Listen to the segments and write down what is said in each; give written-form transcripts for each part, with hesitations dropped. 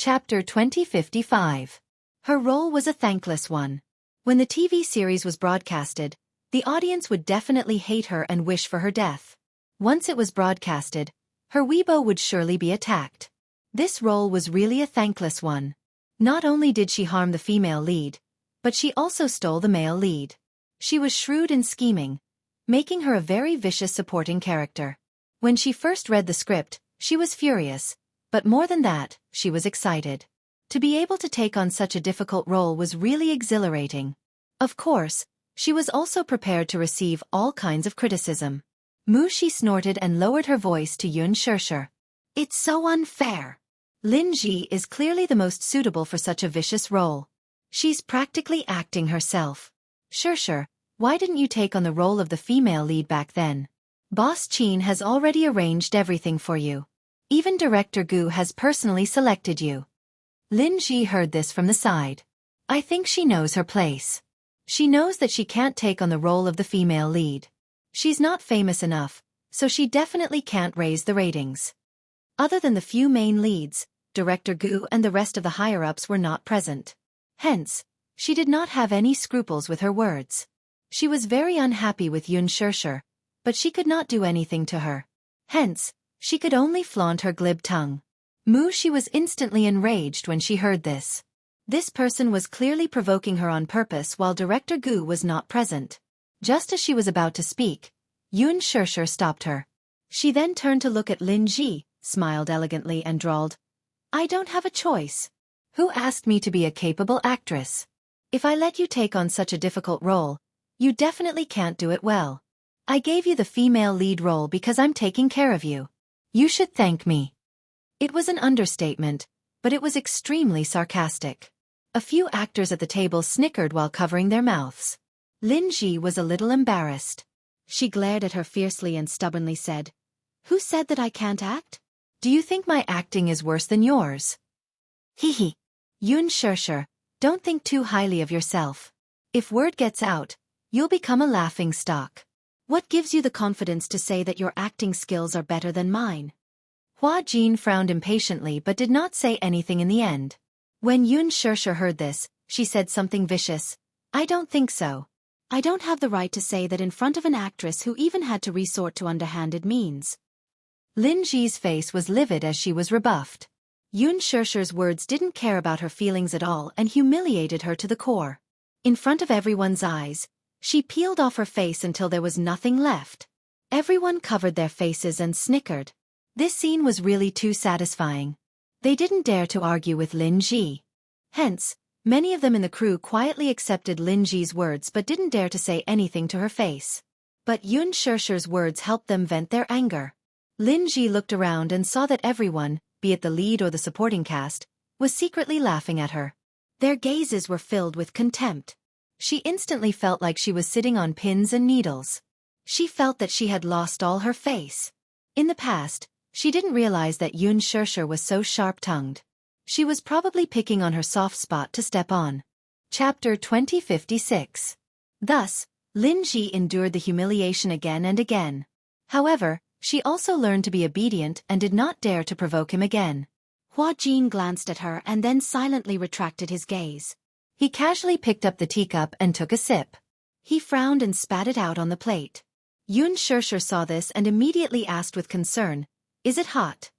Chapter 2055. Her role was a thankless one. When the TV series was broadcasted, the audience would definitely hate her and wish for her death. Once it was broadcasted, her Weibo would surely be attacked. This role was really a thankless one. Not only did she harm the female lead, but she also stole the male lead. She was shrewd and scheming, making her a very vicious supporting character. When she first read the script, she was furious, but more than that, she was excited. To be able to take on such a difficult role was really exhilarating. Of course, she was also prepared to receive all kinds of criticism. She snorted and lowered her voice to Xianxia. It's so unfair. Lin Ji is clearly the most suitable for such a vicious role. She's practically acting herself. Xianxia, why didn't you take on the role of the female lead back then? Boss Qin has already arranged everything for you. Even Director Gu has personally selected you. Lin Ji heard this from the side. I think she knows her place. She knows that she can't take on the role of the female lead. She's not famous enough, so she definitely can't raise the ratings. Other than the few main leads, Director Gu and the rest of the higher-ups were not present. Hence, she did not have any scruples with her words. She was very unhappy with Xianxia, but she could not do anything to her. Hence, she could only flaunt her glib tongue. She was instantly enraged when she heard this. This person was clearly provoking her on purpose while Director Gu was not present. Just as she was about to speak, Xianxia stopped her. She then turned to look at Lin Ji, smiled elegantly and drawled, I don't have a choice. Who asked me to be a capable actress? If I let you take on such a difficult role, you definitely can't do it well. I gave you the female lead role because I'm taking care of you. You should thank me. It was an understatement, but it was extremely sarcastic. A few actors at the table snickered while covering their mouths. Lin Ji was a little embarrassed. She glared at her fiercely and stubbornly said, Who said that I can't act? Do you think my acting is worse than yours? Hee. Xianxia, don't think too highly of yourself. If word gets out, you'll become a laughing stock. What gives you the confidence to say that your acting skills are better than mine? Hua Jin frowned impatiently but did not say anything in the end. When Xianxia heard this, she said something vicious. I don't think so. I don't have the right to say that in front of an actress who even had to resort to underhanded means. Lin Ji's face was livid as she was rebuffed. Xianxia's words didn't care about her feelings at all and humiliated her to the core. In front of everyone's eyes, she peeled off her face until there was nothing left. Everyone covered their faces and snickered. This scene was really too satisfying. They didn't dare to argue with Lin Ji. Hence, many of them in the crew quietly accepted Lin Ji's words but didn't dare to say anything to her face. But Xianxia's words helped them vent their anger. Lin Ji looked around and saw that everyone, be it the lead or the supporting cast, was secretly laughing at her. Their gazes were filled with contempt. She instantly felt like she was sitting on pins and needles. She felt that she had lost all her face. In the past, she didn't realize that Xianxia was so sharp-tongued. She was probably picking on her soft spot to step on. Chapter 2056. Thus, Lin Ji endured the humiliation again and again. However, she also learned to be obedient and did not dare to provoke him again. Hua Jin glanced at her and then silently retracted his gaze. He casually picked up the teacup and took a sip. He frowned and spat it out on the plate. Xianxia saw this and immediately asked with concern, Is it hot?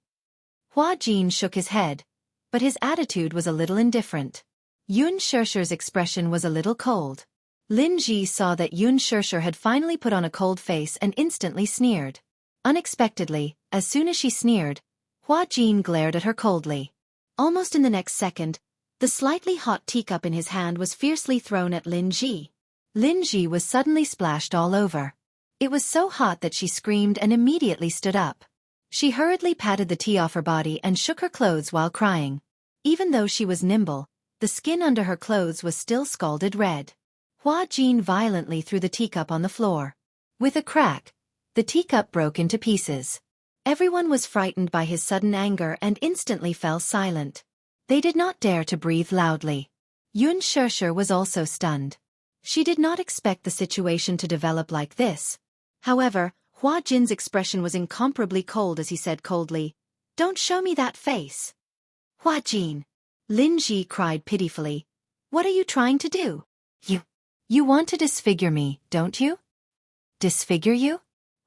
Hua Jin shook his head, but his attitude was a little indifferent. Xianxia's expression was a little cold. Lin Ji saw that Xianxia had finally put on a cold face and instantly sneered. Unexpectedly, as soon as she sneered, Hua Jin glared at her coldly. Almost in the next second, the slightly hot teacup in his hand was fiercely thrown at Lin Ji. Lin Ji was suddenly splashed all over. It was so hot that she screamed and immediately stood up. She hurriedly patted the tea off her body and shook her clothes while crying. Even though she was nimble, the skin under her clothes was still scalded red. Hua Jin violently threw the teacup on the floor. With a crack, the teacup broke into pieces. Everyone was frightened by his sudden anger and instantly fell silent. They did not dare to breathe loudly. Xianxia was also stunned. She did not expect the situation to develop like this. However, Hua Jin's expression was incomparably cold as he said coldly, Don't show me that face. Hua Jin, Lin Ji cried pitifully. What are you trying to do? You want to disfigure me, don't you? Disfigure you?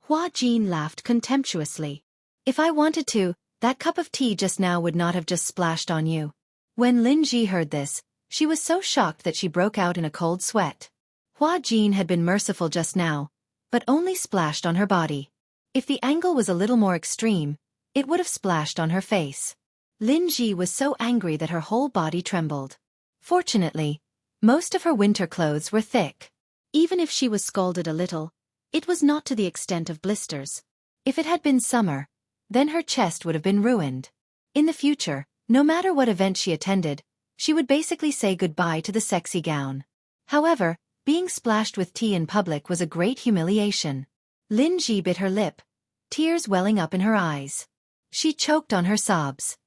Hua Jin laughed contemptuously. If I wanted to, that cup of tea just now would not have just splashed on you. When Lin Ji heard this, she was so shocked that she broke out in a cold sweat. Hua Jin had been merciful just now, but only splashed on her body. If the angle was a little more extreme, it would have splashed on her face. Lin Ji was so angry that her whole body trembled. Fortunately, most of her winter clothes were thick. Even if she was scalded a little, it was not to the extent of blisters. If it had been summer, then her chest would have been ruined. In the future, no matter what event she attended, she would basically say goodbye to the sexy gown. However, being splashed with tea in public was a great humiliation. Lin Ji bit her lip, tears welling up in her eyes. She choked on her sobs.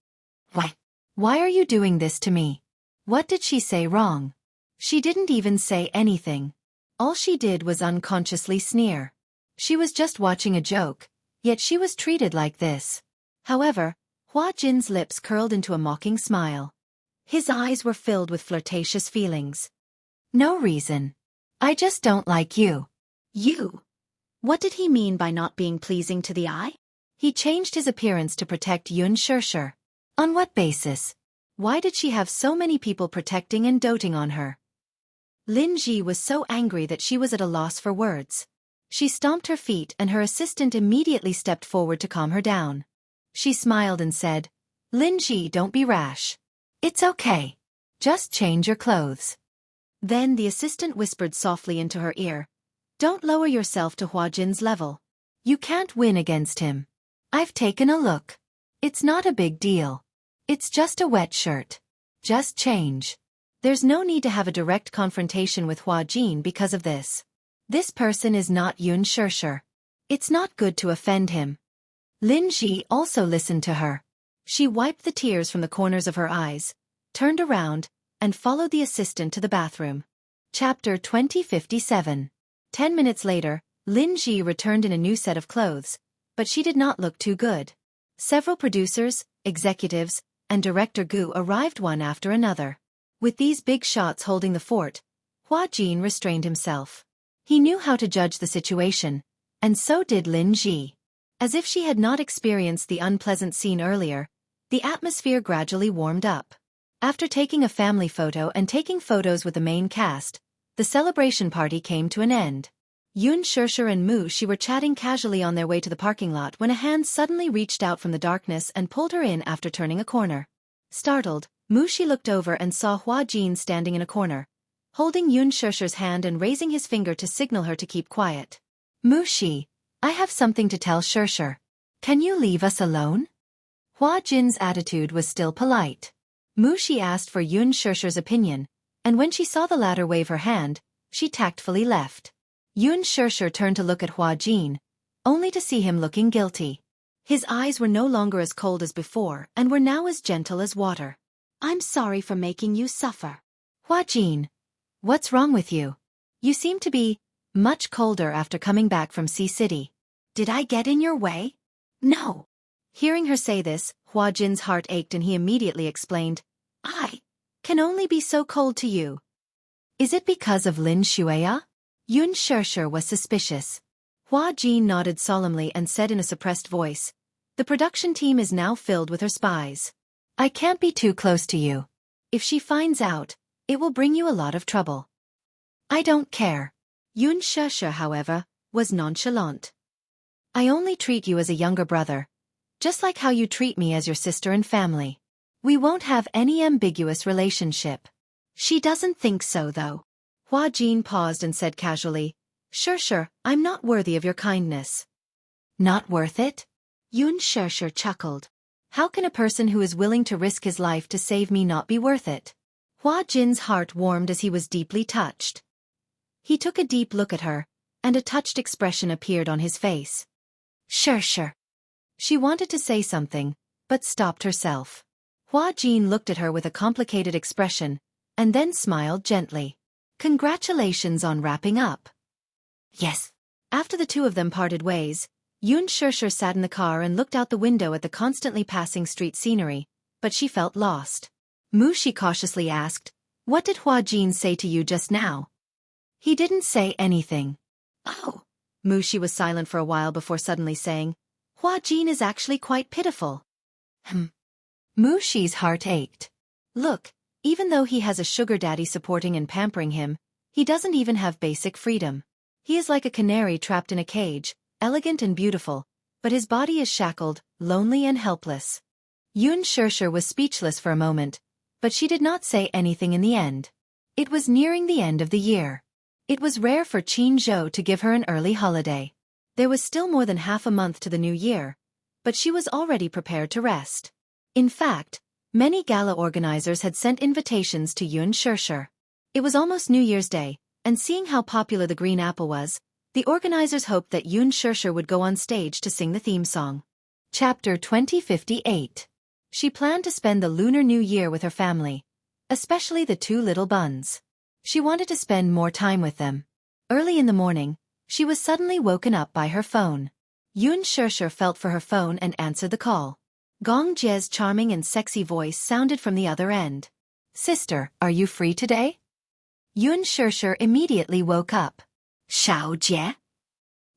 Why are you doing this to me? What did she say wrong? She didn't even say anything. All she did was unconsciously sneer. She was just watching a joke, yet she was treated like this. However, Hua Jin's lips curled into a mocking smile. His eyes were filled with flirtatious feelings. No reason. I just don't like you. You? What did he mean by not being pleasing to the eye? He changed his appearance to protect Xianxia. On what basis? Why did she have so many people protecting and doting on her? Lin Ji was so angry that she was at a loss for words. She stomped her feet and her assistant immediately stepped forward to calm her down. She smiled and said, Lin Ji, don't be rash. It's okay. Just change your clothes. Then the assistant whispered softly into her ear, don't lower yourself to Hua Jin's level. You can't win against him. I've taken a look. It's not a big deal. It's just a wet shirt. Just change. There's no need to have a direct confrontation with Hua Jin because of this. This person is not Xianxia. It's not good to offend him. Lin Ji also listened to her. She wiped the tears from the corners of her eyes, turned around, and followed the assistant to the bathroom. Chapter 2057. 10 minutes later, Lin Ji returned in a new set of clothes, but she did not look too good. Several producers, executives, and Director Gu arrived one after another. With these big shots holding the fort, Hua Jin restrained himself. He knew how to judge the situation, and so did Lin Ji. As if she had not experienced the unpleasant scene earlier, the atmosphere gradually warmed up. After taking a family photo and taking photos with the main cast, the celebration party came to an end. Xianxia and Wuxia were chatting casually on their way to the parking lot when a hand suddenly reached out from the darkness and pulled her in after turning a corner. Startled, Wuxia looked over and saw Hua Jin standing in a corner, holding Xianxia's hand and raising his finger to signal her to keep quiet. Wuxia, I have something to tell Xianxia. Can you leave us alone? Hua Jin's attitude was still polite. Wuxia asked for Xianxia's opinion, and when she saw the latter wave her hand, she tactfully left. Xianxia turned to look at Hua Jin, only to see him looking guilty. His eyes were no longer as cold as before and were now as gentle as water. I'm sorry for making you suffer. Hua Jin, what's wrong with you? You seem to be much colder after coming back from Sea City. Did I get in your way? No. Hearing her say this, Hua Jin's heart ached and he immediately explained, I can only be so cold to you. Is it because of Lin Shuya? Xianxia was suspicious. Hua Jin nodded solemnly and said in a suppressed voice, the production team is now filled with her spies. I can't be too close to you. If she finds out, it will bring you a lot of trouble. I don't care. Xianxia, however, was nonchalant. I only treat you as a younger brother, just like how you treat me as your sister and family. We won't have any ambiguous relationship. She doesn't think so though. Hua Jin paused and said casually, Sure, I'm not worthy of your kindness. Not worth it? Xianxia chuckled. How can a person who is willing to risk his life to save me not be worth it? Hua Jin's heart warmed as he was deeply touched. He took a deep look at her, and a touched expression appeared on his face. Sure. She wanted to say something, but stopped herself. Hua Jin looked at her with a complicated expression, and then smiled gently. Congratulations on wrapping up. Yes. After the two of them parted ways, Xianxia sat in the car and looked out the window at the constantly passing street scenery, but she felt lost. Mushi cautiously asked, "What did Hua Jin say to you just now?" "He didn't say anything." "Oh." Mushi was silent for a while before suddenly saying, "Hua Jin is actually quite pitiful." Mushi's heart ached. Look, even though he has a sugar daddy supporting and pampering him, he doesn't even have basic freedom. He is like a canary trapped in a cage, elegant and beautiful, but his body is shackled, lonely and helpless. Xianxia was speechless for a moment, but she did not say anything in the end. It was nearing the end of the year. It was rare for Qin Zhou to give her an early holiday. There was still more than half a month to the new year, but she was already prepared to rest. In fact, many gala organizers had sent invitations to Xianxia. It was almost New Year's Day, and seeing how popular the green apple was, the organizers hoped that Xianxia would go on stage to sing the theme song. Chapter 2058. She planned to spend the Lunar New Year with her family, especially the two little buns. She wanted to spend more time with them. Early in the morning, she was suddenly woken up by her phone. Xianxia felt for her phone and answered the call. Gong Jie's charming and sexy voice sounded from the other end. "Sister, are you free today?" Xianxia immediately woke up. "Xiao Jie?"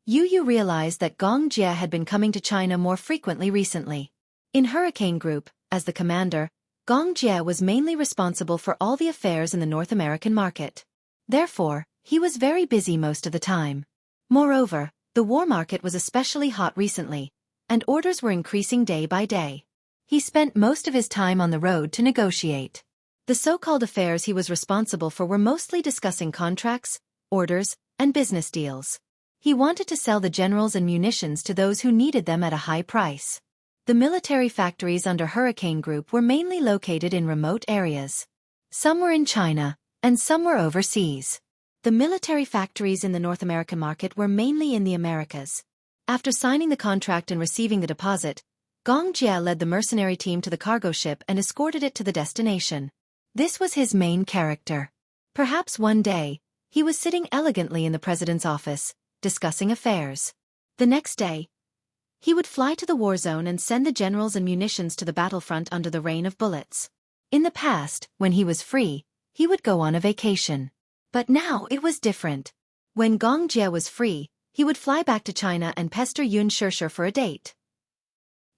Yu realized that Gong Jie had been coming to China more frequently recently. In Hurricane Group, as the commander, Gong Jie was mainly responsible for all the affairs in the North American market. Therefore, he was very busy most of the time. Moreover, the war market was especially hot recently, and orders were increasing day by day. He spent most of his time on the road to negotiate. The so-called affairs he was responsible for were mostly discussing contracts, orders, and business deals. He wanted to sell the generals and munitions to those who needed them at a high price. The military factories under Hurricane Group were mainly located in remote areas. Some were in China, and some were overseas. The military factories in the North American market were mainly in the Americas. After signing the contract and receiving the deposit, Gong Jie led the mercenary team to the cargo ship and escorted it to the destination. This was his main character. Perhaps one day, he was sitting elegantly in the president's office, discussing affairs. The next day, he would fly to the war zone and send the generals and munitions to the battlefront under the rain of bullets. In the past, when he was free, he would go on a vacation. But now it was different. When Gong Jie was free, he would fly back to China and pester Xianxia for a date.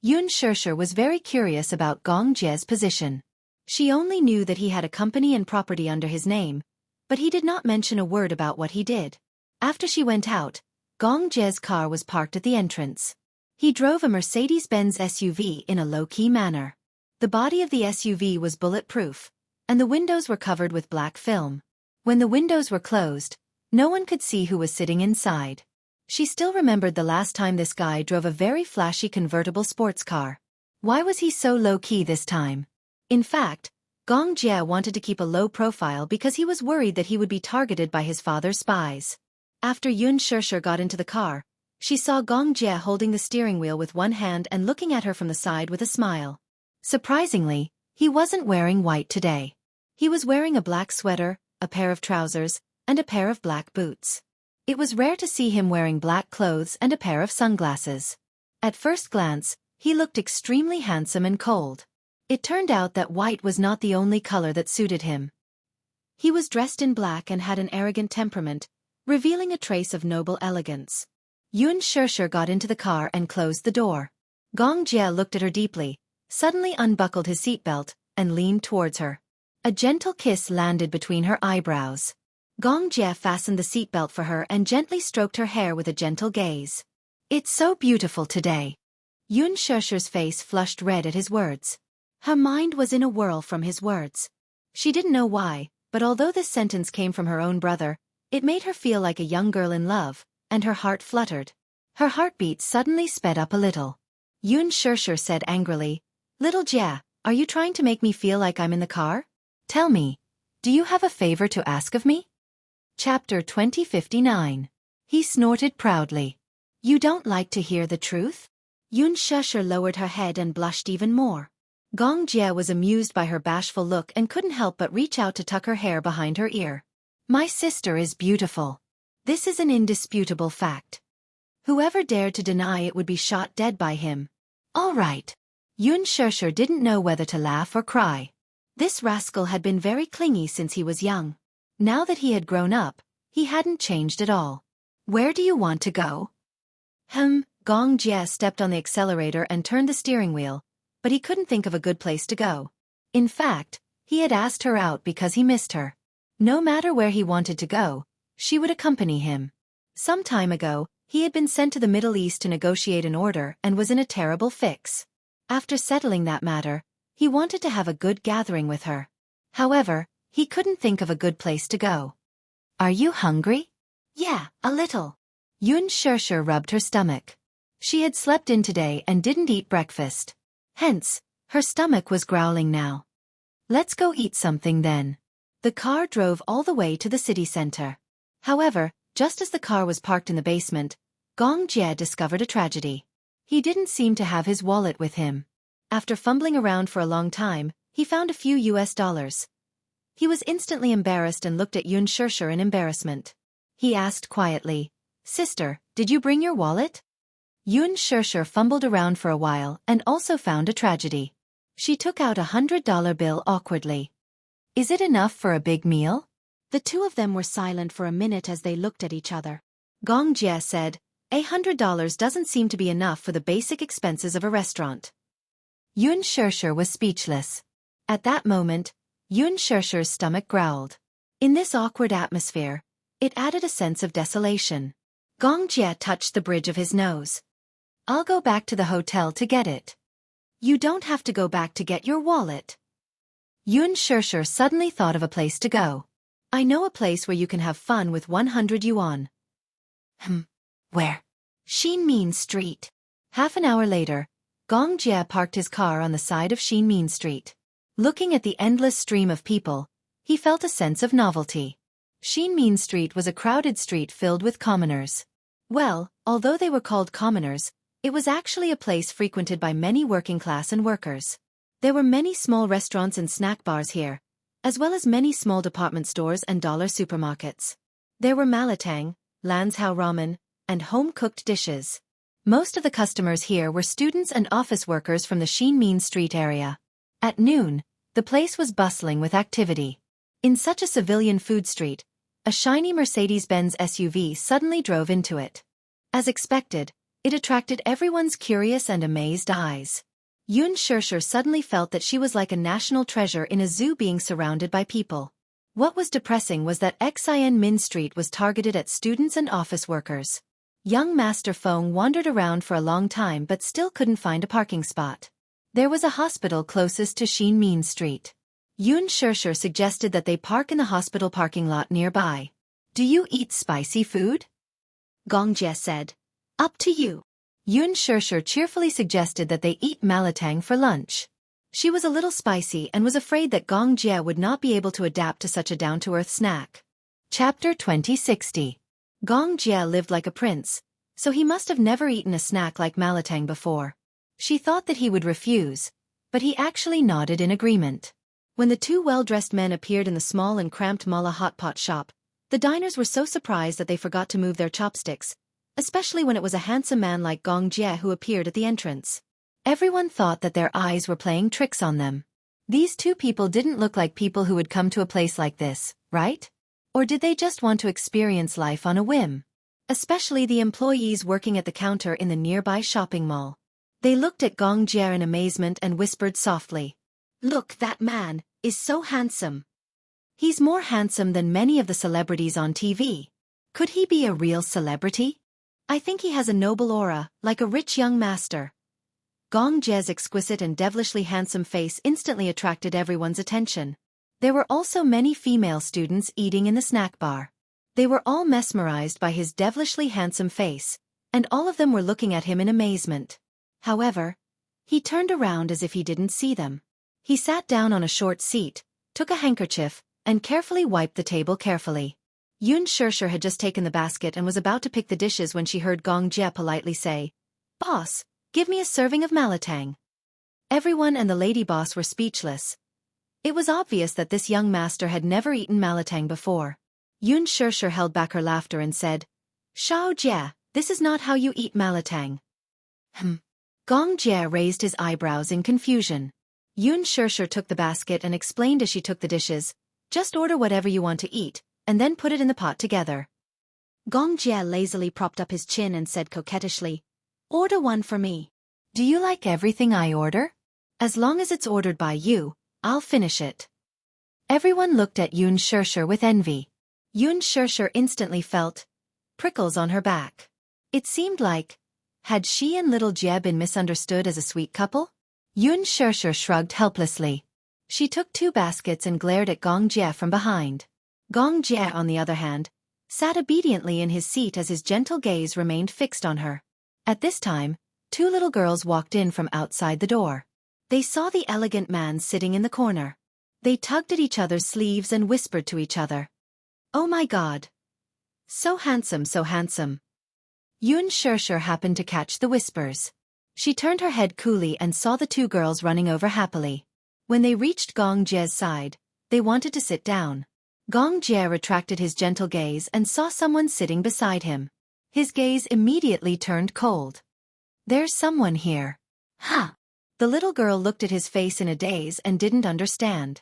Xianxia was very curious about Gong Jie's position. She only knew that he had a company and property under his name, but he did not mention a word about what he did. After she went out, Gong Jie's car was parked at the entrance. He drove a Mercedes-Benz SUV in a low-key manner. The body of the SUV was bulletproof, and the windows were covered with black film. When the windows were closed, no one could see who was sitting inside. She still remembered the last time this guy drove a very flashy convertible sports car. Why was he so low-key this time? In fact, Gong Jie wanted to keep a low profile because he was worried that he would be targeted by his father's spies. After Xianxia got into the car, she saw Gong Jie holding the steering wheel with one hand and looking at her from the side with a smile. Surprisingly, he wasn't wearing white today. He was wearing a black sweater, a pair of trousers, and a pair of black boots. It was rare to see him wearing black clothes and a pair of sunglasses. At first glance, he looked extremely handsome and cold. It turned out that white was not the only color that suited him. He was dressed in black and had an arrogant temperament, revealing a trace of noble elegance. Xianxia got into the car and closed the door. Gong Jie looked at her deeply, suddenly unbuckled his seatbelt, and leaned towards her. A gentle kiss landed between her eyebrows. Gong Jie fastened the seatbelt for her and gently stroked her hair with a gentle gaze. "It's so beautiful today." Xiaxia's face flushed red at his words. Her mind was in a whirl from his words. She didn't know why, but although this sentence came from her own brother, it made her feel like a young girl in love, and her heart fluttered. Her heartbeat suddenly sped up a little. Xianxia said angrily, "Little Jie, are you trying to make me feel like I'm in the car? Tell me, do you have a favor to ask of me?" Chapter 2059. He snorted proudly. "You don't like to hear the truth?" Xianxia lowered her head and blushed even more. Gong Jie was amused by her bashful look and couldn't help but reach out to tuck her hair behind her ear. "My sister is beautiful. This is an indisputable fact. Whoever dared to deny it would be shot dead by him." "All right." Xianxia didn't know whether to laugh or cry. This rascal had been very clingy since he was young. Now that he had grown up, he hadn't changed at all. Where do you want to go? Gong Jie stepped on the accelerator and turned the steering wheel, but he couldn't think of a good place to go. In fact, he had asked her out because he missed her. No matter where he wanted to go, she would accompany him. Some time ago, he had been sent to the Middle East to negotiate an order and was in a terrible fix. After settling that matter, he wanted to have a good gathering with her. However, he couldn't think of a good place to go. Are you hungry? Yeah, a little. Xianxia rubbed her stomach. She had slept in today and didn't eat breakfast. Hence, her stomach was growling now. Let's go eat something then. The car drove all the way to the city center. However, just as the car was parked in the basement, Gong Jie discovered a tragedy. He didn't seem to have his wallet with him. After fumbling around for a long time, he found a few US dollars. He was instantly embarrassed and looked at Xianxia in embarrassment. He asked quietly, "Sister, did you bring your wallet?" Xianxia fumbled around for a while and also found a tragedy. She took out a $100 bill awkwardly. Is it enough for a big meal? The two of them were silent for a minute as they looked at each other. Gong Jie said, $100 doesn't seem to be enough for the basic expenses of a restaurant. Xianxia was speechless. At that moment, Xiaxia's stomach growled. In this awkward atmosphere, it added a sense of desolation. Gong Jie touched the bridge of his nose. I'll go back to the hotel to get it. You don't have to go back to get your wallet. Xianxia suddenly thought of a place to go. I know a place where you can have fun with 100 yuan. Where? Xianmin Street. Half an hour later, Gong Jie parked his car on the side of Xianmin Street. Looking at the endless stream of people, he felt a sense of novelty. Xianmin Street was a crowded street filled with commoners. Well, although they were called commoners, it was actually a place frequented by many working class and workers. There were many small restaurants and snack bars here, as well as many small department stores and dollar supermarkets. There were malatang, lanzhou ramen, and home-cooked dishes. Most of the customers here were students and office workers from the Xianmin Street area. At noon, the place was bustling with activity. In such a civilian food street, a shiny Mercedes-Benz SUV suddenly drove into it. As expected, it attracted everyone's curious and amazed eyes. Xianxia suddenly felt that she was like a national treasure in a zoo being surrounded by people. What was depressing was that Xianmin Street was targeted at students and office workers. Young Master Feng wandered around for a long time but still couldn't find a parking spot. There was a hospital closest to Xianmin Street. Xianxia suggested that they park in the hospital parking lot nearby. Do you eat spicy food? Gong Jie said. Up to you. Xianxia cheerfully suggested that they eat malatang for lunch. She was a little spicy and was afraid that Gong Jie would not be able to adapt to such a down-to-earth snack. Chapter 2060. Gong Jie lived like a prince, so he must have never eaten a snack like malatang before. She thought that he would refuse, but he actually nodded in agreement. When the two well-dressed men appeared in the small and cramped mala hotpot shop, the diners were so surprised that they forgot to move their chopsticks, especially when it was a handsome man like Gong Jie who appeared at the entrance. Everyone thought that their eyes were playing tricks on them. These two people didn't look like people who would come to a place like this, right? Or did they just want to experience life on a whim? Especially the employees working at the counter in the nearby shopping mall. They looked at Gong Jie in amazement and whispered softly. Look, that man is so handsome. He's more handsome than many of the celebrities on TV. Could he be a real celebrity? I think he has a noble aura, like a rich young master. Gong Jie's exquisite and devilishly handsome face instantly attracted everyone's attention. There were also many female students eating in the snack bar. They were all mesmerized by his devilishly handsome face, and all of them were looking at him in amazement. However, he turned around as if he didn't see them. He sat down on a short seat, took a handkerchief, and carefully wiped the table carefully. Xianxia had just taken the basket and was about to pick the dishes when she heard Gong Jie politely say, Boss, give me a serving of malatang. Everyone and the lady boss were speechless. It was obvious that this young master had never eaten malatang before. Xianxia held back her laughter and said, Xiao Jie, this is not how you eat malatang. Gong Jie raised his eyebrows in confusion. Yun Shirshir took the basket and explained as she took the dishes, "Just order whatever you want to eat, and then put it in the pot together." Gong Jie lazily propped up his chin and said coquettishly, "Order one for me." "Do you like everything I order? As long as it's ordered by you, I'll finish it." Everyone looked at Yun Shirshir with envy. Yun Shirshir instantly felt prickles on her back. It seemed like, had she and little Jie been misunderstood as a sweet couple? Yun Shirshir shrugged helplessly. She took 2 baskets and glared at Gong Jie from behind. Gong Jie, on the other hand, sat obediently in his seat as his gentle gaze remained fixed on her. At this time, 2 little girls walked in from outside the door. They saw the elegant man sitting in the corner. They tugged at each other's sleeves and whispered to each other, "Oh my God! So handsome, so handsome." Yun Shirshir happened to catch the whispers. She turned her head coolly and saw the 2 girls running over happily. When they reached Gong Jie's side, they wanted to sit down. Gong Jie retracted his gentle gaze and saw someone sitting beside him. His gaze immediately turned cold. "There's someone here." "Huh?" The little girl looked at his face in a daze and didn't understand.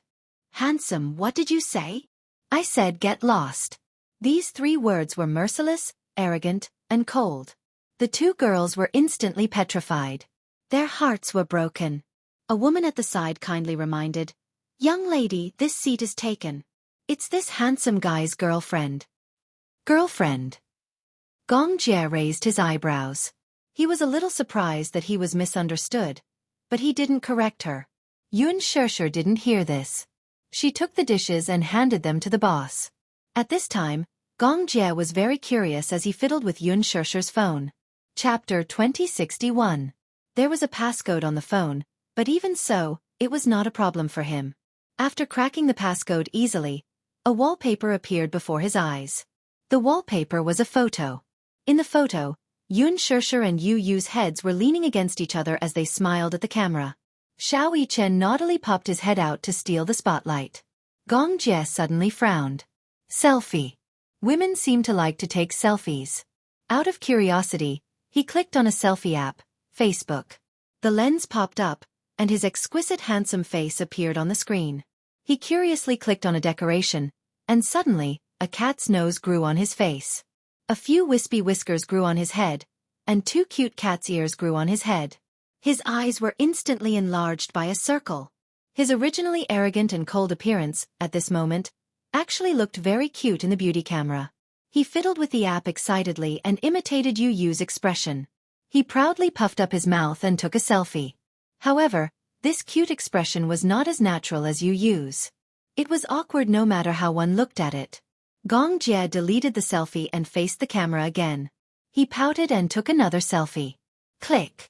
"Handsome, what did you say?" "I said get lost." These 3 words were merciless, arrogant, and cold. The 2 girls were instantly petrified. Their hearts were broken. A woman at the side kindly reminded, "Young lady, this seat is taken. It's this handsome guy's girlfriend." "Girlfriend?" Gong Jie raised his eyebrows. He was a little surprised that he was misunderstood, but he didn't correct her. Yun Shirshir didn't hear this. She took the dishes and handed them to the boss. At this time, Gong Jie was very curious as he fiddled with Yun Shirshir's phone. Chapter 2061. There was a passcode on the phone, but even so, it was not a problem for him. After cracking the passcode easily, a wallpaper appeared before his eyes. The wallpaper was a photo. In the photo, Yun Shirshir and Yu Yu's heads were leaning against each other as they smiled at the camera. Xiao Yichen naughtily popped his head out to steal the spotlight. Gong Jie suddenly frowned. Selfie. Women seem to like to take selfies. Out of curiosity, he clicked on a selfie app, Facebook. The lens popped up, and his exquisite handsome face appeared on the screen. He curiously clicked on a decoration, and suddenly, a cat's nose grew on his face. A few wispy whiskers grew on his head, and 2 cute cat's ears grew on his head. His eyes were instantly enlarged by a circle. His originally arrogant and cold appearance, at this moment, actually looked very cute in the beauty camera. He fiddled with the app excitedly and imitated Yu Yu's expression. He proudly puffed up his mouth and took a selfie. However, this cute expression was not as natural as Yu Yu's. It was awkward no matter how one looked at it. Gong Jie deleted the selfie and faced the camera again. He pouted and took another selfie. Click.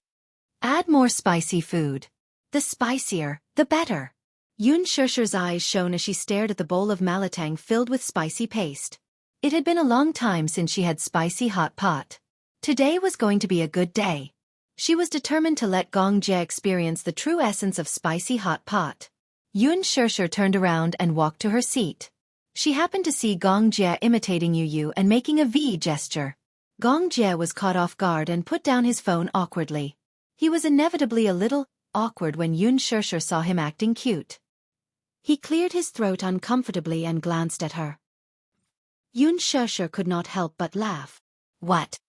Add more spicy food. The spicier, the better. Yun Shirshir's eyes shone as she stared at the bowl of malatang filled with spicy paste. It had been a long time since she had spicy hot pot. Today was going to be a good day. She was determined to let Gong Jie experience the true essence of spicy hot pot. Yun Shirshir turned around and walked to her seat. She happened to see Gong Jie imitating Yu Yu and making a V gesture. Gong Jie was caught off guard and put down his phone awkwardly. He was inevitably a little awkward when Yun Shirshir saw him acting cute. He cleared his throat uncomfortably and glanced at her. Yun Shirshir could not help but laugh. What?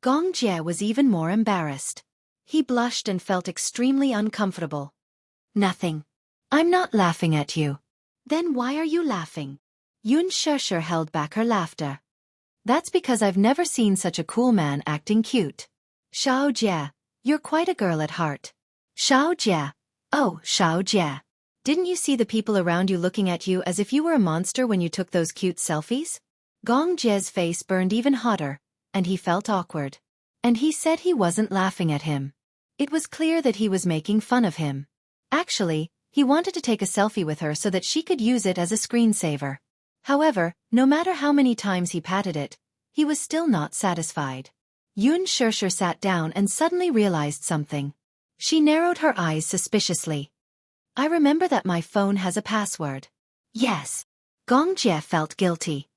Gong Jie was even more embarrassed. He blushed and felt extremely uncomfortable. Nothing. I'm not laughing at you. Then why are you laughing? Yun Shirshir held back her laughter. That's because I've never seen such a cool man acting cute. Xiao Jie, you're quite a girl at heart. Xiao Jie. Oh, Xiao Jie. Didn't you see the people around you looking at you as if you were a monster when you took those cute selfies? Gong Jie's face burned even hotter, and he felt awkward. And he said he wasn't laughing at him. It was clear that he was making fun of him. Actually, he wanted to take a selfie with her so that she could use it as a screensaver. However, no matter how many times he patted it, he was still not satisfied. Yun Shirshir sat down and suddenly realized something. She narrowed her eyes suspiciously. I remember that my phone has a password. Yes. Gong Jie felt guilty.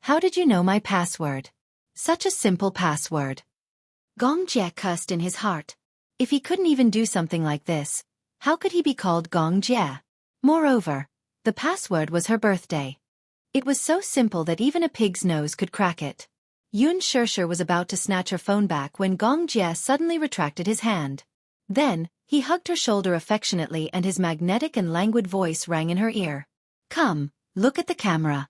How did you know my password? Such a simple password. Gong Jie cursed in his heart. If he couldn't even do something like this, How could he be called Gong Jie? Moreover, the password was her birthday. It was so simple that even a pig's nose could crack it. Xianxia was about to snatch her phone back when Gong Jie suddenly retracted his hand. Then, he hugged her shoulder affectionately and his magnetic and languid voice rang in her ear. Come, look at the camera.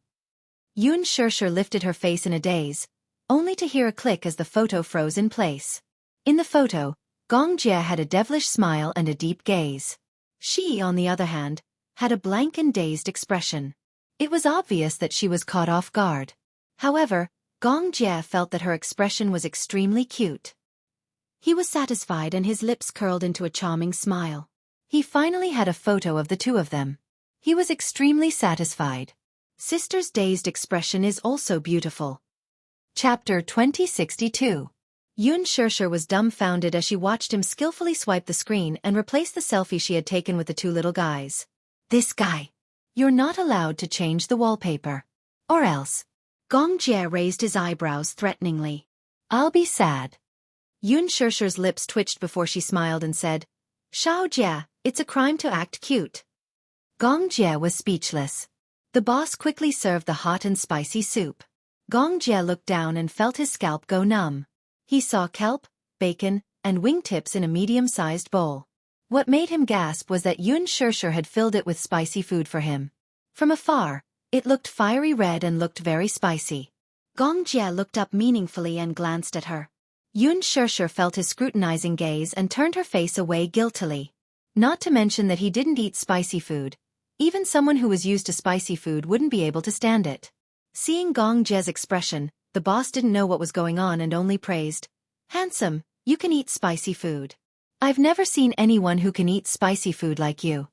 Xianxia lifted her face in a daze, only to hear a click as the photo froze in place. In the photo, Gong Jie had a devilish smile and a deep gaze. She, on the other hand, had a blank and dazed expression. It was obvious that she was caught off guard. However, Gong Jie felt that her expression was extremely cute. He was satisfied and his lips curled into a charming smile. He finally had a photo of the two of them. He was extremely satisfied. Sister's dazed expression is also beautiful. Chapter 2062. Xianxia was dumbfounded as she watched him skillfully swipe the screen and replace the selfie she had taken with the two little guys. This guy. You're not allowed to change the wallpaper. Or else. Gong Jie raised his eyebrows threateningly. I'll be sad. Xianxia's lips twitched before she smiled and said, Xiao Jie, it's a crime to act cute. Gong Jie was speechless. The boss quickly served the hot and spicy soup. Gong Jie looked down and felt his scalp go numb. He saw kelp, bacon, and wingtips in a medium-sized bowl. What made him gasp was that Xianxia had filled it with spicy food for him. From afar, it looked fiery red and looked very spicy. Gong Jie looked up meaningfully and glanced at her. Xianxia felt his scrutinizing gaze and turned her face away guiltily. Not to mention that he didn't eat spicy food. Even someone who was used to spicy food wouldn't be able to stand it. Seeing Gong Jie's expression, the boss didn't know what was going on and only praised. Handsome, you can eat spicy food. I've never seen anyone who can eat spicy food like you.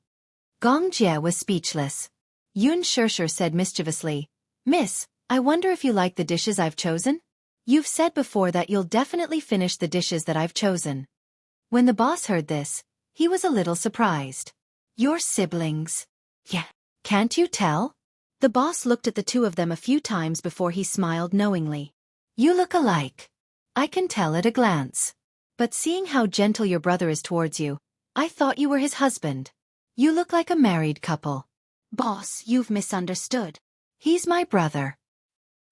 Gong Jie was speechless. Xianxia said mischievously, Miss, I wonder if you like the dishes I've chosen? You've said before that you'll definitely finish the dishes that I've chosen. When the boss heard this, he was a little surprised. Your siblings. Yeah. Can't you tell? The boss looked at the two of them a few times before he smiled knowingly. You look alike. I can tell at a glance. But seeing how gentle your brother is towards you, I thought you were his husband. You look like a married couple. Boss, you've misunderstood. He's my brother.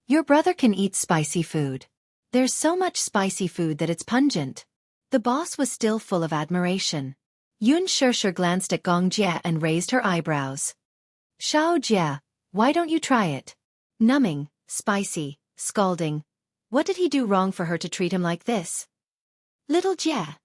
Your brother can eat spicy food. There's so much spicy food that it's pungent. The boss was still full of admiration. Xianxia glanced at Gong Jie and raised her eyebrows. Xiao Jie, why don't you try it? Numbing, spicy, scalding. What did he do wrong for her to treat him like this? Little Jie.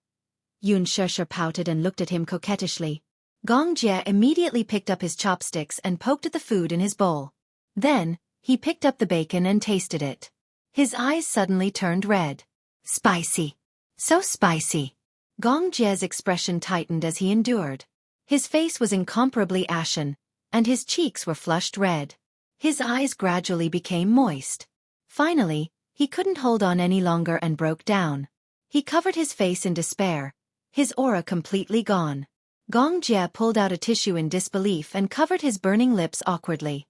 Xianxia pouted and looked at him coquettishly. Gong Jie immediately picked up his chopsticks and poked at the food in his bowl. Then, he picked up the bacon and tasted it. His eyes suddenly turned red. Spicy. So spicy. Gong Jie's expression tightened as he endured. His face was incomparably ashen, and his cheeks were flushed red. His eyes gradually became moist. Finally, he couldn't hold on any longer and broke down. He covered his face in despair, his aura completely gone. Gong Jie pulled out a tissue in disbelief and covered his burning lips awkwardly.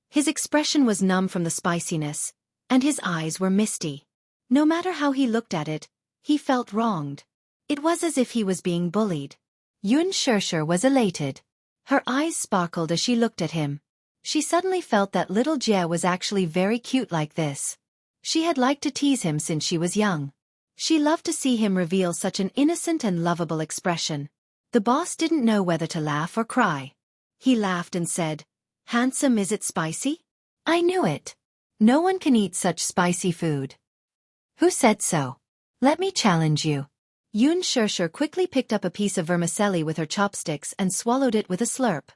His expression was numb from the spiciness, and his eyes were misty. No matter how he looked at it, he felt wronged. It was as if he was being bullied. Xianxia was elated. Her eyes sparkled as she looked at him. She suddenly felt that little Jie was actually very cute like this. She had liked to tease him since she was young. She loved to see him reveal such an innocent and lovable expression. The boss didn't know whether to laugh or cry. He laughed and said, Handsome, is it spicy? I knew it. No one can eat such spicy food. Who said so? Let me challenge you. Xianxia quickly picked up a piece of vermicelli with her chopsticks and swallowed it with a slurp.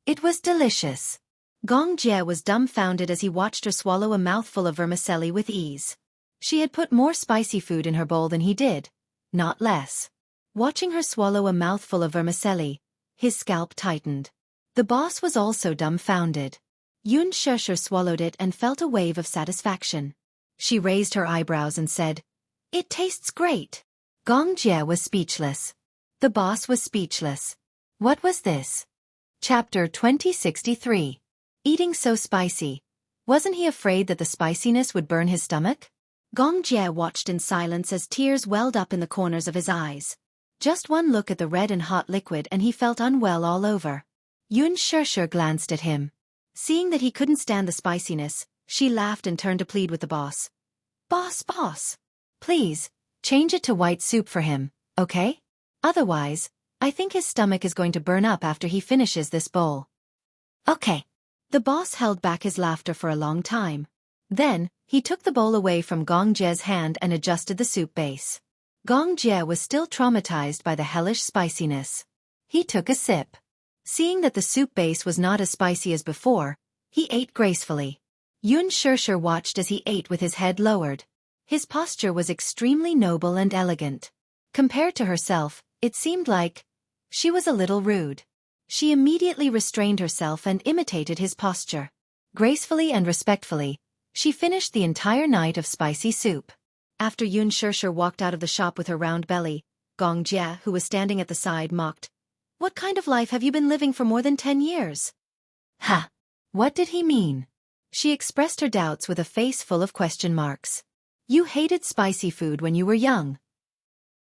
It was delicious. Gong Jie was dumbfounded as he watched her swallow a mouthful of vermicelli with ease. She had put more spicy food in her bowl than he did, not less. Watching her swallow a mouthful of vermicelli, his scalp tightened. The boss was also dumbfounded. Xianxia swallowed it and felt a wave of satisfaction. She raised her eyebrows and said, It tastes great. Gong Jie was speechless. The boss was speechless. What was this? Chapter 2063. Eating so spicy. Wasn't he afraid that the spiciness would burn his stomach? Gong Jie watched in silence as tears welled up in the corners of his eyes. Just one look at the red and hot liquid and he felt unwell all over. Xianxia glanced at him. Seeing that he couldn't stand the spiciness, she laughed and turned to plead with the boss. Boss. Please, change it to white soup for him, okay? Otherwise, I think his stomach is going to burn up after he finishes this bowl. Okay. The boss held back his laughter for a long time. Then, he took the bowl away from Gong Jie's hand and adjusted the soup base. Gong Jie was still traumatized by the hellish spiciness. He took a sip. Seeing that the soup base was not as spicy as before, he ate gracefully. Xianxia watched as he ate with his head lowered. His posture was extremely noble and elegant. Compared to herself, it seemed like she was a little rude. She immediately restrained herself and imitated his posture. Gracefully and respectfully, she finished the entire night of spicy soup. After Xianxia walked out of the shop with her round belly, Gong Jie, who was standing at the side, mocked. What kind of life have you been living for more than 10 years? Ha! What did he mean? She expressed her doubts with a face full of question marks. You hated spicy food when you were young.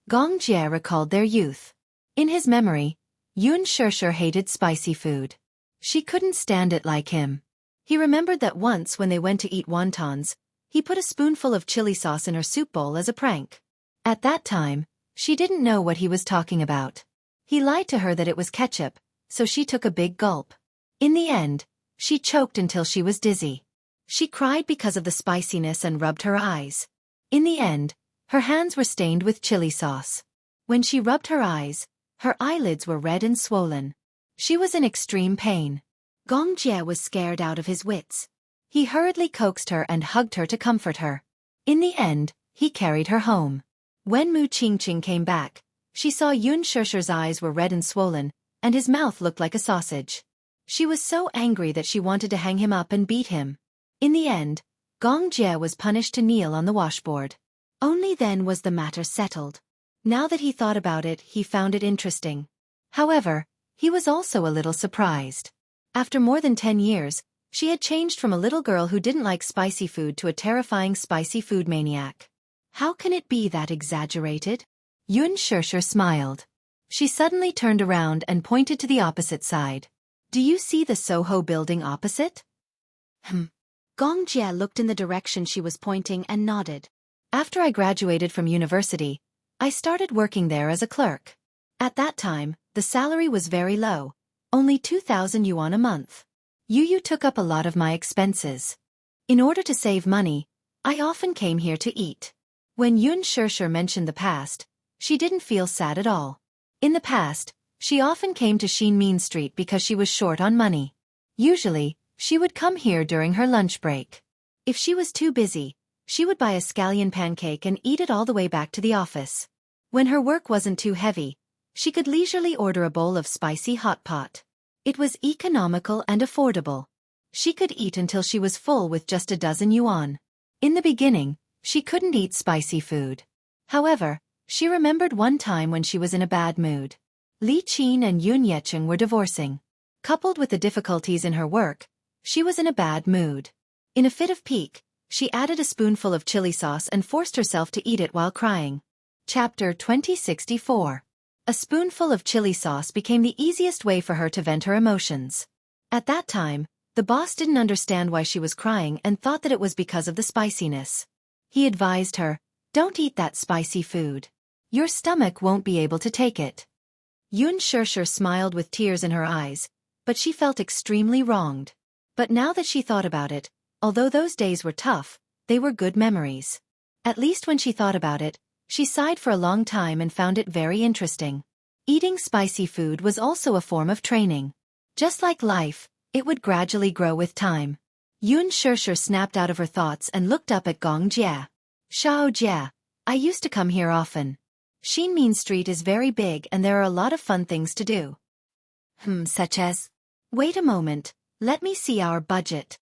Gong Jie recalled their youth. In his memory, Xianxia hated spicy food. She couldn't stand it like him. He remembered that once when they went to eat wontons, he put a spoonful of chili sauce in her soup bowl as a prank. At that time, she didn't know what he was talking about. He lied to her that it was ketchup, so she took a big gulp. In the end, she choked until she was dizzy. She cried because of the spiciness and rubbed her eyes. In the end, her hands were stained with chili sauce. When she rubbed her eyes, her eyelids were red and swollen. She was in extreme pain. Gong Jie was scared out of his wits. He hurriedly coaxed her and hugged her to comfort her. In the end, he carried her home. When Mu Qingqing came back, she saw Xianxia's eyes were red and swollen, and his mouth looked like a sausage. She was so angry that she wanted to hang him up and beat him. In the end, Gong Jie was punished to kneel on the washboard. Only then was the matter settled. Now that he thought about it, he found it interesting. However, he was also a little surprised. After more than 10 years, she had changed from a little girl who didn't like spicy food to a terrifying spicy food maniac. How can it be that exaggerated? Xianxia smiled. She suddenly turned around and pointed to the opposite side. Do you see the Soho building opposite? Gong Jie looked in the direction she was pointing and nodded. After I graduated from university, I started working there as a clerk. At that time, the salary was very low, only 2,000 yuan a month. Yu took up a lot of my expenses. In order to save money, I often came here to eat. When Xianxia mentioned the past, she didn't feel sad at all. In the past, she often came to Xinmin Street because she was short on money. Usually, she would come here during her lunch break. If she was too busy, she would buy a scallion pancake and eat it all the way back to the office. When her work wasn't too heavy, she could leisurely order a bowl of spicy hot pot. It was economical and affordable. She could eat until she was full with just a dozen yuan. In the beginning, she couldn't eat spicy food. However, she remembered one time when she was in a bad mood. Li Qin and Yun Yecheng were divorcing. Coupled with the difficulties in her work, she was in a bad mood. In a fit of pique, she added a spoonful of chili sauce and forced herself to eat it while crying. Chapter 2064. A spoonful of chili sauce became the easiest way for her to vent her emotions. At that time, the boss didn't understand why she was crying and thought that it was because of the spiciness. He advised her, "Don't eat that spicy food. Your stomach won't be able to take it." Xianxia smiled with tears in her eyes, but she felt extremely wronged. But now that she thought about it, although those days were tough, they were good memories. At least when she thought about it, she sighed for a long time and found it very interesting. Eating spicy food was also a form of training. Just like life, it would gradually grow with time. Xianxia snapped out of her thoughts and looked up at Gong Jie. "Shao Jie, I used to come here often. Xinmin Street is very big and there are a lot of fun things to do." Such as? Wait a moment, let me see our budget.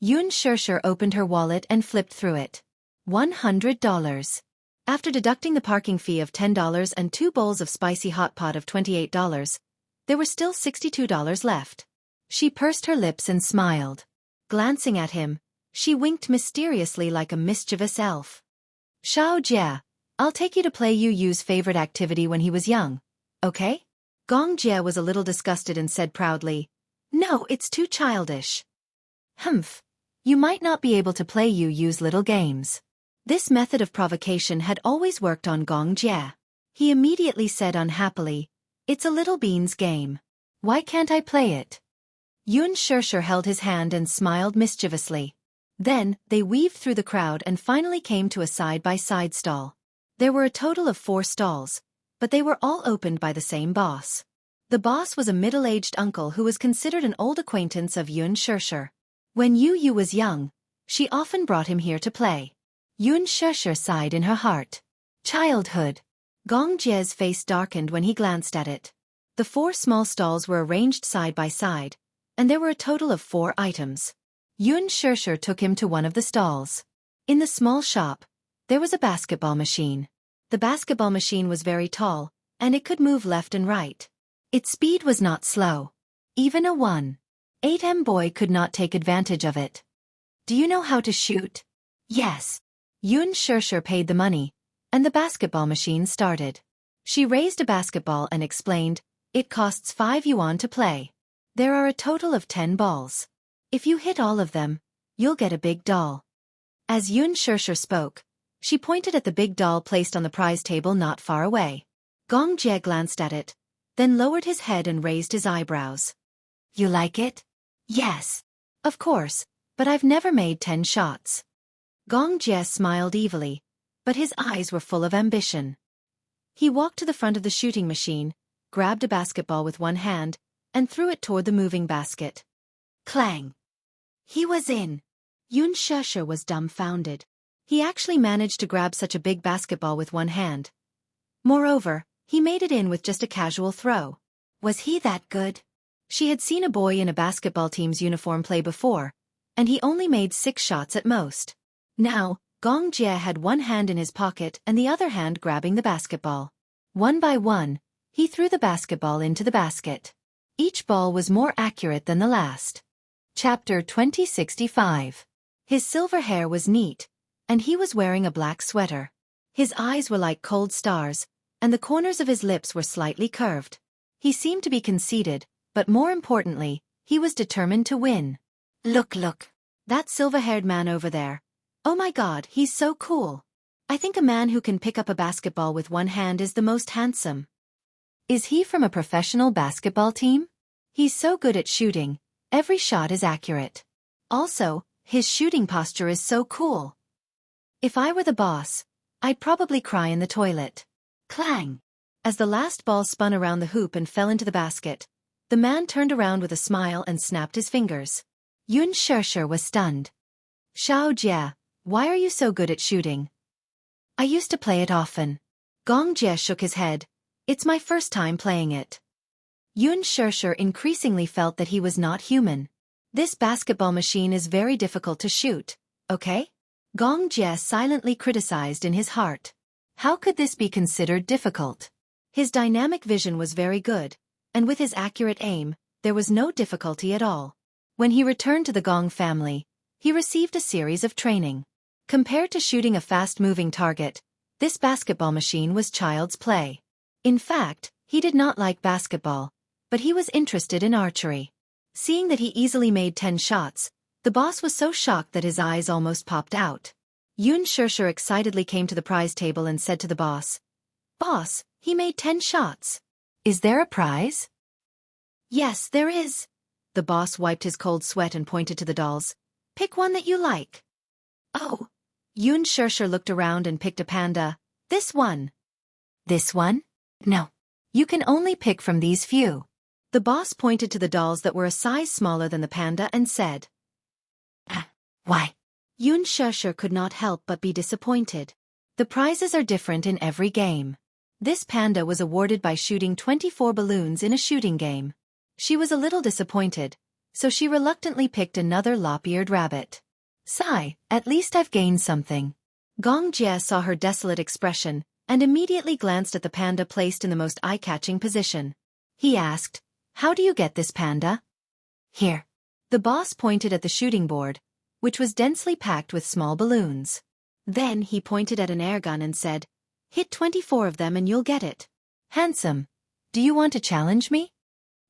Xianxia opened her wallet and flipped through it. $100. After deducting the parking fee of $10 and 2 bowls of spicy hot pot of $28, there were still $62 left. She pursed her lips and smiled. Glancing at him, she winked mysteriously like a mischievous elf. "Shao Jie, I'll take you to play Yu Yu's favorite activity when he was young. Okay? Gong Jie was a little disgusted and said proudly, "No, it's too childish." Humph. You might not be able to play Yu Yu's little games. This method of provocation had always worked on Gong Jie. He immediately said unhappily, "It's a little beans game. Why can't I play it?" Xianxia held his hand and smiled mischievously. Then, they weaved through the crowd and finally came to a side-by-side stall. There were a total of 4 stalls, but they were all opened by the same boss. The boss was a middle-aged uncle who was considered an old acquaintance of Xianxia. When Yu Yu was young, she often brought him here to play. Xianxia sighed in her heart. Childhood. Gong Jie's face darkened when he glanced at it. The 4 small stalls were arranged side by side, and there were a total of 4 items. Xianxia took him to one of the stalls. In the small shop, there was a basketball machine. The basketball machine was very tall, and it could move left and right. Its speed was not slow. Even a 1.8m boy could not take advantage of it. Do you know how to shoot? Yes. Xianxia paid the money, and the basketball machine started. She raised a basketball and explained, "It costs 5 yuan to play. There are a total of 10 balls. If you hit all of them, you'll get a big doll." As Xianxia spoke, she pointed at the big doll placed on the prize table not far away. Gong Jie glanced at it, then lowered his head and raised his eyebrows. "You like it?" "Yes. Of course, but I've never made 10 shots." Gong Jie smiled evilly, but his eyes were full of ambition. He walked to the front of the shooting machine, grabbed a basketball with one hand, and threw it toward the moving basket. Clang! He was in. Xianxia was dumbfounded. He actually managed to grab such a big basketball with one hand. Moreover, he made it in with just a casual throw. Was he that good? She had seen a boy in a basketball team's uniform play before, and he only made 6 shots at most. Now, Gong Jie had one hand in his pocket and the other hand grabbing the basketball. One by one, he threw the basketball into the basket. Each ball was more accurate than the last. Chapter 2065. His silver hair was neat, and he was wearing a black sweater. His eyes were like cold stars, and the corners of his lips were slightly curved. He seemed to be conceited, but more importantly, he was determined to win. Look. That silver-haired man over there. Oh my God, he's so cool. I think a man who can pick up a basketball with one hand is the most handsome. Is he from a professional basketball team? He's so good at shooting, every shot is accurate. Also, his shooting posture is so cool. If I were the boss, I'd probably cry in the toilet. Clang! As the last ball spun around the hoop and fell into the basket, the man turned around with a smile and snapped his fingers. Xianxia was stunned. "Xiao Jie, why are you so good at shooting?" "I used to play it often." Gong Jie shook his head. "It's my first time playing it." Xianxia increasingly felt that he was not human. "This basketball machine is very difficult to shoot, okay?" Gong Jie silently criticized in his heart. How could this be considered difficult? His dynamic vision was very good, and with his accurate aim, there was no difficulty at all. When he returned to the Gong family, he received a series of training. Compared to shooting a fast-moving target, this basketball machine was child's play. In fact, he did not like basketball, but he was interested in archery. Seeing that he easily made 10 shots, the boss was so shocked that his eyes almost popped out. Xianxia excitedly came to the prize table and said to the boss, "Boss, he made 10 shots. Is there a prize?" "Yes, there is." The boss wiped his cold sweat and pointed to the dolls. "Pick one that you like." "Oh." Xianxia looked around and picked a panda. "This one." "This one?" "No. You can only pick from these few." The boss pointed to the dolls that were a size smaller than the panda and said, "Why?" Xianxia could not help but be disappointed. The prizes are different in every game. This panda was awarded by shooting 24 balloons in a shooting game. She was a little disappointed, so she reluctantly picked another lop-eared rabbit. Sigh, at least I've gained something. Gong Jie saw her desolate expression and immediately glanced at the panda placed in the most eye-catching position. He asked, "How do you get this panda?" "Here." The boss pointed at the shooting board, which was densely packed with small balloons. Then he pointed at an air gun and said, Hit 24 of them and you'll get it. Handsome. Do you want to challenge me?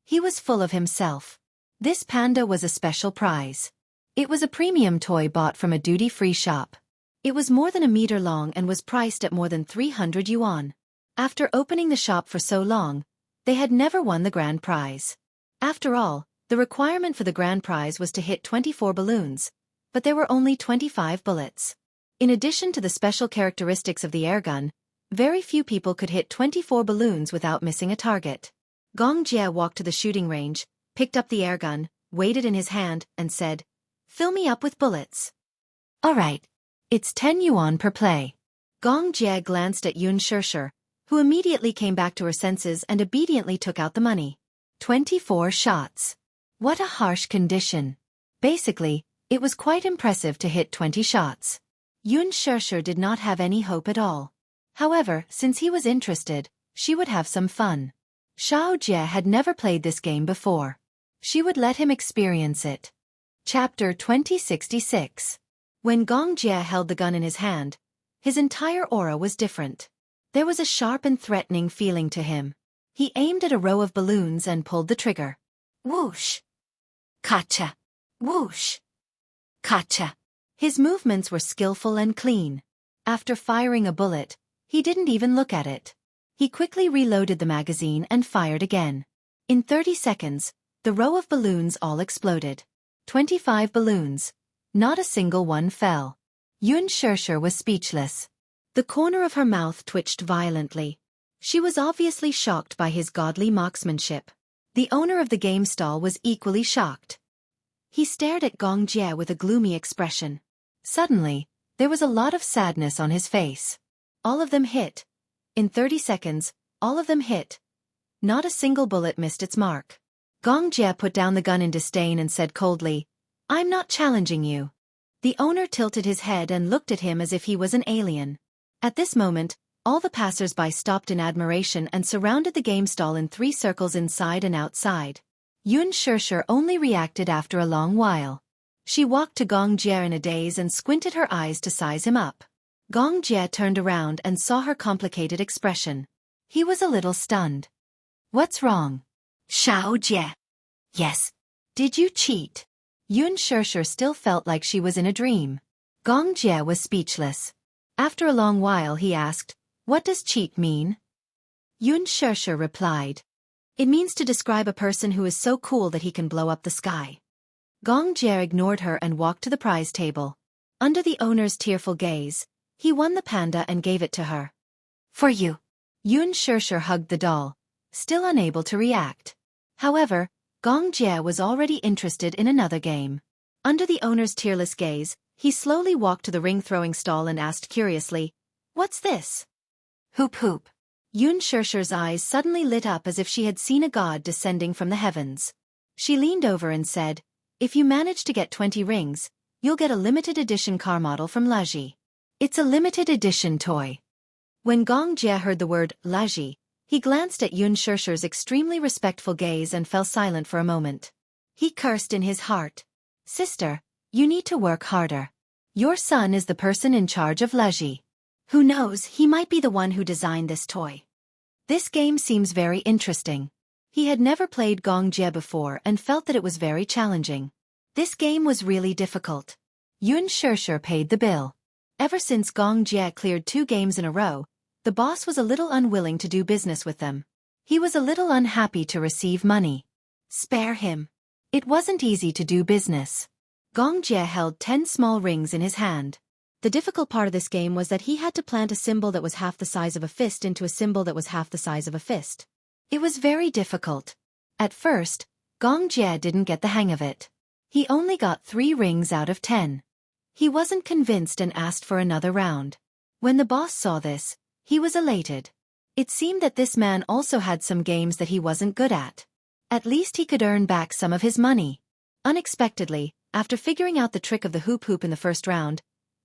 He was full of himself. This panda was a special prize. It was a premium toy bought from a duty-free shop. It was more than a meter long and was priced at more than 300 yuan. After opening the shop for so long, they had never won the grand prize. After all, the requirement for the grand prize was to hit 24 balloons, but there were only 25 bullets. In addition to the special characteristics of the airgun, very few people could hit 24 balloons without missing a target. Gong Jie walked to the shooting range, picked up the airgun, weighed it in his hand, and said, "Fill me up with bullets." "All right. It's 10 yuan per play." Gong Jie glanced at Xianxia, who immediately came back to her senses and obediently took out the money. 24 shots. What a harsh condition. Basically, it was quite impressive to hit 20 shots. Xianxia did not have any hope at all. However, since he was interested, she would have some fun. Xiao Jie had never played this game before. She would let him experience it. Chapter 2066. When Gong Jie held the gun in his hand, his entire aura was different. There was a sharp and threatening feeling to him. He aimed at a row of balloons and pulled the trigger. Whoosh! Kacha! Whoosh! Kacha! His movements were skillful and clean. After firing a bullet, he didn't even look at it. He quickly reloaded the magazine and fired again. In 30 seconds, the row of balloons all exploded. 25 balloons. Not a single one fell. Xianxia was speechless. The corner of her mouth twitched violently. She was obviously shocked by his godly marksmanship. The owner of the game stall was equally shocked. He stared at Gong Jie with a gloomy expression. Suddenly, there was a lot of sadness on his face. All of them hit. In 30 seconds, all of them hit. Not a single bullet missed its mark. Gong Jie put down the gun in disdain and said coldly, "I'm not challenging you." The owner tilted his head and looked at him as if he was an alien. At this moment, all the passers-by stopped in admiration and surrounded the game stall in 3 circles inside and outside. Xianxia only reacted after a long while. She walked to Gong Jie in a daze and squinted her eyes to size him up. Gong Jie turned around and saw her complicated expression. He was a little stunned. "What's wrong?" "Xiao Jie." "Yes. Did you cheat?" Xianxia still felt like she was in a dream. Gong Jie was speechless. After a long while he asked, "What does cheat mean?" Xianxia replied, "It means to describe a person who is so cool that he can blow up the sky." Gong Jie ignored her and walked to the prize table. Under the owner's tearful gaze, he won the panda and gave it to her. "For you." Xianxia hugged the doll, still unable to react. However, Gong Jie was already interested in another game. Under the owner's tearless gaze, he slowly walked to the ring-throwing stall and asked curiously, "What's this?" "Hoop hoop." Xianxia's eyes suddenly lit up as if she had seen a god descending from the heavens. She leaned over and said, "If you manage to get 20 rings, you'll get a limited edition car model from Laji. It's a limited edition toy." When Gong Jie heard the word Laji, he glanced at Xianxia's extremely respectful gaze and fell silent for a moment. He cursed in his heart. "Sister, you need to work harder. Your son is the person in charge of Laji. Who knows, he might be the one who designed this toy." This game seems very interesting. He had never played Gong Jie before and felt that it was very challenging. This game was really difficult. Xianxia paid the bill. Ever since Gong Jie cleared 2 games in a row, the boss was a little unwilling to do business with them. He was a little unhappy to receive money. Spare him. It wasn't easy to do business. Gong Jie held 10 small rings in his hand. The difficult part of this game was that he had to plant a symbol that was half the size of a fist into a symbol that was half the size of a fist. It was very difficult. At first, Gong Jie didn't get the hang of it. He only got 3 rings out of 10. He wasn't convinced and asked for another round. When the boss saw this, he was elated. It seemed that this man also had some games that he wasn't good at. At least he could earn back some of his money. Unexpectedly, after figuring out the trick of the hoop hoop in the first round,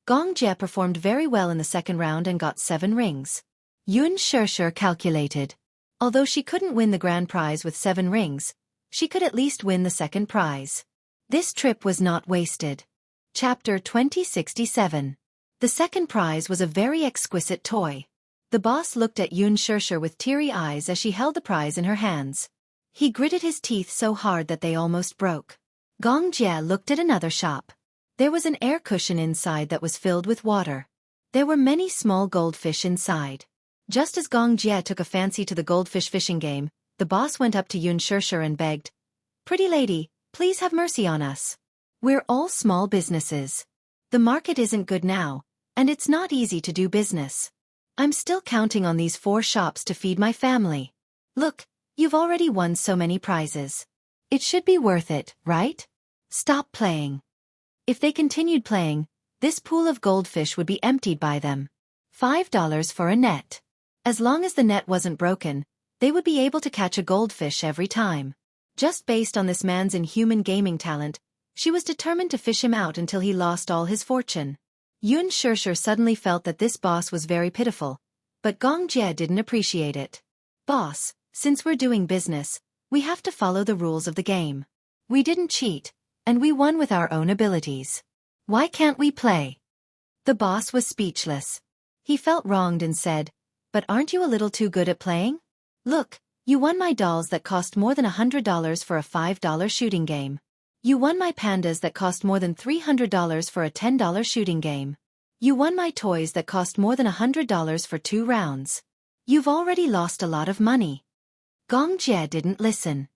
Gong Jie performed very well in the second round and got 7 rings. Xianxia calculated. Although she couldn't win the grand prize with 7 rings, she could at least win the second prize. This trip was not wasted. Chapter 2067. The second prize was a very exquisite toy. The boss looked at Xianxia with teary eyes as she held the prize in her hands. He gritted his teeth so hard that they almost broke. Xianxia looked at another shop. There was an air cushion inside that was filled with water. There were many small goldfish inside. Just as Xianxia took a fancy to the goldfish fishing game, the boss went up to Xianxia and begged, "Pretty lady, please have mercy on us. We're all small businesses. The market isn't good now, and it's not easy to do business. I'm still counting on these 4 shops to feed my family. Look, you've already won so many prizes. It should be worth it, right? Stop playing." If they continued playing, this pool of goldfish would be emptied by them. $5 for a net. As long as the net wasn't broken, they would be able to catch a goldfish every time. Just based on this man's inhuman gaming talent, she was determined to fish him out until he lost all his fortune. Xianxia suddenly felt that this boss was very pitiful, but Xianxia didn't appreciate it. "Boss, since we're doing business, we have to follow the rules of the game. We didn't cheat, and we won with our own abilities. Why can't we play?" The boss was speechless. He felt wronged and said, "But aren't you a little too good at playing? Look, you won my dolls that cost more than $100 for a $5 shooting game. You won my pandas that cost more than $300 for a $10 shooting game. You won my toys that cost more than $100 for 2 rounds. You've already lost a lot of money." Xianxia didn't listen.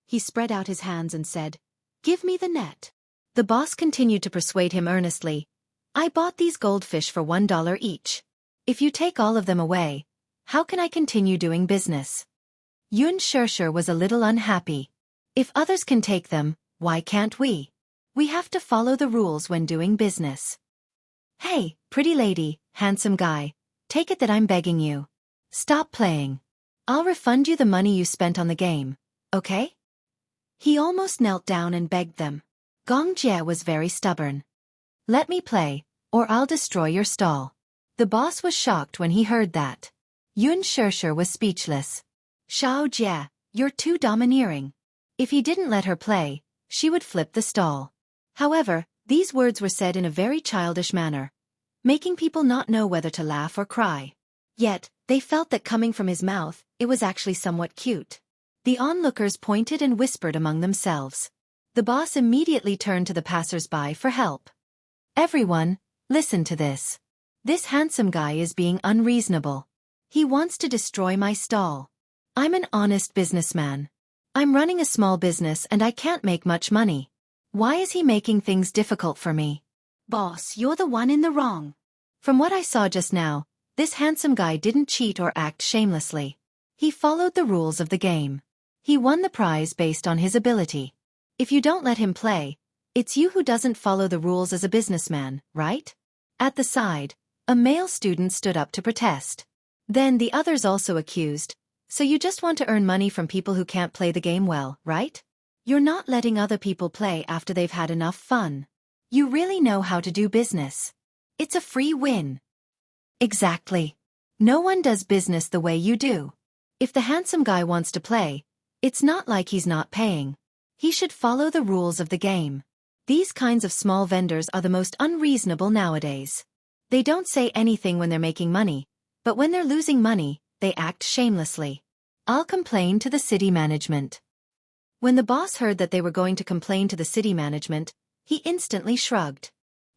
He spread out his hands and said, "Give me the net." The boss continued to persuade him earnestly, "I bought these goldfish for $1 each. If you take all of them away, how can I continue doing business?" Xianxia was a little unhappy. If others can take them, why can't we? We have to follow the rules when doing business. "Hey, pretty lady, handsome guy, take it that I'm begging you. Stop playing. I'll refund you the money you spent on the game, okay?" He almost knelt down and begged them. Xianxia was very stubborn. "Let me play, or I'll destroy your stall." The boss was shocked when he heard that. Xianxia was speechless. "Xiaojia, you're too domineering." If he didn't let her play, she would flip the stall. However, these words were said in a very childish manner, making people not know whether to laugh or cry. Yet, they felt that coming from his mouth, it was actually somewhat cute. The onlookers pointed and whispered among themselves. The boss immediately turned to the passers-by for help. "Everyone, listen to this. This handsome guy is being unreasonable. He wants to destroy my stall. I'm an honest businessman. I'm running a small business and I can't make much money. Why is he making things difficult for me?" "Boss, you're the one in the wrong. From what I saw just now, this handsome guy didn't cheat or act shamelessly. He followed the rules of the game. He won the prize based on his ability. If you don't let him play, it's you who doesn't follow the rules as a businessman, right?" At the side, a male student stood up to protest. Then the others also accused, "So you just want to earn money from people who can't play the game well, right? You're not letting other people play after they've had enough fun. You really know how to do business. It's a free win." "Exactly. No one does business the way you do. If the handsome guy wants to play, it's not like he's not paying. He should follow the rules of the game. These kinds of small vendors are the most unreasonable nowadays. They don't say anything when they're making money, but when they're losing money, they act shamelessly. I'll complain to the city management." When the boss heard that they were going to complain to the city management, he instantly shrugged.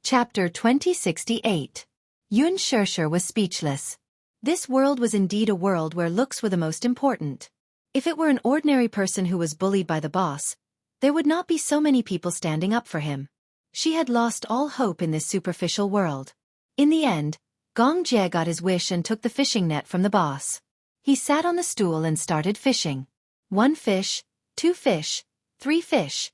Chapter 2068. Xianxia was speechless. This world was indeed a world where looks were the most important. If it were an ordinary person who was bullied by the boss, there would not be so many people standing up for him. She had lost all hope in this superficial world. In the end, Xianxia got his wish and took the fishing net from the boss. He sat on the stool and started fishing. 1 fish, 2 fish, 3 fish.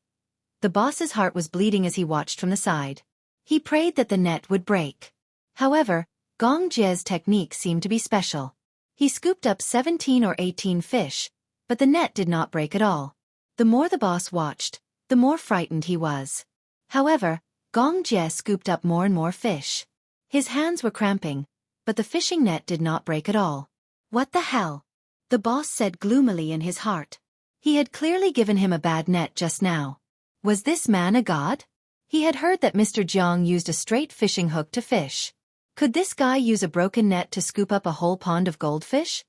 The boss's heart was bleeding as he watched from the side. He prayed that the net would break. However, Xianxia's technique seemed to be special. He scooped up 17 or 18 fish, but the net did not break at all. The more the boss watched, the more frightened he was. However, Xianxia scooped up more and more fish. His hands were cramping, but the fishing net did not break at all. "What the hell?" the boss said gloomily in his heart. He had clearly given him a bad net just now. Was this man a god? He had heard that Mr. Jiang used a straight fishing hook to fish. Could this guy use a broken net to scoop up a whole pond of goldfish?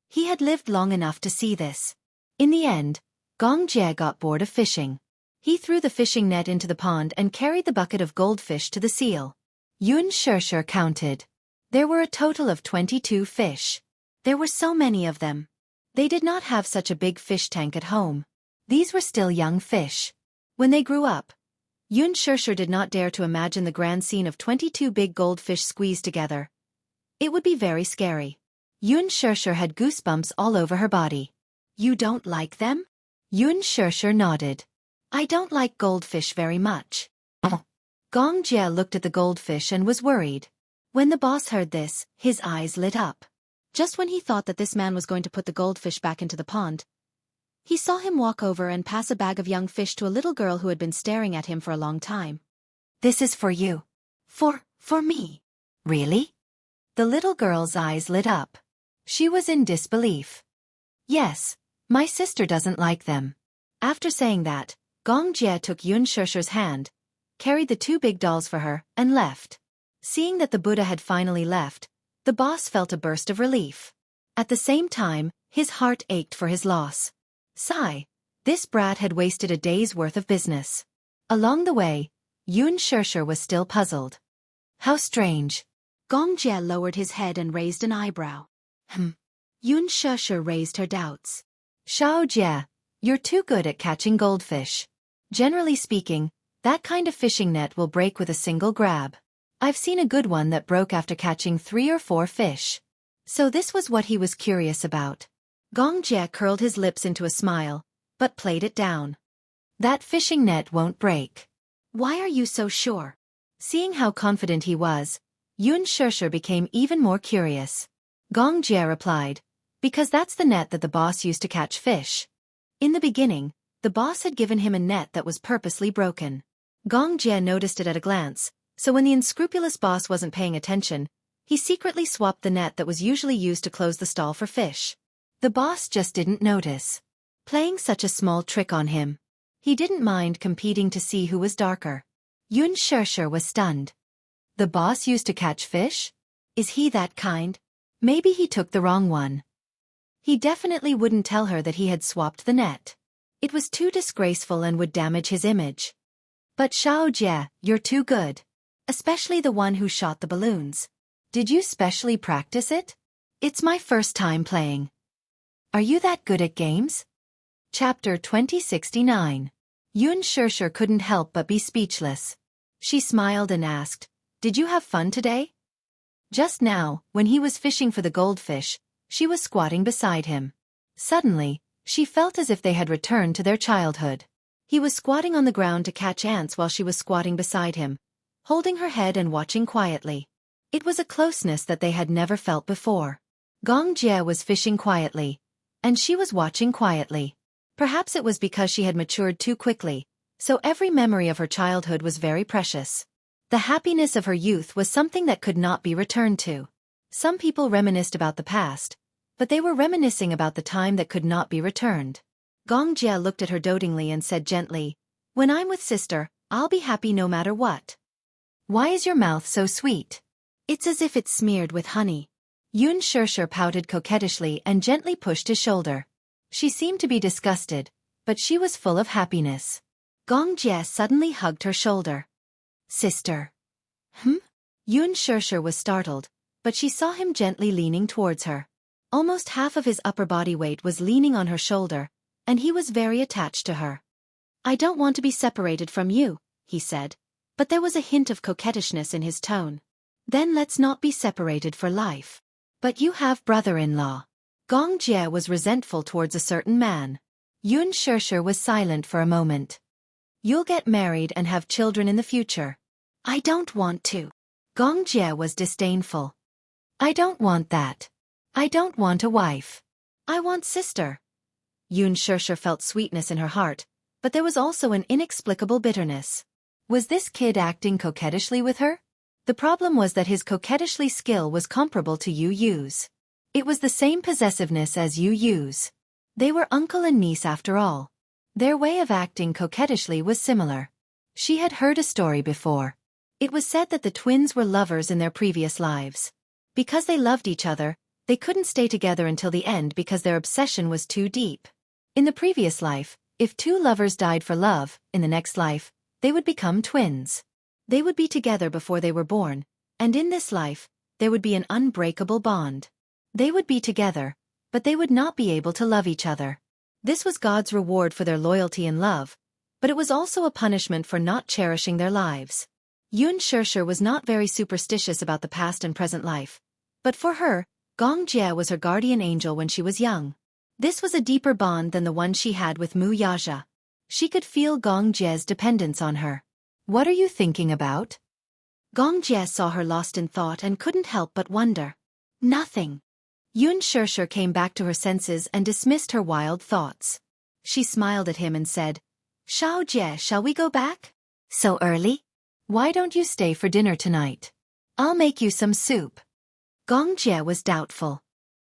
He had lived long enough to see this. In the end, Gong Jie got bored of fishing. He threw the fishing net into the pond and carried the bucket of goldfish to the seal. Xianxia counted. There were a total of 22 fish. There were so many of them. They did not have such a big fish tank at home. These were still young fish. When they grew up, Xianxia did not dare to imagine the grand scene of 22 big goldfish squeezed together. It would be very scary. Xianxia had goosebumps all over her body. You don't like them? Xianxia nodded. I don't like goldfish very much. Gong Jie looked at the goldfish and was worried. When the boss heard this, his eyes lit up. Just when he thought that this man was going to put the goldfish back into the pond, he saw him walk over and pass a bag of young fish to a little girl who had been staring at him for a long time. This is for you. For me. Really? The little girl's eyes lit up. She was in disbelief. Yes, my sister doesn't like them. After saying that, Gong Jie took Xianxia's hand, carried the 2 big dolls for her, and left. Seeing that the Buddha had finally left, the boss felt a burst of relief. At the same time, his heart ached for his loss. Sigh. This brat had wasted a day's worth of business. Along the way, Xianxia was still puzzled. How strange. Gong Jie lowered his head and raised an eyebrow. Xianxia raised her doubts. Xiao Jie, you're too good at catching goldfish. Generally speaking, that kind of fishing net will break with a single grab. I've seen a good one that broke after catching 3 or 4 fish. So this was what he was curious about. Gong Jie curled his lips into a smile, but played it down. That fishing net won't break. Why are you so sure? Seeing how confident he was, Xianxia became even more curious. Gong Jie replied, because that's the net that the boss used to catch fish. In the beginning, the boss had given him a net that was purposely broken. Gong Jie noticed it at a glance, so when the unscrupulous boss wasn't paying attention, he secretly swapped the net that was usually used to close the stall for fish. The boss just didn't notice. Playing such a small trick on him. He didn't mind competing to see who was darker. Xianxia was stunned. The boss used to catch fish? Is he that kind? Maybe he took the wrong one. He definitely wouldn't tell her that he had swapped the net. It was too disgraceful and would damage his image. But Xiao Jie, you're too good. Especially the one who shot the balloons. Did you specially practice it? It's my first time playing. Are you that good at games? Chapter 2069. Xianxia couldn't help but be speechless. She smiled and asked, Did you have fun today? Just now, when he was fishing for the goldfish, she was squatting beside him. Suddenly, she felt as if they had returned to their childhood. He was squatting on the ground to catch ants while she was squatting beside him, holding her head and watching quietly. It was a closeness that they had never felt before. Gong Jie was fishing quietly, and she was watching quietly. Perhaps it was because she had matured too quickly, so every memory of her childhood was very precious. The happiness of her youth was something that could not be returned to. Some people reminisced about the past, but they were reminiscing about the time that could not be returned. Gong Jie looked at her dotingly and said gently, When I'm with sister, I'll be happy no matter what. Why is your mouth so sweet? It's as if it's smeared with honey. Xianxia pouted coquettishly and gently pushed his shoulder. She seemed to be disgusted, but she was full of happiness. Gong Jie suddenly hugged her shoulder. Sister. Xianxia was startled, but she saw him gently leaning towards her. Almost half of his upper body weight was leaning on her shoulder, and he was very attached to her. I don't want to be separated from you, he said, but there was a hint of coquettishness in his tone. Then let's not be separated for life. But you have brother-in-law. Gong Jie was resentful towards a certain man. Xianxia was silent for a moment. You'll get married and have children in the future. I don't want to. Gong Jie was disdainful. I don't want that. I don't want a wife. I want sister. Xianxia felt sweetness in her heart, but there was also an inexplicable bitterness. Was this kid acting coquettishly with her? The problem was that his coquettishly skill was comparable to Yu Yu's. It was the same possessiveness as Yu Yu's. They were uncle and niece after all. Their way of acting coquettishly was similar. She had heard a story before. It was said that the twins were lovers in their previous lives. Because they loved each other, they couldn't stay together until the end because their obsession was too deep. In the previous life, if two lovers died for love, in the next life, they would become twins. They would be together before they were born, and in this life, there would be an unbreakable bond. They would be together, but they would not be able to love each other. This was God's reward for their loyalty and love, but it was also a punishment for not cherishing their lives. Xianxia was not very superstitious about the past and present life, but for her, Xianxia was her guardian angel when she was young. This was a deeper bond than the one she had with Wuxia. She could feel Xianxia's dependence on her. What are you thinking about? Xianxia saw her lost in thought and couldn't help but wonder. Nothing. Xianxia came back to her senses and dismissed her wild thoughts. She smiled at him and said, Xiaojie, shall we go back? So early? Why don't you stay for dinner tonight? I'll make you some soup. Xianxia was doubtful.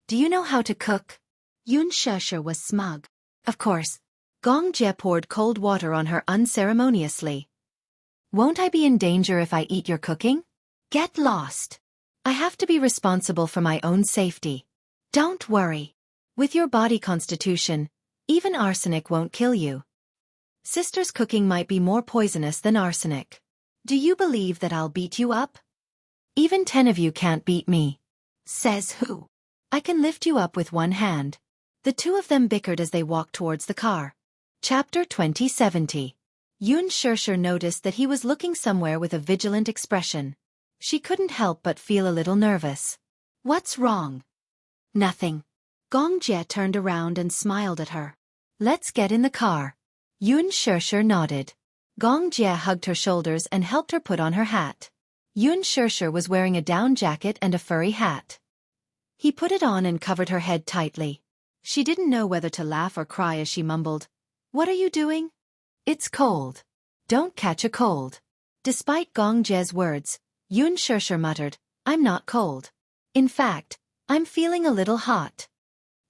Do you know how to cook? Xianxia was smug. Of course. Xianxia poured cold water on her unceremoniously. Won't I be in danger if I eat your cooking? Get lost. I have to be responsible for my own safety. Don't worry. With your body constitution, even arsenic won't kill you. Sister's cooking might be more poisonous than arsenic. Do you believe that I'll beat you up? Even 10 of you can't beat me. Says who? I can lift you up with one hand. The two of them bickered as they walked towards the car. Chapter 2070. Xianxia noticed that he was looking somewhere with a vigilant expression. She couldn't help but feel a little nervous. What's wrong? Nothing. Xianxia turned around and smiled at her. Let's get in the car. Xianxia nodded. Xianxia hugged her shoulders and helped her put on her hat. Xianxia was wearing a down jacket and a furry hat. He put it on and covered her head tightly. She didn't know whether to laugh or cry as she mumbled, What are you doing? It's cold. Don't catch a cold. Despite Xianxia's words, Xianxia muttered, I'm not cold. In fact, I'm feeling a little hot.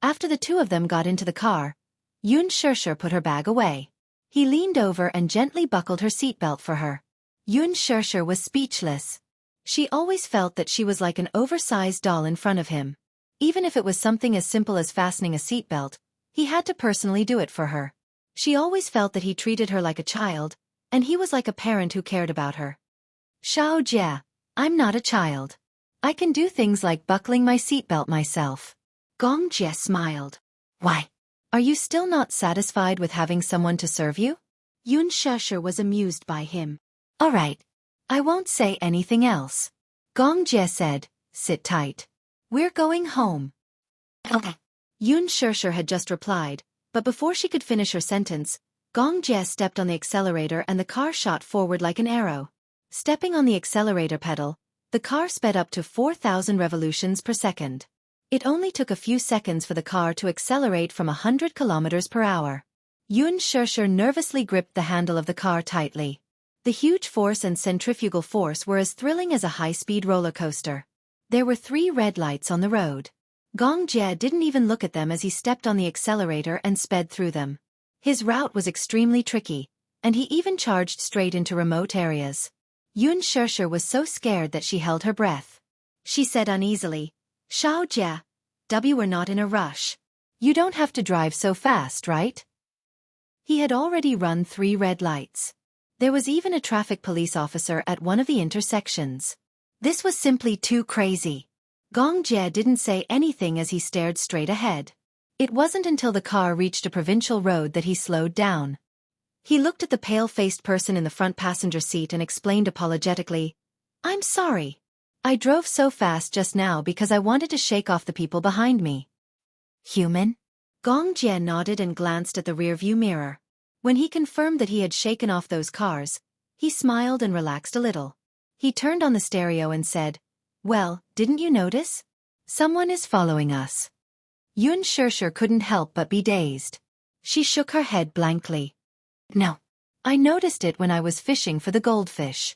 After the two of them got into the car, Xianxia put her bag away. He leaned over and gently buckled her seatbelt for her. Xianxia was speechless. She always felt that she was like an oversized doll in front of him. Even if it was something as simple as fastening a seatbelt, he had to personally do it for her. She always felt that he treated her like a child, and he was like a parent who cared about her. Xiaojie, I'm not a child. I can do things like buckling my seatbelt myself. Xianxia smiled. Why? Are you still not satisfied with having someone to serve you? Xianxia was amused by him. All right. I won't say anything else. Xianxia said, Sit tight. We're going home. Okay. Xianxia had just replied, but before she could finish her sentence, Xianxia stepped on the accelerator and the car shot forward like an arrow. Stepping on the accelerator pedal, the car sped up to 4,000 revolutions per second. It only took a few seconds for the car to accelerate from 100 kilometers per hour. Xianxia nervously gripped the handle of the car tightly. The huge force and centrifugal force were as thrilling as a high-speed roller coaster. There were 3 red lights on the road. Xianxia didn't even look at them as he stepped on the accelerator and sped through them. His route was extremely tricky, and he even charged straight into remote areas. Xianxia was so scared that she held her breath. She said uneasily, Xiaojie, we're not in a rush. You don't have to drive so fast, right? He had already run 3 red lights. There was even a traffic police officer at one of the intersections. This was simply too crazy. Xianxia didn't say anything as he stared straight ahead. It wasn't until the car reached a provincial road that he slowed down. He looked at the pale-faced person in the front passenger seat and explained apologetically, I'm sorry. I drove so fast just now because I wanted to shake off the people behind me. Human? Xianxia nodded and glanced at the rearview mirror. When he confirmed that he had shaken off those cars, he smiled and relaxed a little. He turned on the stereo and said, Well, didn't you notice? Someone is following us. Xianxia couldn't help but be dazed. She shook her head blankly. No. I noticed it when I was fishing for the goldfish.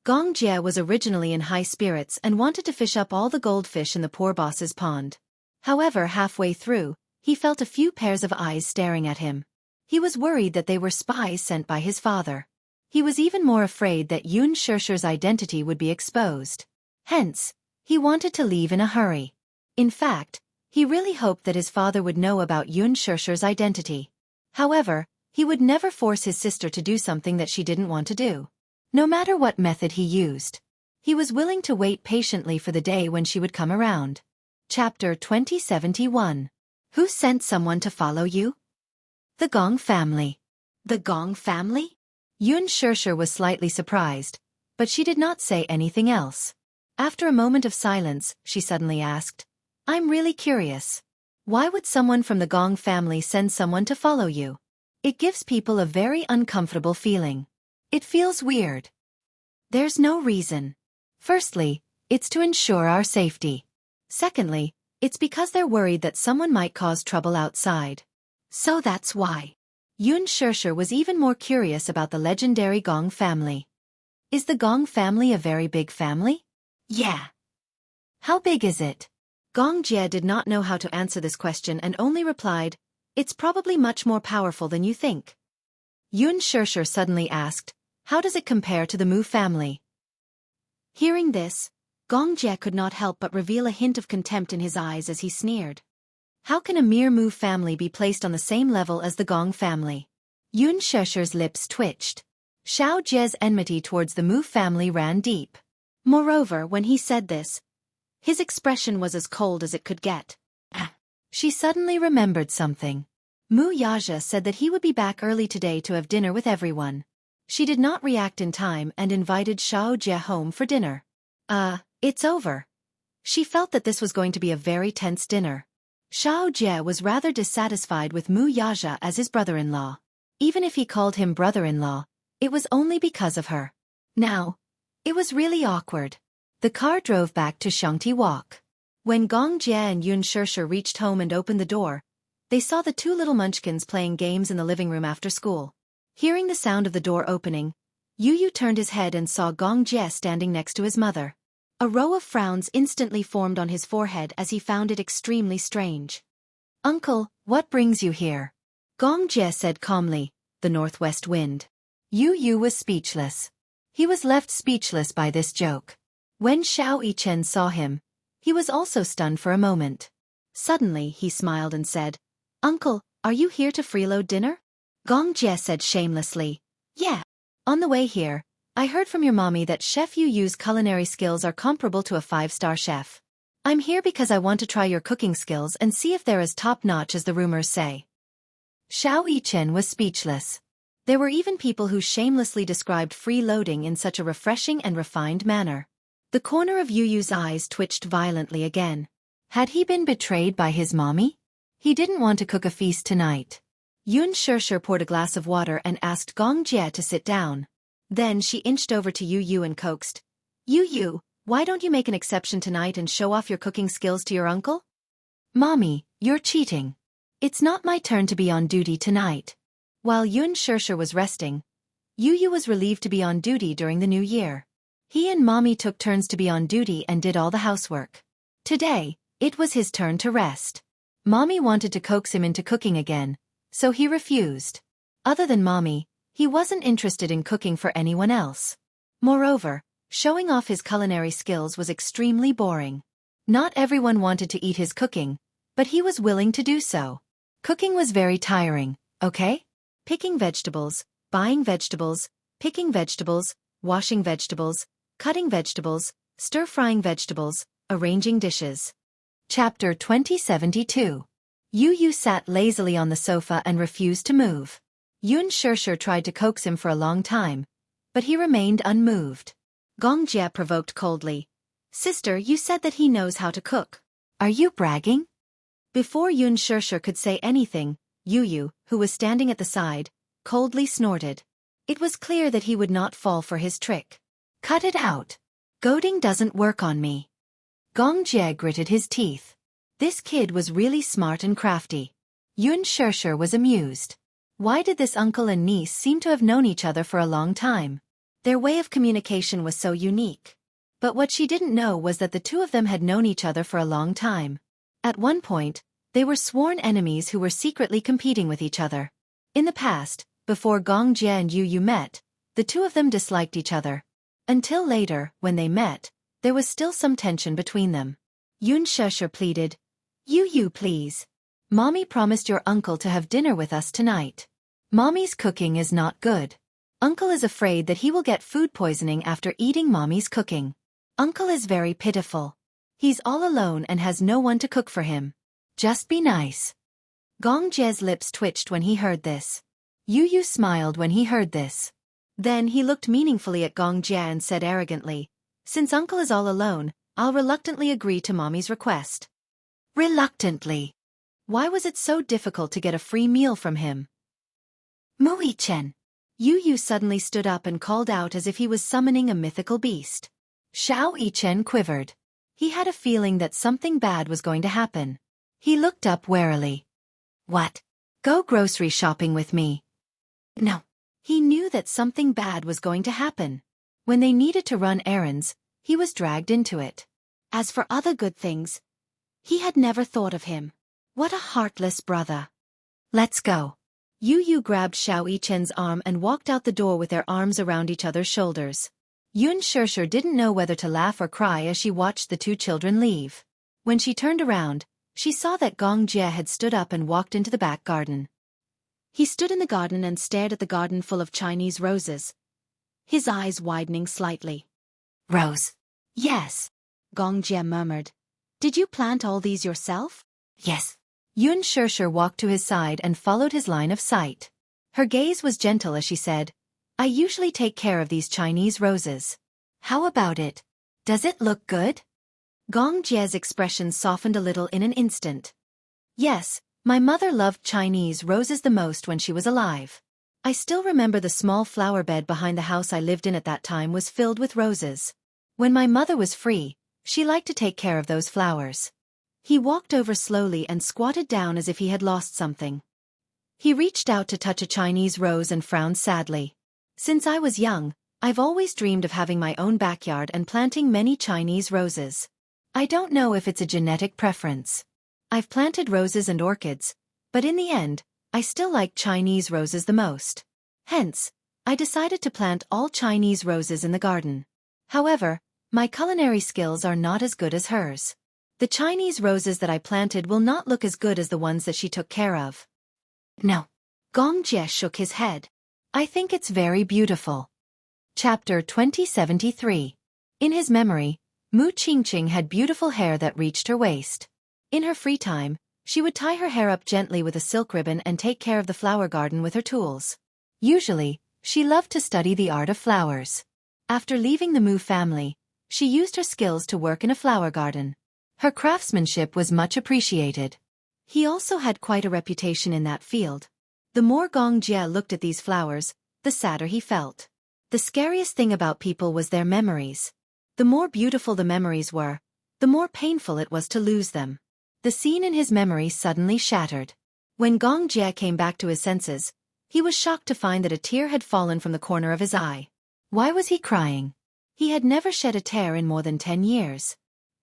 Xianxia was originally in high spirits and wanted to fish up all the goldfish in the poor boss's pond. However, halfway through, he felt a few pairs of eyes staring at him. He was worried that they were spies sent by his father. He was even more afraid that Xianxia's identity would be exposed. Hence, he wanted to leave in a hurry. In fact, he really hoped that his father would know about Xianxia's identity. However, he would never force his sister to do something that she didn't want to do. No matter what method he used, he was willing to wait patiently for the day when she would come around. Chapter 2071. Who sent someone to follow you? The Gong family. The Gong family? Xianxia was slightly surprised, but she did not say anything else. After a moment of silence, she suddenly asked, I'm really curious. Why would someone from the Gong family send someone to follow you? It gives people a very uncomfortable feeling. It feels weird. There's no reason. Firstly, it's to ensure our safety. Secondly, it's because they're worried that someone might cause trouble outside. So that's why. Xianxia was even more curious about the legendary Gong family. Is the Gong family a very big family? Yeah. How big is it? Gong Jie did not know how to answer this question and only replied, It's probably much more powerful than you think. Xianxia suddenly asked, How does it compare to the Mu family? Hearing this, Gong Jie could not help but reveal a hint of contempt in his eyes as he sneered. How can a mere Mu family be placed on the same level as the Gong family? Xianxia's lips twitched. Xiao Jie's enmity towards the Mu family ran deep. Moreover, when he said this, his expression was as cold as it could get. She suddenly remembered something. Mu Yaja said that he would be back early today to have dinner with everyone. She did not react in time and invited Xiao Jie home for dinner. It's over. She felt that this was going to be a very tense dinner. Xiao Jie was rather dissatisfied with Mu Yaja as his brother-in-law. Even if he called him brother-in-law, it was only because of her. Now, it was really awkward. The car drove back to Xianghu Walk. When Gong Jie and Xianxia reached home and opened the door, they saw the two little munchkins playing games in the living room after school. Hearing the sound of the door opening, Yu turned his head and saw Gong Jie standing next to his mother. A row of frowns instantly formed on his forehead as he found it extremely strange. Uncle, what brings you here? Gong Jie said calmly, the northwest wind. Yu was speechless. He was left speechless by this joke. When Xiao Yichen saw him, he was also stunned for a moment. Suddenly he smiled and said, Uncle, are you here to freeload dinner? Gong Jie said shamelessly, Yeah. On the way here, I heard from your mommy that Chef Yu's culinary skills are comparable to a 5-star chef. I'm here because I want to try your cooking skills and see if they're as top-notch as the rumors say. Xiao Yichen was speechless. There were even people who shamelessly described freeloading in such a refreshing and refined manner. The corner of Yu's eyes twitched violently again. Had he been betrayed by his mommy? He didn't want to cook a feast tonight. Xianxia poured a glass of water and asked Gong Jie to sit down. Then she inched over to Yu and coaxed, Yu, why don't you make an exception tonight and show off your cooking skills to your uncle? Mommy, you're cheating. It's not my turn to be on duty tonight. While Xianxia was resting, Yu was relieved to be on duty during the new year. He and Mommy took turns to be on duty and did all the housework. Today, it was his turn to rest. Mommy wanted to coax him into cooking again, so he refused. Other than Mommy, he wasn't interested in cooking for anyone else. Moreover, showing off his culinary skills was extremely boring. Not everyone wanted to eat his cooking, but he was willing to do so. Cooking was very tiring, okay? Picking vegetables, buying vegetables, picking vegetables, washing vegetables, cutting vegetables, stir-frying vegetables, arranging dishes. Chapter 2072. Yu sat lazily on the sofa and refused to move. Xianxia tried to coax him for a long time, but he remained unmoved. Gong Jie provoked coldly, Sister, you said that he knows how to cook. Are you bragging? Before Xianxia could say anything, Yu, who was standing at the side, coldly snorted. It was clear that he would not fall for his trick. Cut it out. Goading doesn't work on me. Gong Jie gritted his teeth. This kid was really smart and crafty. Xianxia was amused. Why did this uncle and niece seem to have known each other for a long time? Their way of communication was so unique. But what she didn't know was that the two of them had known each other for a long time. At one point, they were sworn enemies who were secretly competing with each other. In the past, before Gong Jie and Yu met, The two of them disliked each other. Until later, when they met, there was still some tension between them. Xianxia pleaded, You please. Mommy promised your uncle to have dinner with us tonight. Mommy's cooking is not good. Uncle is afraid that he will get food poisoning after eating Mommy's cooking. Uncle is very pitiful. He's all alone and has no one to cook for him. Just be nice. Gong Jie's lips twitched when he heard this. Yu smiled when he heard this. Then he looked meaningfully at Gong Jie and said arrogantly, Since uncle is all alone, I'll reluctantly agree to Mommy's request. Reluctantly. Why was it so difficult to get a free meal from him? Mui Chen. Yu suddenly stood up and called out as if he was summoning a mythical beast. Xiao Yichen quivered. He had a feeling that something bad was going to happen. He looked up warily. What? Go grocery shopping with me. No. He knew that something bad was going to happen. When they needed to run errands, he was dragged into it. As for other good things, he had never thought of him. What a heartless brother. Let's go. Yu grabbed Xiao Yichen's arm and walked out the door with their arms around each other's shoulders. Xianxia didn't know whether to laugh or cry as she watched the two children leave. When she turned around, she saw that Gong Jie had stood up and walked into the back garden. He stood in the garden and stared at the garden full of Chinese roses, his eyes widening slightly. Rose. Yes, Gong Jie murmured. Did you plant all these yourself? Yes. Xianxia walked to his side and followed his line of sight. Her gaze was gentle as she said, I usually take care of these Chinese roses. How about it? Does it look good? Gong Jie's expression softened a little in an instant. Yes, my mother loved Chinese roses the most when she was alive. I still remember the small flower bed behind the house I lived in at that time was filled with roses. When my mother was free, she liked to take care of those flowers. He walked over slowly and squatted down as if he had lost something. He reached out to touch a Chinese rose and frowned sadly. Since I was young, I've always dreamed of having my own backyard and planting many Chinese roses. I don't know if it's a genetic preference. I've planted roses and orchids, but in the end, I still like Chinese roses the most. Hence, I decided to plant all Chinese roses in the garden. However, my culinary skills are not as good as hers. The Chinese roses that I planted will not look as good as the ones that she took care of. No. Gong Jie shook his head. I think it's very beautiful. Chapter 2073. In his memory, Mu Qingqing had beautiful hair that reached her waist. In her free time, she would tie her hair up gently with a silk ribbon and take care of the flower garden with her tools. Usually, she loved to study the art of flowers. After leaving the Mu family, she used her skills to work in a flower garden. Her craftsmanship was much appreciated. He also had quite a reputation in that field. The more Gong Jie looked at these flowers, the sadder he felt. The scariest thing about people was their memories. The more beautiful the memories were, the more painful it was to lose them. The scene in his memory suddenly shattered. When Gong Jie came back to his senses, he was shocked to find that a tear had fallen from the corner of his eye. Why was he crying? He had never shed a tear in more than 10 years.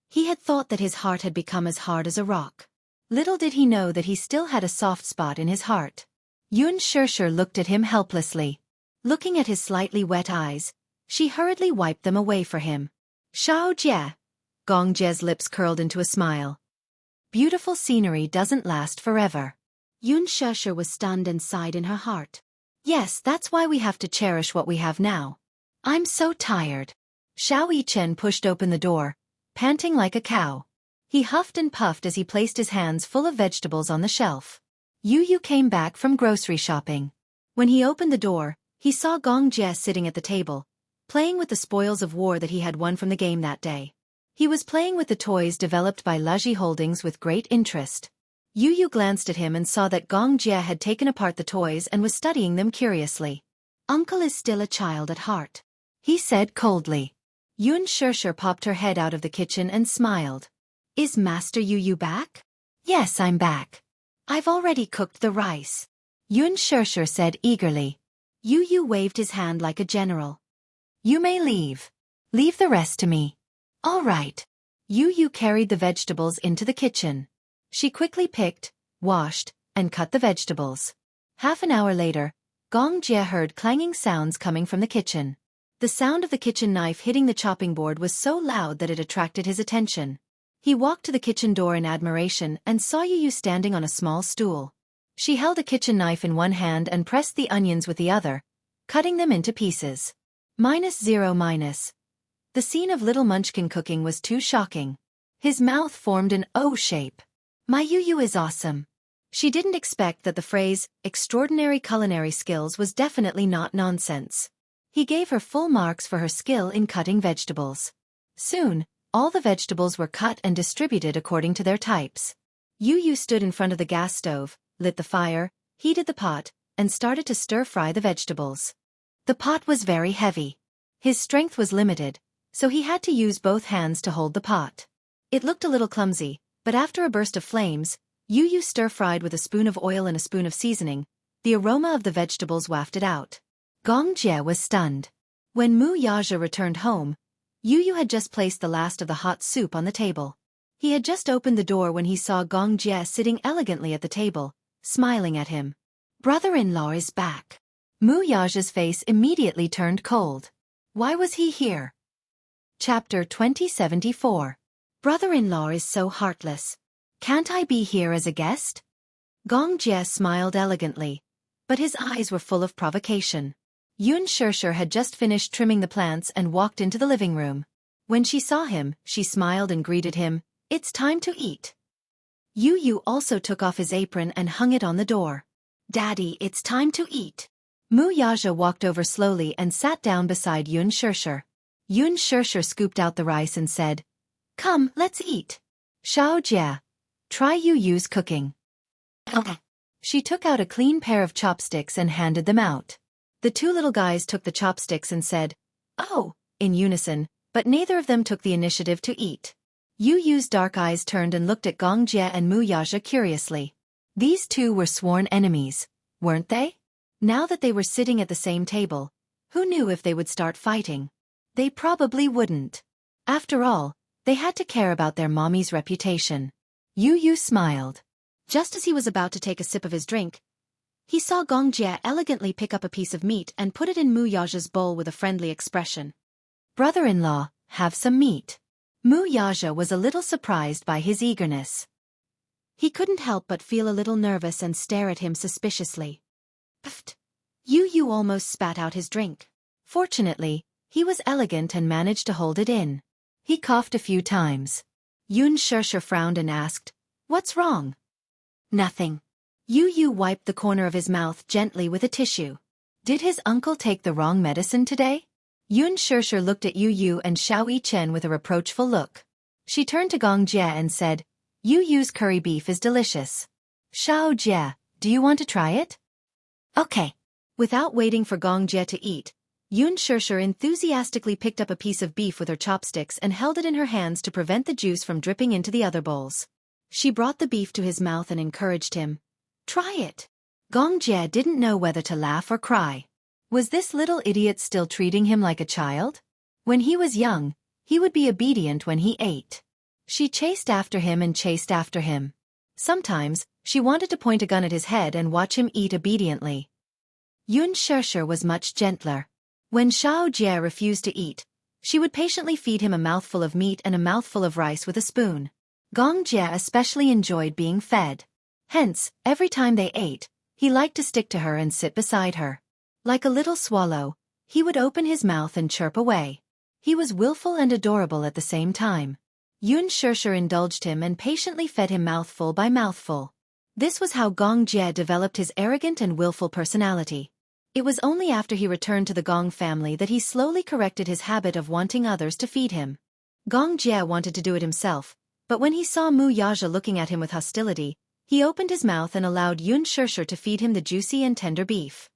He had thought that his heart had become as hard as a rock. Little did he know that he still had a soft spot in his heart. Xianxia looked at him helplessly. Looking at his slightly wet eyes, she hurriedly wiped them away for him. Xiao Jie. Gong Jie's lips curled into a smile. Beautiful scenery doesn't last forever. Xianxia was stunned and sighed in her heart. Yes, that's why we have to cherish what we have now. I'm so tired. Xiao Yichen pushed open the door, panting like a cow. He huffed and puffed as he placed his hands full of vegetables on the shelf. Yu came back from grocery shopping. When he opened the door, he saw Gong Jie sitting at the table, playing with the spoils of war that he had won from the game that day. He was playing with the toys developed by Laji Holdings with great interest. Yu glanced at him and saw that Gong Jie had taken apart the toys and was studying them curiously. Uncle is still a child at heart, he said coldly. Xianxia popped her head out of the kitchen and smiled. Is Master Yu back? Yes, I'm back. I've already cooked the rice. Xianxia said eagerly. Yu waved his hand like a general. You may leave. Leave the rest to me. All right. Yu carried the vegetables into the kitchen. She quickly picked, washed, and cut the vegetables. Half an hour later, Gong Jie heard clanging sounds coming from the kitchen. The sound of the kitchen knife hitting the chopping board was so loud that it attracted his attention. He walked to the kitchen door in admiration and saw Yu standing on a small stool. She held a kitchen knife in one hand and pressed the onions with the other, cutting them into pieces. -0. The scene of little Munchkin cooking was too shocking. His mouth formed an O shape. My Yu is awesome. She didn't expect that the phrase, extraordinary culinary skills, was definitely not nonsense. He gave her full marks for her skill in cutting vegetables. Soon, all the vegetables were cut and distributed according to their types. Yu stood in front of the gas stove, lit the fire, heated the pot, and started to stir-fry the vegetables. The pot was very heavy. His strength was limited, so he had to use both hands to hold the pot. It looked a little clumsy, but after a burst of flames, Yu stir-fried with a spoon of oil and a spoon of seasoning. The aroma of the vegetables wafted out. Gong Jie was stunned. When Wuxia returned home, Yu had just placed the last of the hot soup on the table. He had just opened the door when he saw Gong Jie sitting elegantly at the table, smiling at him. Brother-in-law is back. Wuxia's face immediately turned cold. Why was he here? Chapter 2074. Brother-in-law is so heartless. Can't I be here as a guest? Gong Jie smiled elegantly, but his eyes were full of provocation. Xianxia had just finished trimming the plants and walked into the living room. When she saw him, she smiled and greeted him. It's time to eat. Yu also took off his apron and hung it on the door. Daddy, it's time to eat. Wuxia walked over slowly and sat down beside Xianxia. Xianxia scooped out the rice and said, Come, let's eat. Xiaojia, try Yu's cooking. Okay. She took out a clean pair of chopsticks and handed them out. The two little guys took the chopsticks and said, Oh, in unison, but neither of them took the initiative to eat. Yu's dark eyes turned and looked at Gong Jie and Wuxia curiously. These two were sworn enemies, weren't they? Now that they were sitting at the same table, who knew if they would start fighting? They probably wouldn't. After all, they had to care about their mommy's reputation. Yu smiled. Just as he was about to take a sip of his drink, he saw Gong Jie elegantly pick up a piece of meat and put it in Wuxia's bowl with a friendly expression. Brother-in-law, have some meat. Wuxia was a little surprised by his eagerness. He couldn't help but feel a little nervous and stare at him suspiciously. Pfft! Yu almost spat out his drink. Fortunately, he was elegant and managed to hold it in. He coughed a few times. Xianxia frowned and asked, What's wrong? Nothing. Yu wiped the corner of his mouth gently with a tissue. Did his uncle take the wrong medicine today? Xianxia looked at Yu and Xiao Chen with a reproachful look. She turned to Gong Jie and said, Yu's curry beef is delicious. Xiaojia, do you want to try it? Okay. Without waiting for Gong Jie to eat, Xianxia enthusiastically picked up a piece of beef with her chopsticks and held it in her hands to prevent the juice from dripping into the other bowls. She brought the beef to his mouth and encouraged him. Try it. Gong Jie didn't know whether to laugh or cry. Was this little idiot still treating him like a child? When he was young, he would be obedient when he ate. She chased after him and chased after him. Sometimes, she wanted to point a gun at his head and watch him eat obediently. Xianxia was much gentler. When Xiaojia refused to eat, she would patiently feed him a mouthful of meat and a mouthful of rice with a spoon. Gong Jie especially enjoyed being fed. Hence, every time they ate, he liked to stick to her and sit beside her. Like a little swallow, he would open his mouth and chirp away. He was willful and adorable at the same time. Xianxia indulged him and patiently fed him mouthful by mouthful. This was how Gong Jie developed his arrogant and willful personality. It was only after he returned to the Gong family that he slowly corrected his habit of wanting others to feed him. Gong Jie wanted to do it himself, but when he saw Wuxia looking at him with hostility, he opened his mouth and allowed Xianxia to feed him the juicy and tender beef.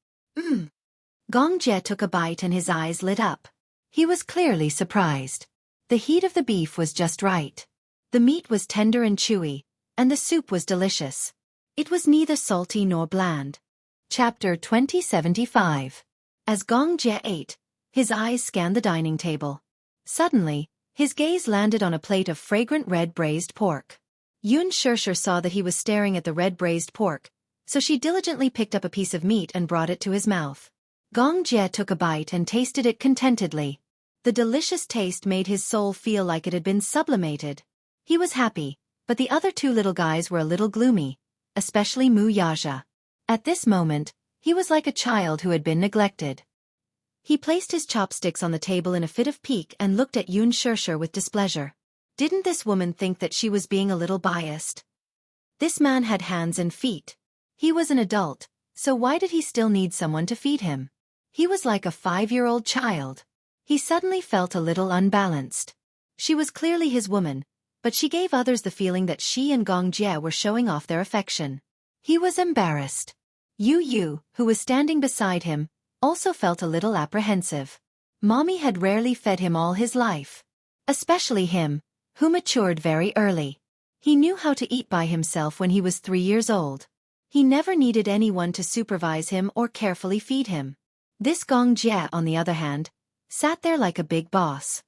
Gong Jie took a bite and his eyes lit up. He was clearly surprised. The heat of the beef was just right. The meat was tender and chewy, and the soup was delicious. It was neither salty nor bland. Chapter 2075. As Gong Jie ate, his eyes scanned the dining table. Suddenly, his gaze landed on a plate of fragrant red braised pork. Xianxia saw that he was staring at the red braised pork, so she diligently picked up a piece of meat and brought it to his mouth. Gong Jie took a bite and tasted it contentedly. The delicious taste made his soul feel like it had been sublimated. He was happy, but the other two little guys were a little gloomy, especially Wuxia. At this moment, he was like a child who had been neglected. He placed his chopsticks on the table in a fit of pique and looked at Xianxia with displeasure. Didn't this woman think that she was being a little biased? This man had hands and feet. He was an adult, so why did he still need someone to feed him? He was like a 5-year-old child. He suddenly felt a little unbalanced. She was clearly his woman, but she gave others the feeling that she and Gong Jie were showing off their affection. He was embarrassed. Yu, who was standing beside him, also felt a little apprehensive. Mommy had rarely fed him all his life. Especially him, who matured very early. He knew how to eat by himself when he was 3 years old. He never needed anyone to supervise him or carefully feed him. This Gong Jie, on the other hand, sat there like a big boss.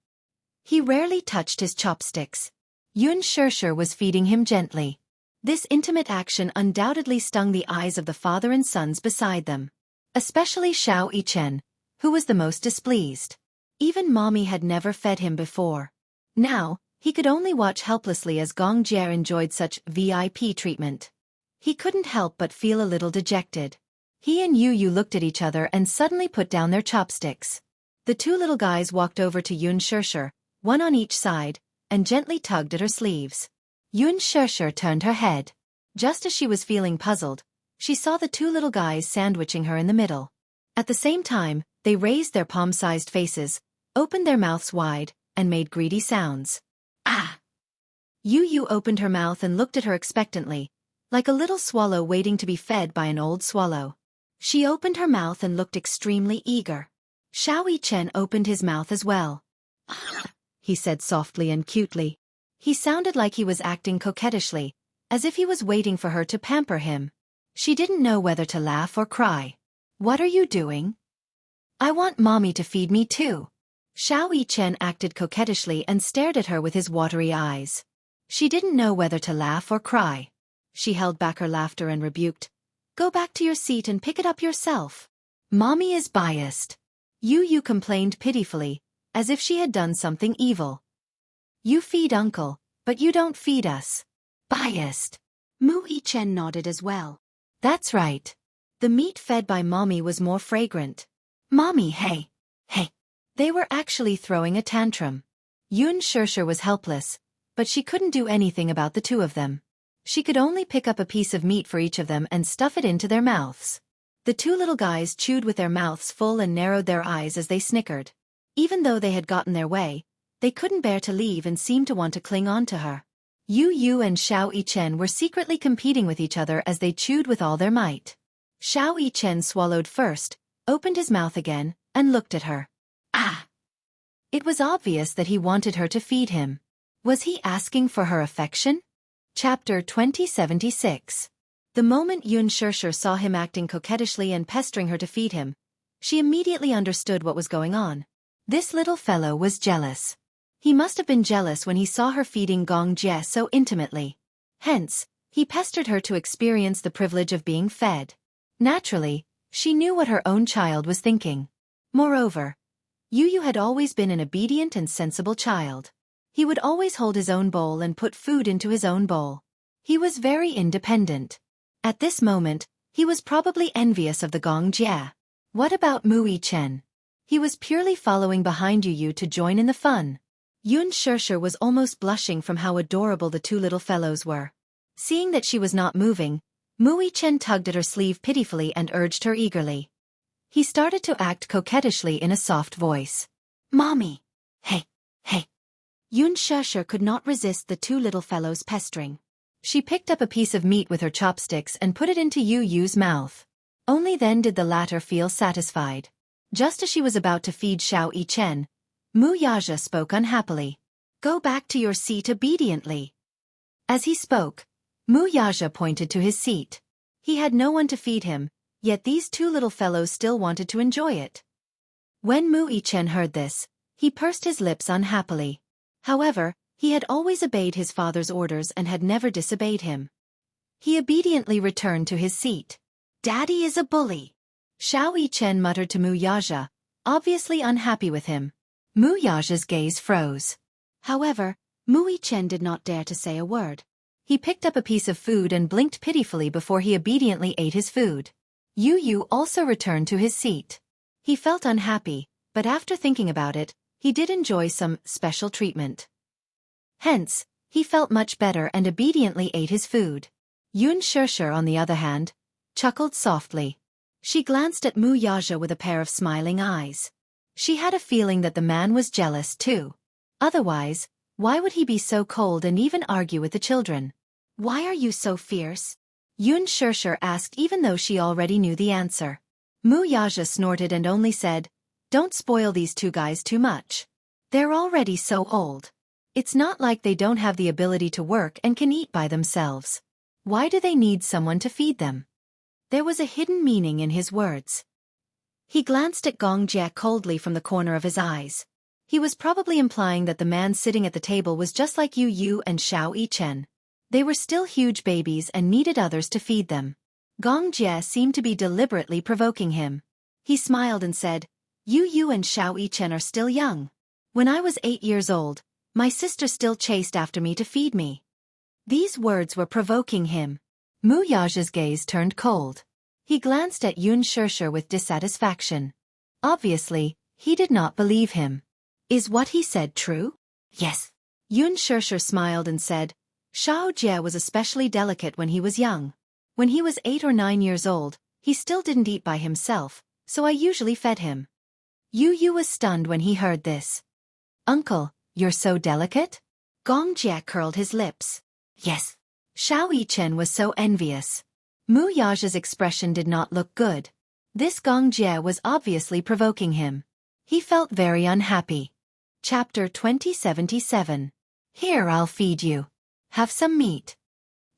He rarely touched his chopsticks. Xianxia was feeding him gently. This intimate action undoubtedly stung the eyes of the father and sons beside them. Especially Xianxia, who was the most displeased. Even Mommy had never fed him before. Now, he could only watch helplessly as Gong Jie enjoyed such VIP treatment. He couldn't help but feel a little dejected. He and Yu looked at each other and suddenly put down their chopsticks. The two little guys walked over to Xianxia, one on each side, and gently tugged at her sleeves. Xianxia turned her head. Just as she was feeling puzzled, she saw the two little guys sandwiching her in the middle. At the same time, they raised their palm-sized faces, opened their mouths wide, and made greedy sounds. Ah! Yu opened her mouth and looked at her expectantly, like a little swallow waiting to be fed by an old swallow. She opened her mouth and looked extremely eager. Xianxia opened his mouth as well. He said softly and cutely. He sounded like he was acting coquettishly, as if he was waiting for her to pamper him. She didn't know whether to laugh or cry. What are you doing? I want Mommy to feed me too. Xianxia acted coquettishly and stared at her with his watery eyes. She didn't know whether to laugh or cry. She held back her laughter and rebuked. Go back to your seat and pick it up yourself. Mommy is biased. Yu complained pitifully, as if she had done something evil. You feed Uncle, but you don't feed us. Biased. Wuxia nodded as well. That's right. The meat fed by Mommy was more fragrant. Mommy, hey. They were actually throwing a tantrum. Xianxia was helpless, but she couldn't do anything about the two of them. She could only pick up a piece of meat for each of them and stuff it into their mouths. The two little guys chewed with their mouths full and narrowed their eyes as they snickered. Even though they had gotten their way, they couldn't bear to leave and seemed to want to cling on to her. Yu and Xianxia were secretly competing with each other as they chewed with all their might. Xianxia swallowed first, opened his mouth again, and looked at her. Ah! It was obvious that he wanted her to feed him. Was he asking for her affection? Chapter 2076. The moment Xianxia saw him acting coquettishly and pestering her to feed him, she immediately understood what was going on. This little fellow was jealous. He must have been jealous when he saw her feeding Gong Jie so intimately. Hence, he pestered her to experience the privilege of being fed. Naturally, she knew what her own child was thinking. Moreover, Yu had always been an obedient and sensible child. He would always hold his own bowl and put food into his own bowl. He was very independent. At this moment, he was probably envious of the Gong Jie. What about Wuxia? He was purely following behind Yu to join in the fun. Xianxia was almost blushing from how adorable the two little fellows were. Seeing that she was not moving, Wuxia tugged at her sleeve pitifully and urged her eagerly. He started to act coquettishly in a soft voice. Mommy! Hey! Xianxia could not resist the two little fellows pestering. She picked up a piece of meat with her chopsticks and put it into Yu's mouth. Only then did the latter feel satisfied. Just as she was about to feed Xianxia, Wuxia spoke unhappily. Go back to your seat obediently. As he spoke, Wuxia pointed to his seat. He had no one to feed him, yet these two little fellows still wanted to enjoy it. When Wuxia heard this, he pursed his lips unhappily. However, he had always obeyed his father's orders and had never disobeyed him. He obediently returned to his seat. Daddy is a bully, Xiao Yichen muttered to Mu Yaja, obviously unhappy with him. Mu Yaja's gaze froze. However, Mu Yichen did not dare to say a word. He picked up a piece of food and blinked pitifully before he obediently ate his food. Yu Yu also returned to his seat. He felt unhappy, but after thinking about it, he did enjoy some special treatment. Hence, he felt much better and obediently ate his food. Xianxia, on the other hand, chuckled softly. She glanced at Mu Yaja with a pair of smiling eyes. She had a feeling that the man was jealous too. Otherwise, why would he be so cold and even argue with the children? Why are you so fierce? Xianxia asked even though she already knew the answer. Mu Yaja snorted and only said, "Don't spoil these two guys too much. They're already so old. It's not like they don't have the ability to work and can eat by themselves. Why do they need someone to feed them?" There was a hidden meaning in his words. He glanced at Gong Jie coldly from the corner of his eyes. He was probably implying that the man sitting at the table was just like Yu Yu and Xiao Yichen. They were still huge babies and needed others to feed them. Gong Jie seemed to be deliberately provoking him. He smiled and said, "Yu Yu and Xiao Yichen are still young. When I was 8 years old, my sister still chased after me to feed me." These words were provoking him. Mu Yaja's gaze turned cold. He glanced at Xianxia with dissatisfaction. Obviously, he did not believe him. Is what he said true? Yes. Xianxia smiled and said, "Xiao Jie was especially delicate when he was young. When he was 8 or 9 years old, he still didn't eat by himself, so I usually fed him." Yu Yu was stunned when he heard this. "Uncle, you're so delicate?" Gong Jie curled his lips. "Yes." Xiao Yichen was so envious. Mu Yaja's expression did not look good. This Gong Jie was obviously provoking him. He felt very unhappy. Chapter 2077. Here, I'll feed you. Have some meat.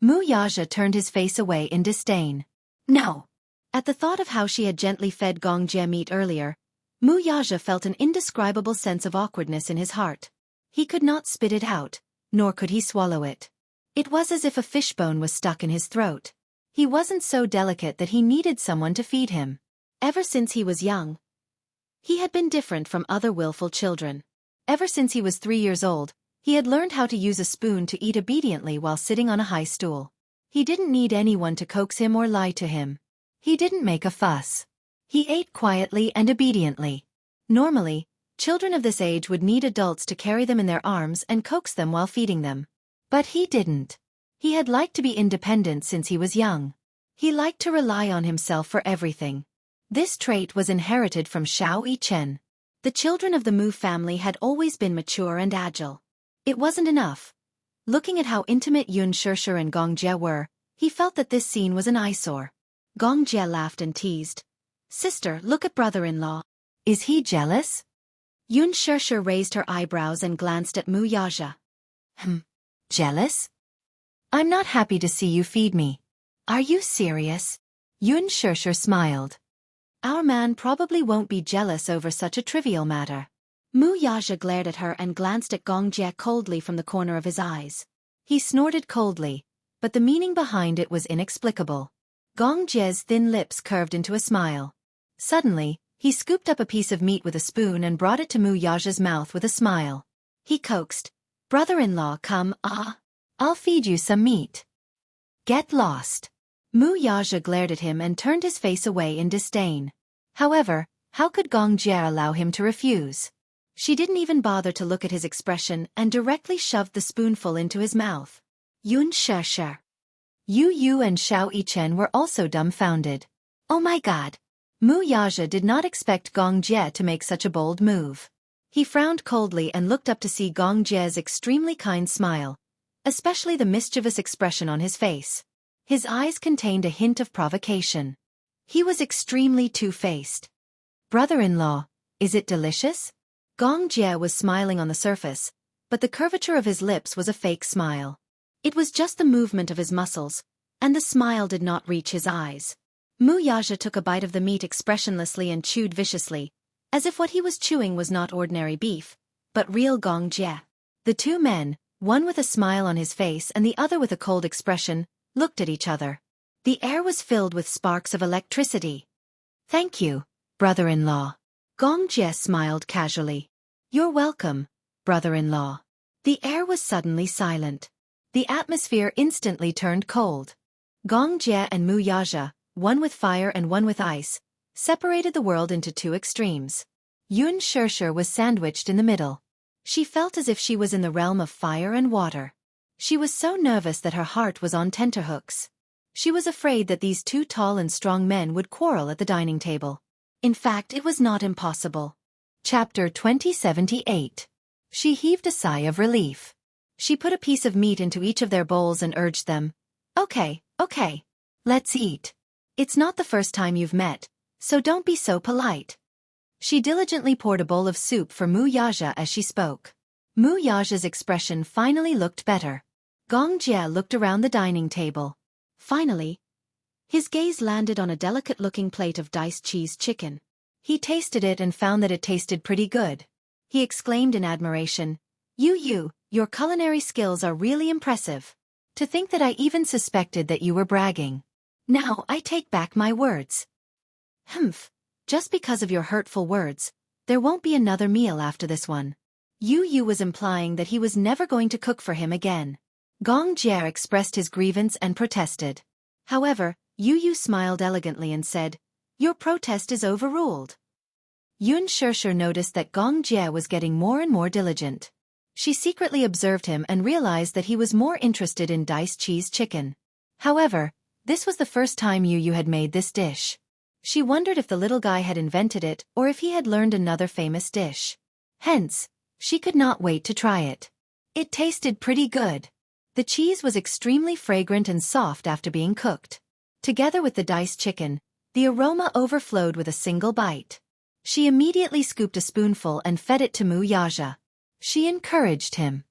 Mu Yaja turned his face away in disdain. No. At the thought of how she had gently fed Gong Jie meat earlier, Mu Yaja felt an indescribable sense of awkwardness in his heart. He could not spit it out, nor could he swallow it. It was as if a fishbone was stuck in his throat. He wasn't so delicate that he needed someone to feed him. Ever since he was young, he had been different from other willful children. Ever since he was 3 years old, he had learned how to use a spoon to eat obediently while sitting on a high stool. He didn't need anyone to coax him or lie to him. He didn't make a fuss. He ate quietly and obediently. Normally, children of this age would need adults to carry them in their arms and coax them while feeding them. But he didn't. He had liked to be independent since he was young. He liked to rely on himself for everything. This trait was inherited from Xiao Yichen. The children of the Mu family had always been mature and agile. It wasn't enough. Looking at how intimate Xianxia and Gong Jie were, he felt that this scene was an eyesore. Gong Jie laughed and teased. "Sister, look at brother-in-law. Is he jealous?" Xianxia raised her eyebrows and glanced at Mu Yaja. Jealous? I'm not happy to see you feed me. Are you serious? Xianxia smiled. Our man probably won't be jealous over such a trivial matter. Mu Yaja glared at her and glanced at Gong Jie coldly from the corner of his eyes. He snorted coldly, but the meaning behind it was inexplicable. Gong Jie's thin lips curved into a smile. Suddenly, he scooped up a piece of meat with a spoon and brought it to Mu Yaja's mouth with a smile. He coaxed, "Brother-in-law, come, I'll feed you some meat." Get lost. Mu Yaja glared at him and turned his face away in disdain. However, how could Gong Jie allow him to refuse? She didn't even bother to look at his expression and directly shoved the spoonful into his mouth. Xianxia. Yu Yu and Xiao Yichen were also dumbfounded. Oh my god. Mu Yaja did not expect Gong Jie to make such a bold move. He frowned coldly and looked up to see Gong Jie's extremely kind smile, especially the mischievous expression on his face. His eyes contained a hint of provocation. He was extremely two-faced. Brother-in-law, is it delicious? Gong Jie was smiling on the surface, but the curvature of his lips was a fake smile. It was just the movement of his muscles, and the smile did not reach his eyes. Mu Yaja took a bite of the meat expressionlessly and chewed viciously, as if what he was chewing was not ordinary beef, but real Gong Jie. The two men, one with a smile on his face and the other with a cold expression, looked at each other. The air was filled with sparks of electricity. "Thank you, brother-in-law." Gong Jie smiled casually. "You're welcome, brother-in-law." The air was suddenly silent. The atmosphere instantly turned cold. Gong Jie and Mu Yaja, one with fire and one with ice, separated the world into two extremes. Xianxia was sandwiched in the middle. She felt as if she was in the realm of fire and water. She was so nervous that her heart was on tenterhooks. She was afraid that these two tall and strong men would quarrel at the dining table. In fact, it was not impossible. Chapter 2078. She heaved a sigh of relief. She put a piece of meat into each of their bowls and urged them, Okay, let's eat. It's not the first time you've met, so don't be so polite." She diligently poured a bowl of soup for Mu Yaja as she spoke. Mu Yaja's expression finally looked better. Gong Jie looked around the dining table. Finally, his gaze landed on a delicate-looking plate of diced cheese chicken. He tasted it and found that it tasted pretty good. He exclaimed in admiration, Your culinary skills are really impressive. To think that I even suspected that you were bragging. Now I take back my words." "Humph, just because of your hurtful words, there won't be another meal after this one." Yu was implying that he was never going to cook for him again. Gong Jie expressed his grievance and protested. However, Yu smiled elegantly and said, "Your protest is overruled." Xianxia noticed that Gong Jie was getting more and more diligent. She secretly observed him and realized that he was more interested in diced cheese chicken. However, this was the first time Yu had made this dish. She wondered if the little guy had invented it or if he had learned another famous dish. Hence, she could not wait to try it. It tasted pretty good. The cheese was extremely fragrant and soft after being cooked. Together with the diced chicken, the aroma overflowed with a single bite. She immediately scooped a spoonful and fed it to Mu Yaja. She encouraged him.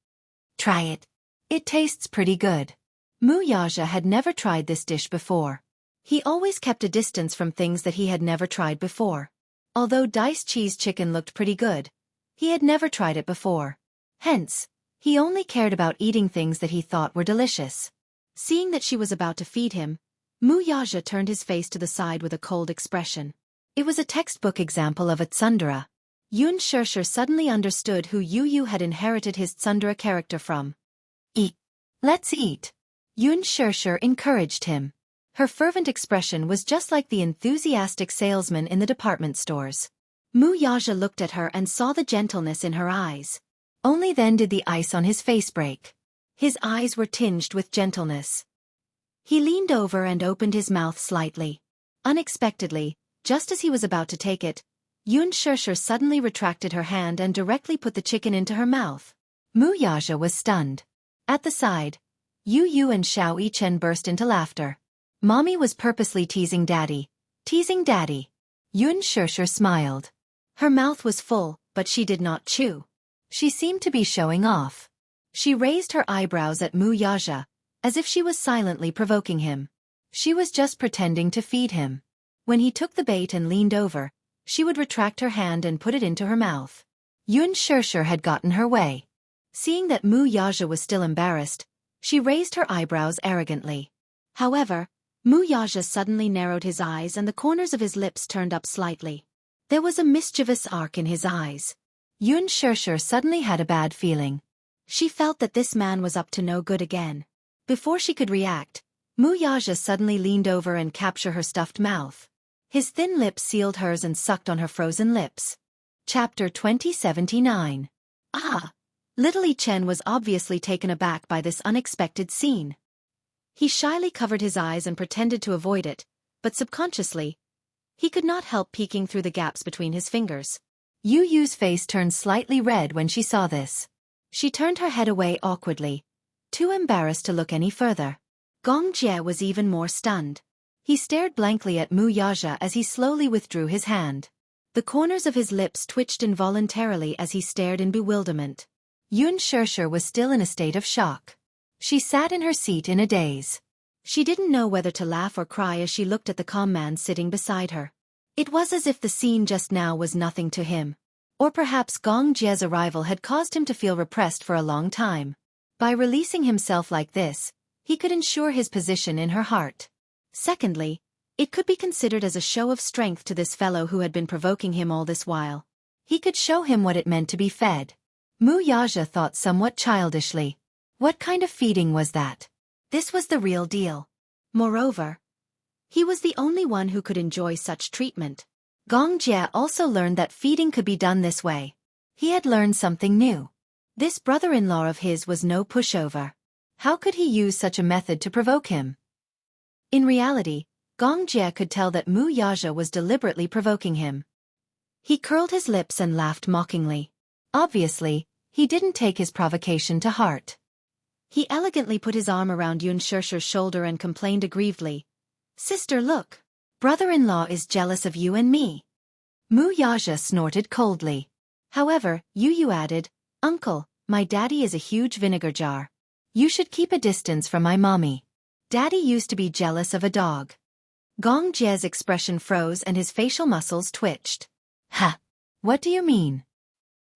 "Try it. It tastes pretty good." Mu Yaja had never tried this dish before. He always kept a distance from things that he had never tried before. Although diced cheese chicken looked pretty good, he had never tried it before. Hence, he only cared about eating things that he thought were delicious. Seeing that she was about to feed him, Mu Yaja turned his face to the side with a cold expression. It was a textbook example of a tsundere. Xianxia suddenly understood who Yu had inherited his tsundere character from. "Eat. Let's eat." Xianxia encouraged him. Her fervent expression was just like the enthusiastic salesman in the department stores. Mu Yaja looked at her and saw the gentleness in her eyes. Only then did the ice on his face break. His eyes were tinged with gentleness. He leaned over and opened his mouth slightly. Unexpectedly, just as he was about to take it, Xianxia suddenly retracted her hand and directly put the chicken into her mouth. Mu Yaja was stunned. At the side, Yu and Xiao Yichen burst into laughter. Mommy was purposely teasing Daddy. Teasing Daddy. Xianxia smiled. Her mouth was full, but she did not chew. She seemed to be showing off. She raised her eyebrows at Mu Yaja, as if she was silently provoking him. She was just pretending to feed him. When he took the bait and leaned over, she would retract her hand and put it into her mouth. Xianxia had gotten her way. Seeing that Mu Yaja was still embarrassed, she raised her eyebrows arrogantly. However, Mu Yaja suddenly narrowed his eyes and the corners of his lips turned up slightly. There was a mischievous arc in his eyes. Xianxia suddenly had a bad feeling. She felt that this man was up to no good again. Before she could react, Mu Yaja suddenly leaned over and captured her stuffed mouth. His thin lips sealed hers and sucked on her frozen lips. Chapter 2079. Little Yichen was obviously taken aback by this unexpected scene. He shyly covered his eyes and pretended to avoid it, but subconsciously, he could not help peeking through the gaps between his fingers. Yu's face turned slightly red when she saw this. She turned her head away awkwardly, too embarrassed to look any further. Gong Jie was even more stunned. He stared blankly at Mu Yaja as he slowly withdrew his hand. The corners of his lips twitched involuntarily as he stared in bewilderment. Xianxia was still in a state of shock. She sat in her seat in a daze. She didn't know whether to laugh or cry as she looked at the calm man sitting beside her. It was as if the scene just now was nothing to him. Or perhaps Gong Jie's arrival had caused him to feel repressed for a long time. By releasing himself like this, he could ensure his position in her heart. Secondly, it could be considered as a show of strength to this fellow who had been provoking him all this while. He could show him what it meant to be fed. Xianxia thought somewhat childishly. What kind of feeding was that? This was the real deal. Moreover, he was the only one who could enjoy such treatment. Jia also learned that feeding could be done this way. He had learned something new. This brother-in-law of his was no pushover. How could he use such a method to provoke him? In reality, Jia could tell that Xianxia was deliberately provoking him. He curled his lips and laughed mockingly. Obviously, he didn't take his provocation to heart. He elegantly put his arm around Xianxia's shoulder and complained aggrievedly. "Sister, look. Brother-in-law is jealous of you and me." Xianxia snorted coldly. However, Yu added, "Uncle, my daddy is a huge vinegar jar. You should keep a distance from my mommy. Daddy used to be jealous of a dog." Jia's expression froze and his facial muscles twitched. "Ha! What do you mean?"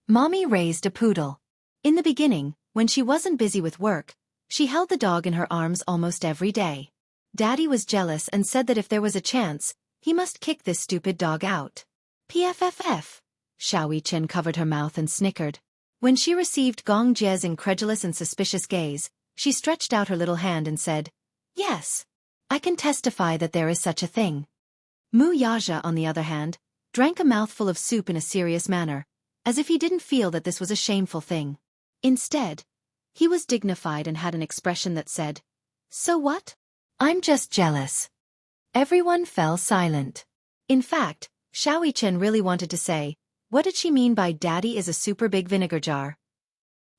Mommy raised a poodle. In the beginning, when she wasn't busy with work, she held the dog in her arms almost every day. Daddy was jealous and said that if there was a chance, he must kick this stupid dog out. PFFF. Xianxia covered her mouth and snickered. When she received Jia's incredulous and suspicious gaze, she stretched out her little hand and said, "Yes. I can testify that there is such a thing." Xianxia, on the other hand, drank a mouthful of soup in a serious manner, as if he didn't feel that this was a shameful thing. Instead, he was dignified and had an expression that said, "So what? I'm just jealous." Everyone fell silent. In fact, Xianxia really wanted to say, what did she mean by daddy is a super big vinegar jar?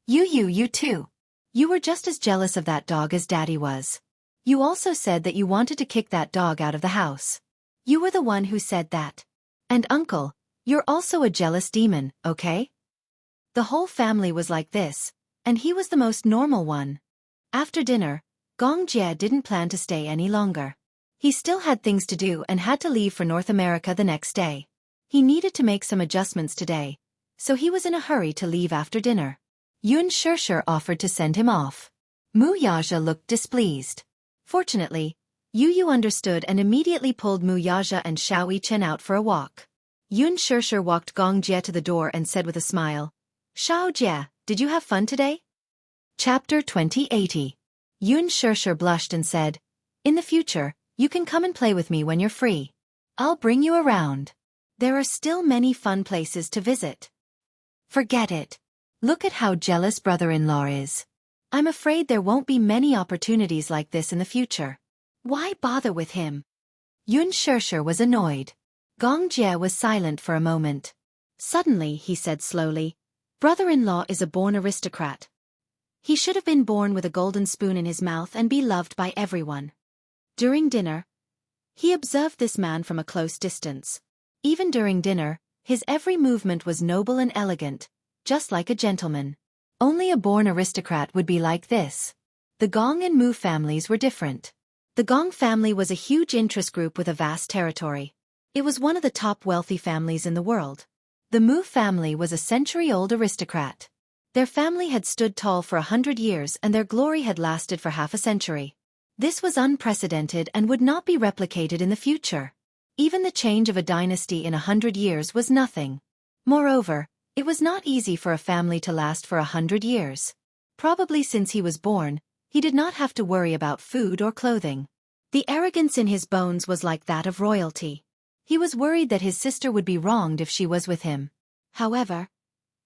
You too. You were just as jealous of that dog as daddy was. You also said that you wanted to kick that dog out of the house. You were the one who said that. And uncle, you're also a jealous demon, okay? The whole family was like this, and he was the most normal one. After dinner, Jia didn't plan to stay any longer. He still had things to do and had to leave for North America the next day. He needed to make some adjustments today, so he was in a hurry to leave after dinner. Xianxia offered to send him off. Xianxia looked displeased. Fortunately, Yu understood and immediately pulled Xianxia and Xianxia out for a walk. Xianxia walked Jia to the door and said with a smile, "Xianxia, did you have fun today?" Chapter 2080. Xianxia blushed and said, "In the future, you can come and play with me when you're free. I'll bring you around. There are still many fun places to visit." "Forget it. Look at how jealous brother-in-law is. I'm afraid there won't be many opportunities like this in the future. Why bother with him?" Xianxia was annoyed. Jia was silent for a moment. Suddenly he said slowly, "Brother-in-law is a born aristocrat. He should have been born with a golden spoon in his mouth and be loved by everyone." During dinner, he observed this man from a close distance. Even during dinner, his every movement was noble and elegant, just like a gentleman. Only a born aristocrat would be like this. The Gong and Mu families were different. The Gong family was a huge interest group with a vast territory. It was one of the top wealthy families in the world. The Mu family was a century-old aristocrat. Their family had stood tall for 100 years and their glory had lasted for half a century. This was unprecedented and would not be replicated in the future. Even the change of a dynasty in 100 years was nothing. Moreover, it was not easy for a family to last for 100 years. Probably since he was born, he did not have to worry about food or clothing. The arrogance in his bones was like that of royalty. He was worried that his sister would be wronged if she was with him. However,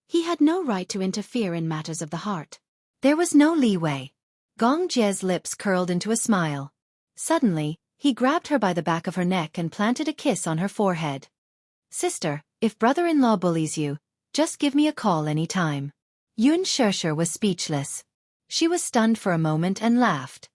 he had no right to interfere in matters of the heart. There was no leeway. Jia's lips curled into a smile. Suddenly, he grabbed her by the back of her neck and planted a kiss on her forehead. "Sister, if brother-in-law bullies you, just give me a call any time." Xianxia was speechless. She was stunned for a moment and laughed.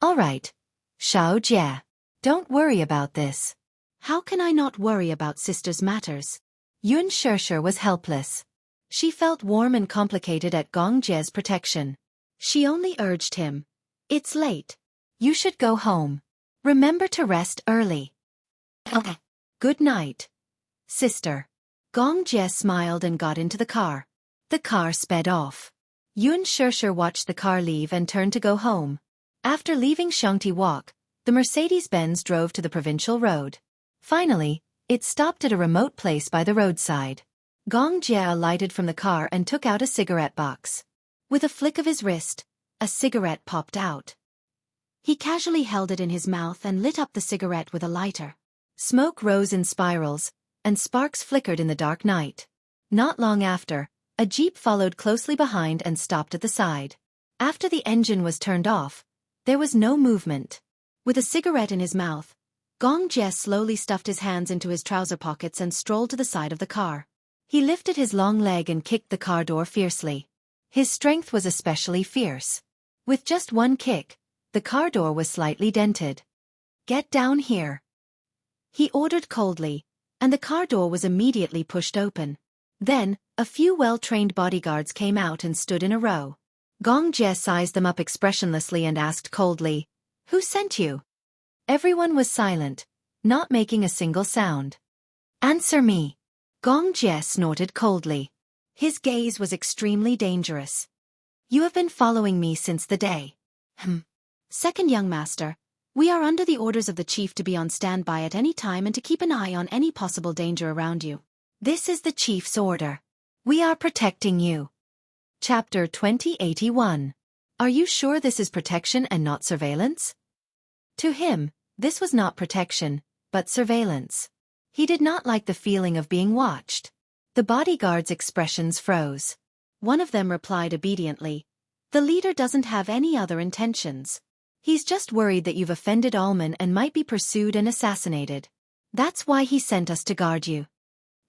"All right, Xianxia. Don't worry about this." "How can I not worry about sister's matters?" Xianxia was helpless. She felt warm and complicated at Jia's protection. She only urged him, "It's late. You should go home. Remember to rest early." "Okay. Good night, sister." Jia smiled and got into the car. The car sped off. Xianxia watched the car leave and turned to go home. After leaving Xianxia Walk, the Mercedes-Benz drove to the provincial road. Finally, it stopped at a remote place by the roadside. Gong Jie alighted from the car and took out a cigarette box. With a flick of his wrist, a cigarette popped out. He casually held it in his mouth and lit up the cigarette with a lighter. Smoke rose in spirals, and sparks flickered in the dark night. Not long after, a jeep followed closely behind and stopped at the side. After the engine was turned off, there was no movement. With a cigarette in his mouth, Gong Jie slowly stuffed his hands into his trouser pockets and strolled to the side of the car. He lifted his long leg and kicked the car door fiercely. His strength was especially fierce. With just one kick, the car door was slightly dented. "Get down here," he ordered coldly, and the car door was immediately pushed open. Then, a few well-trained bodyguards came out and stood in a row. Gong Jie sized them up expressionlessly and asked coldly, "Who sent you?" Everyone was silent, not making a single sound. "Answer me," Gong Jie snorted coldly. His gaze was extremely dangerous. "You have been following me since the day." Second young master, we are under the orders of the chief to be on standby at any time and to keep an eye on any possible danger around you. This is the chief's order. We are protecting you. Chapter 2081. Are you sure this is protection and not surveillance? To him, this was not protection, but surveillance. He did not like the feeling of being watched. The bodyguards' expressions froze. One of them replied obediently, "The leader doesn't have any other intentions. He's just worried that you've offended Alman and might be pursued and assassinated. That's why he sent us to guard you."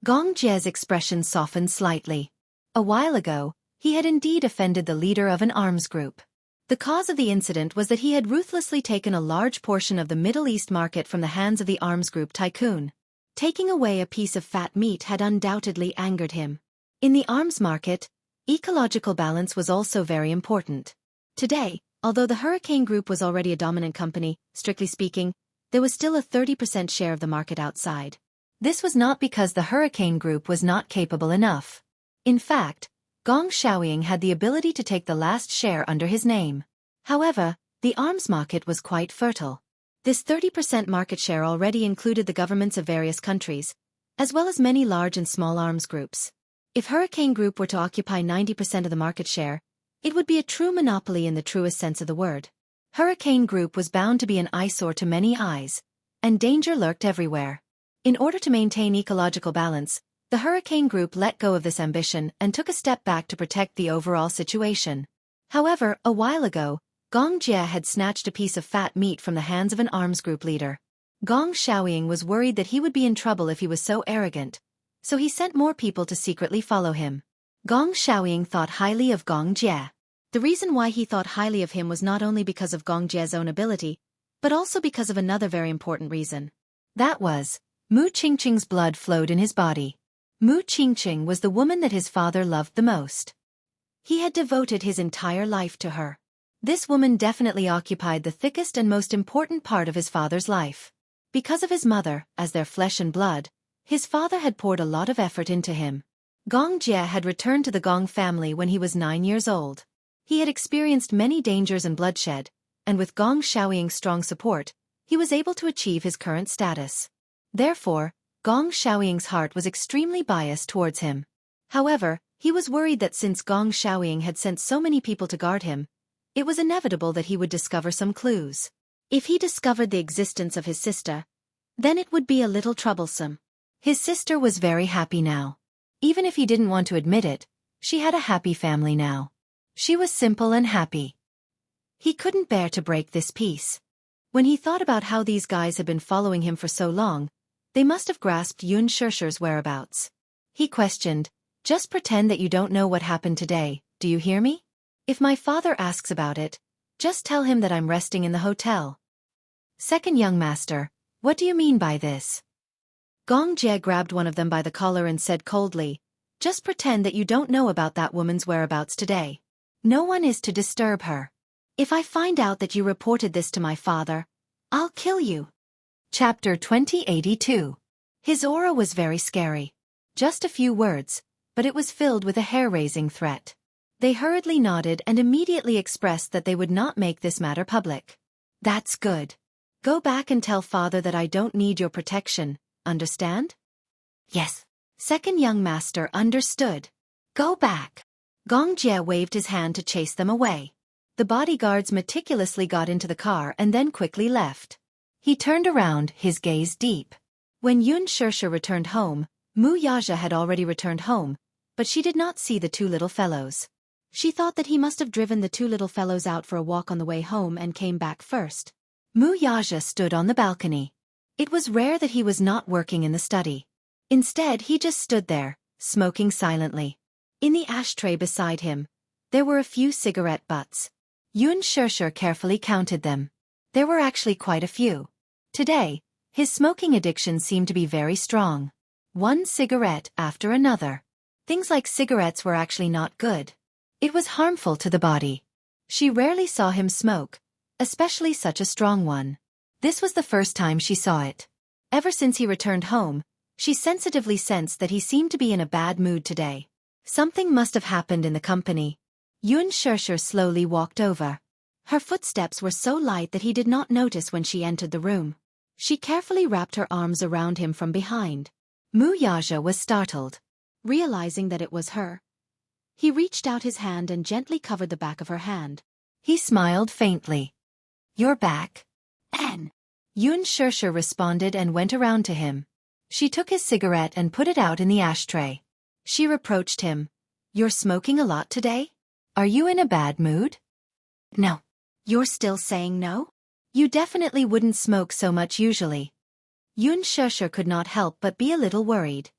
Gong Jie's expression softened slightly. A while ago, he had indeed offended the leader of an arms group. The cause of the incident was that he had ruthlessly taken a large portion of the Middle East market from the hands of the arms group tycoon. Taking away a piece of fat meat had undoubtedly angered him. In the arms market, ecological balance was also very important. Today, although the Hurricane Group was already a dominant company, strictly speaking, there was still a 30% share of the market outside. This was not because the Hurricane Group was not capable enough. In fact, Gong Xiaoying had the ability to take the last share under his name. However, the arms market was quite fertile. This 30% market share already included the governments of various countries, as well as many large and small arms groups. If Hurricane Group were to occupy 90% of the market share, it would be a true monopoly in the truest sense of the word. Hurricane Group was bound to be an eyesore to many eyes, and danger lurked everywhere. In order to maintain ecological balance, the Hurricane Group let go of this ambition and took a step back to protect the overall situation. However, a while ago, Gong Jie had snatched a piece of fat meat from the hands of an arms group leader. Gong Xiaoying was worried that he would be in trouble if he was so arrogant, so he sent more people to secretly follow him. Gong Xiaoying thought highly of Gong Jie. The reason why he thought highly of him was not only because of Gong Jie's own ability, but also because of another very important reason. That was, Mu Qingqing's blood flowed in his body. Mu Qingqing was the woman that his father loved the most. He had devoted his entire life to her. This woman definitely occupied the thickest and most important part of his father's life. Because of his mother, as their flesh and blood, his father had poured a lot of effort into him. Gong Jie had returned to the Gong family when he was 9 years old. He had experienced many dangers and bloodshed, and with Gong Xiaoying's strong support, he was able to achieve his current status. Therefore, Gong Xiaoying's heart was extremely biased towards him. However, he was worried that since Gong Xiaoying had sent so many people to guard him, it was inevitable that he would discover some clues. If he discovered the existence of his sister, then it would be a little troublesome. His sister was very happy now. Even if he didn't want to admit it, she had a happy family now. She was simple and happy. He couldn't bear to break this peace. When he thought about how these guys had been following him for so long, they must have grasped Yun Shishir's whereabouts. He questioned, "Just pretend that you don't know what happened today, do you hear me? If my father asks about it, just tell him that I'm resting in the hotel." Second young master, what do you mean by this? Gong Jie grabbed one of them by the collar and said coldly, "Just pretend that you don't know about that woman's whereabouts today. No one is to disturb her. If I find out that you reported this to my father, I'll kill you." Chapter 2082. His aura was very scary. Just a few words, but it was filled with a hair-raising threat. They hurriedly nodded and immediately expressed that they would not make this matter public. That's good. Go back and tell father that I don't need your protection, understand? Yes. Second young master understood. Go back. Gong Jie waved his hand to chase them away. The bodyguards meticulously got into the car and then quickly left. He turned around, his gaze deep. When Xianxia returned home, Mu Yaja had already returned home, but she did not see the two little fellows. She thought that he must have driven the two little fellows out for a walk on the way home and came back first. Mu Yaja stood on the balcony. It was rare that he was not working in the study. Instead, he just stood there, smoking silently. In the ashtray beside him, there were a few cigarette butts. Xianxia carefully counted them. There were actually quite a few. Today, his smoking addiction seemed to be very strong. One cigarette after another. Things like cigarettes were actually not good. It was harmful to the body. She rarely saw him smoke, especially such a strong one. This was the first time she saw it. Ever since he returned home, she sensitively sensed that he seemed to be in a bad mood today. Something must have happened in the company. Xianxia slowly walked over. Her footsteps were so light that he did not notice when she entered the room. She carefully wrapped her arms around him from behind. Mu Yaja was startled. Realizing that it was her, he reached out his hand and gently covered the back of her hand. He smiled faintly. You're back. N. Xianxia responded and went around to him. She took his cigarette and put it out in the ashtray. She reproached him. You're smoking a lot today? Are you in a bad mood? No. You're still saying no? You definitely wouldn't smoke so much usually. Xianxia could not help but be a little worried.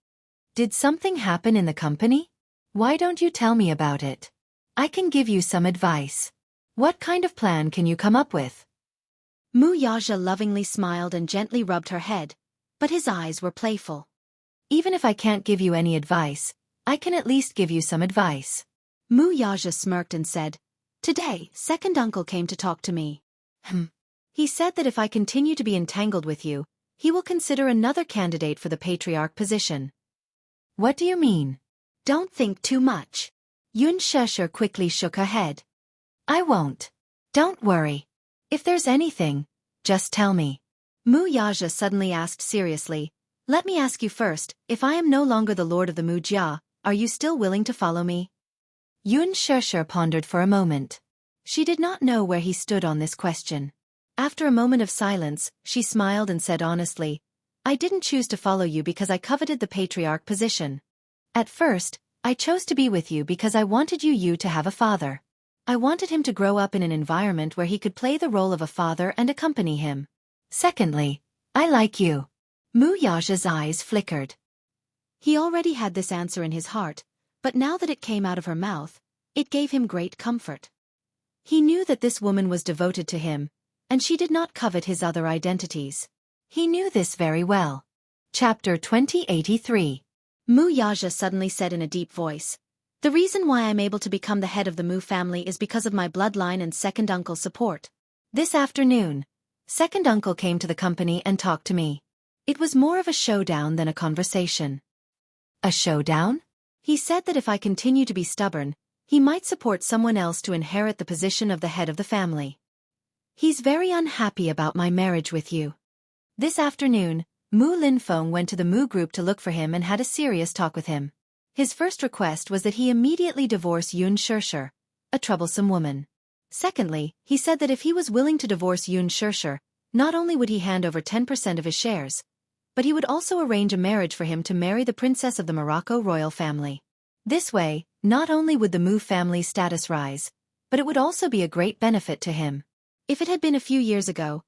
Did something happen in the company? Why don't you tell me about it? I can give you some advice. What kind of plan can you come up with? Mu Yaja lovingly smiled and gently rubbed her head, but his eyes were playful. Even if I can't give you any advice, I can at least give you some advice. Mu Yaja smirked and said, Today, second uncle came to talk to me. He said that if I continue to be entangled with you, he will consider another candidate for the patriarch position. What do you mean? Don't think too much. Xianxia quickly shook her head. I won't. Don't worry. If there's anything, just tell me. Mu Yaja suddenly asked seriously, Let me ask you first, if I am no longer the lord of the Mu Jia, are you still willing to follow me? Xianxia pondered for a moment. She did not know where he stood on this question. After a moment of silence, she smiled and said honestly, I didn't choose to follow you because I coveted the patriarch position. At first, I chose to be with you because I wanted you to have a father. I wanted him to grow up in an environment where he could play the role of a father and accompany him. Secondly, I like you. Mu Yaja's eyes flickered. He already had this answer in his heart, but now that it came out of her mouth, it gave him great comfort. He knew that this woman was devoted to him, and she did not covet his other identities. He knew this very well. Chapter 2083. Mu Yaja suddenly said in a deep voice, The reason why I'm able to become the head of the Mu family is because of my bloodline and second uncle's support. This afternoon, second uncle came to the company and talked to me. It was more of a showdown than a conversation. A showdown? He said that if I continue to be stubborn, he might support someone else to inherit the position of the head of the family. He's very unhappy about my marriage with you. This afternoon, Mu Linfeng went to the Mu group to look for him and had a serious talk with him. His first request was that he immediately divorce Xianxia, a troublesome woman. Secondly, he said that if he was willing to divorce Xianxia, not only would he hand over 10% of his shares, but he would also arrange a marriage for him to marry the princess of the Morocco royal family. This way, not only would the Mu family's status rise, but it would also be a great benefit to him. If it had been a few years ago,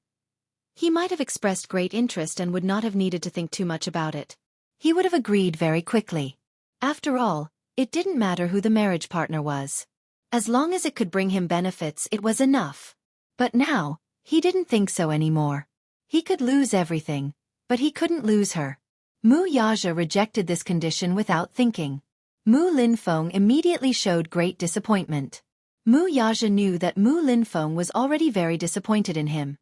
he might have expressed great interest and would not have needed to think too much about it. He would have agreed very quickly. After all, it didn't matter who the marriage partner was. As long as it could bring him benefits, it was enough. But now, he didn't think so anymore. He could lose everything, but he couldn't lose her. Mu Yaja rejected this condition without thinking. Mu Linfeng immediately showed great disappointment. Mu Yaja knew that Mu Linfeng was already very disappointed in him.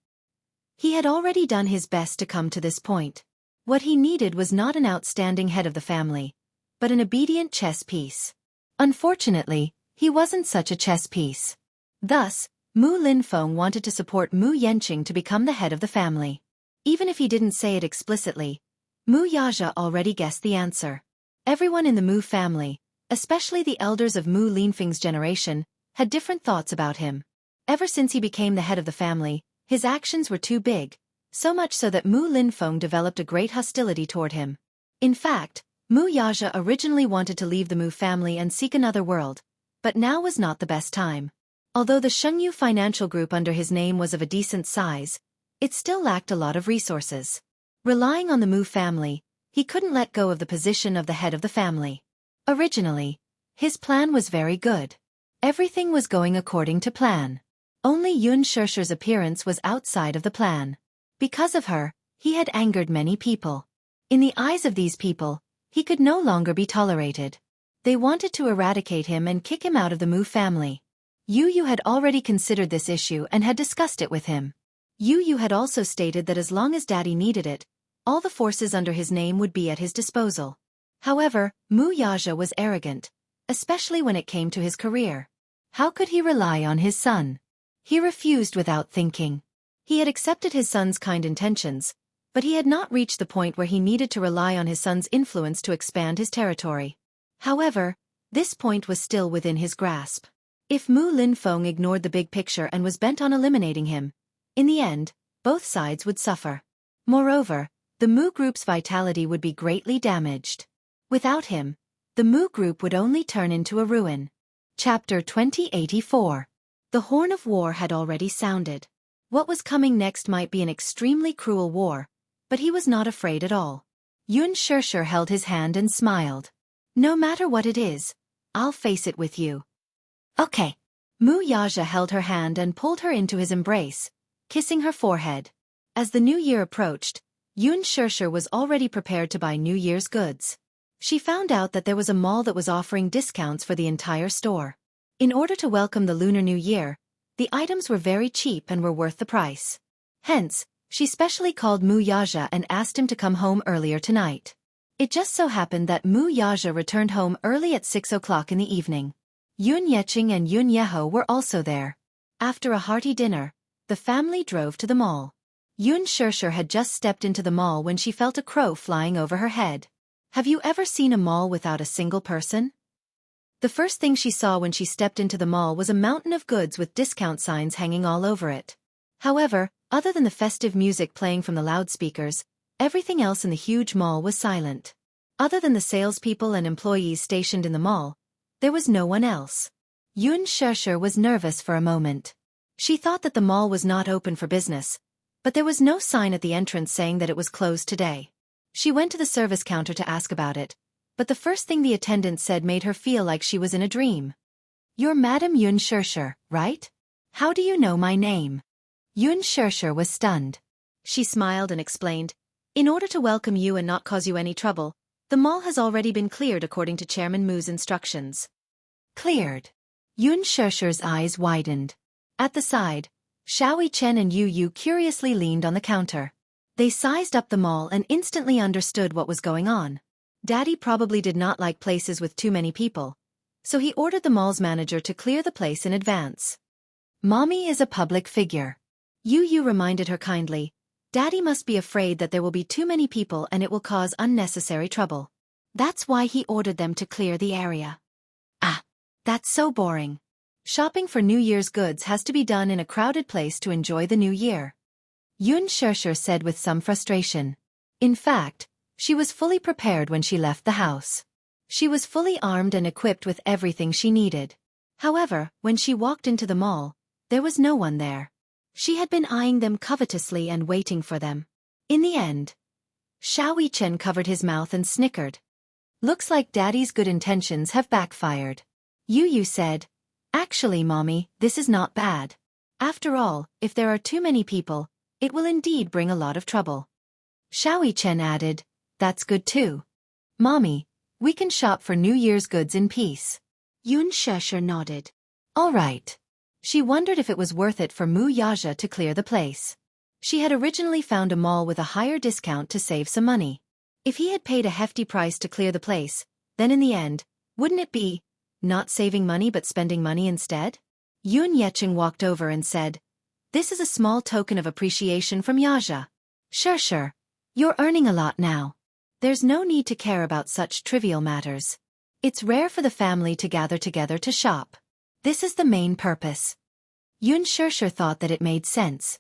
He had already done his best to come to this point. What he needed was not an outstanding head of the family, but an obedient chess piece. Unfortunately, He wasn't such a chess piece. Thus, Mu Linfeng wanted to support Mu Yanqing to become the head of the family. Even if he didn't say it explicitly, Mu Yaja already guessed the answer. Everyone in the Mu family, especially the elders of Mu Linfeng's generation, had different thoughts about him. Ever since he became the head of the family, his actions were too big, so much so that Mu Linfeng developed a great hostility toward him. In fact, Mu Yaja originally wanted to leave the Mu family and seek another world, but now was not the best time. Although the Xianxia financial group under his name was of a decent size, it still lacked a lot of resources. Relying on the Mu family, he couldn't let go of the position of the head of the family. Originally, his plan was very good. Everything was going according to plan. Only Yun Shishir's appearance was outside of the plan. Because of her, he had angered many people. In the eyes of these people, he could no longer be tolerated. They wanted to eradicate him and kick him out of the Mu family. Yu had already considered this issue and had discussed it with him. Yu had also stated that as long as Daddy needed it, all the forces under his name would be at his disposal. However, Mu Yaja was arrogant, especially when it came to his career. How could he rely on his son? He refused without thinking. He had accepted his son's kind intentions, but he had not reached the point where he needed to rely on his son's influence to expand his territory. However, this point was still within his grasp. If Mu Linfeng ignored the big picture and was bent on eliminating him, in the end, both sides would suffer. Moreover, the Mu group's vitality would be greatly damaged. Without him, the Mu group would only turn into a ruin. Chapter 2084. The horn of war had already sounded. What was coming next might be an extremely cruel war, but he was not afraid at all. Yun Shishir held his hand and smiled. No matter what it is, I'll face it with you. Okay. Mu Yaja held her hand and pulled her into his embrace, kissing her forehead. As the new year approached, Yun Shishir was already prepared to buy New Year's goods. She found out that there was a mall that was offering discounts for the entire store. In order to welcome the Lunar New Year, the items were very cheap and were worth the price. Hence, she specially called Mu Yaja and asked him to come home earlier tonight. It just so happened that Mu Yaja returned home early at 6 o'clock in the evening. Yun Yeqing and Yun Yeho were also there. After a hearty dinner, the family drove to the mall. Yun Shishir had just stepped into the mall when she felt a crow flying over her head. Have you ever seen a mall without a single person? The first thing she saw when she stepped into the mall was a mountain of goods with discount signs hanging all over it. However, other than the festive music playing from the loudspeakers, everything else in the huge mall was silent. Other than the salespeople and employees stationed in the mall, there was no one else. Yun Shishir was nervous for a moment. She thought that the mall was not open for business, but there was no sign at the entrance saying that it was closed today. She went to the service counter to ask about it, but the first thing the attendant said made her feel like she was in a dream. You're Madam Yun Shishir, right? How do you know my name? Yun Shishir was stunned. She smiled and explained, in order to welcome you and not cause you any trouble, the mall has already been cleared according to Chairman Mu's instructions. Cleared. Yun Shishir's eyes widened. At the side, Xiaoyi Chen and Yu curiously leaned on the counter. They sized up the mall and instantly understood what was going on. Daddy probably did not like places with too many people, so he ordered the mall's manager to clear the place in advance. Mommy is a public figure. Yu reminded her kindly, Daddy must be afraid that there will be too many people and it will cause unnecessary trouble. That's why he ordered them to clear the area. Ah, that's so boring. Shopping for New Year's goods has to be done in a crowded place to enjoy the new year. Yun Shishir said with some frustration. In fact, she was fully prepared when she left the house. She was fully armed and equipped with everything she needed. However, when she walked into the mall, there was no one there. She had been eyeing them covetously and waiting for them. In the end, Xiaoyi Chen covered his mouth and snickered. Looks like Daddy's good intentions have backfired. Yu said, actually, Mommy, this is not bad. After all, if there are too many people, it will indeed bring a lot of trouble. Xiaoyi Chen added, that's good too. Mommy, we can shop for New Year's goods in peace. Yun Shishir nodded. All right. She wondered if it was worth it for Mu Yaja to clear the place. She had originally found a mall with a higher discount to save some money. If he had paid a hefty price to clear the place, then in the end, wouldn't it be not saving money but spending money instead? Yun Yecheng walked over and said, "This is a small token of appreciation from Yaja." Sure. You're earning a lot now. There's no need to care about such trivial matters. It's rare for the family to gather together to shop. This is the main purpose. Yun Shisha thought that it made sense.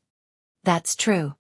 That's true.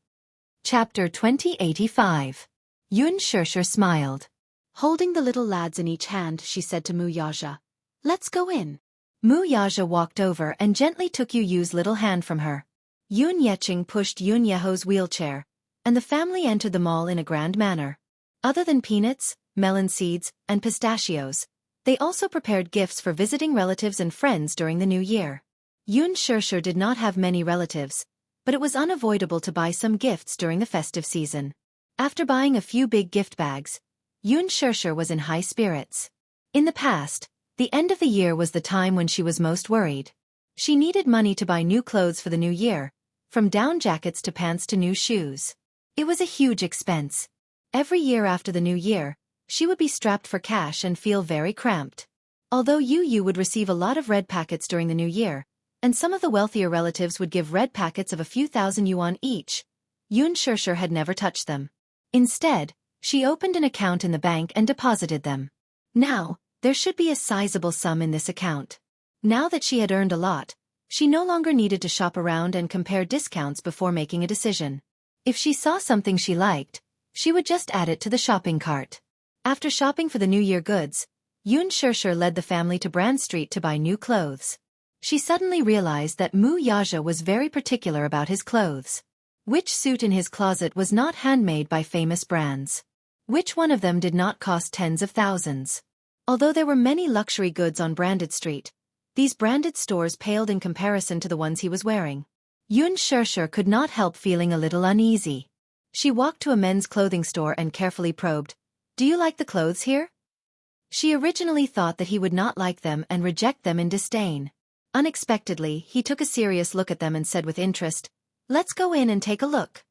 Chapter 2085. Yun Shisha smiled. Holding the little lads in each hand, she said to Mu Yaja, "Let's go in." Mu Yaja walked over and gently took Yu Yu's little hand from her. Yun Yecheng pushed Yun Yeho's wheelchair, and the family entered the mall in a grand manner. Other than peanuts, melon seeds, and pistachios, they also prepared gifts for visiting relatives and friends during the new year. Yun Shisha did not have many relatives, but it was unavoidable to buy some gifts during the festive season. After buying a few big gift bags, Yun Shisha was in high spirits. In the past, the end of the year was the time when she was most worried. She needed money to buy new clothes for the new year, from down jackets to pants to new shoes. It was a huge expense. Every year after the new year, she would be strapped for cash and feel very cramped. Although Yu would receive a lot of red packets during the new year, and some of the wealthier relatives would give red packets of a few thousand yuan each, Yun Shisha had never touched them. Instead, she opened an account in the bank and deposited them. Now, there should be a sizable sum in this account. Now that she had earned a lot, she no longer needed to shop around and compare discounts before making a decision. If she saw something she liked, she would just add it to the shopping cart. After shopping for the New Year goods, Yun Shisha led the family to Brand Street to buy new clothes. She suddenly realized that Mu Yaja was very particular about his clothes. Which suit in his closet was not handmade by famous brands? Which one of them did not cost tens of thousands? Although there were many luxury goods on Branded Street, these branded stores paled in comparison to the ones he was wearing. Yun Shisha could not help feeling a little uneasy. She walked to a men's clothing store and carefully probed, "Do you like the clothes here?" She originally thought that he would not like them and reject them in disdain. Unexpectedly, he took a serious look at them and said with interest, "Let's go in and take a look."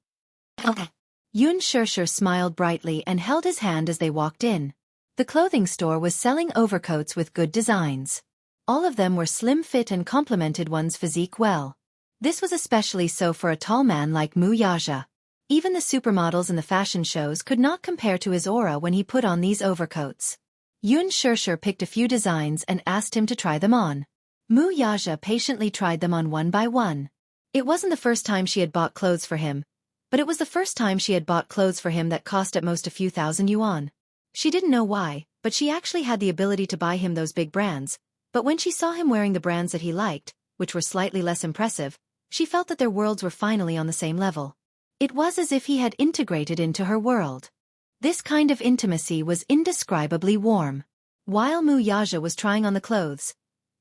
Okay. Yun Shisha smiled brightly and held his hand as they walked in. The clothing store was selling overcoats with good designs. All of them were slim fit and complemented one's physique well. This was especially so for a tall man like Mu Yaja. Even the supermodels in the fashion shows could not compare to his aura when he put on these overcoats. Yun Shisha picked a few designs and asked him to try them on. Mu Yaja patiently tried them on one by one. It wasn't the first time she had bought clothes for him, but it was the first time she had bought clothes for him that cost at most a few thousand yuan. She didn't know why, but she actually had the ability to buy him those big brands, but when she saw him wearing the brands that he liked, which were slightly less impressive, she felt that their worlds were finally on the same level. It was as if he had integrated into her world. This kind of intimacy was indescribably warm. While Mu Yaja was trying on the clothes,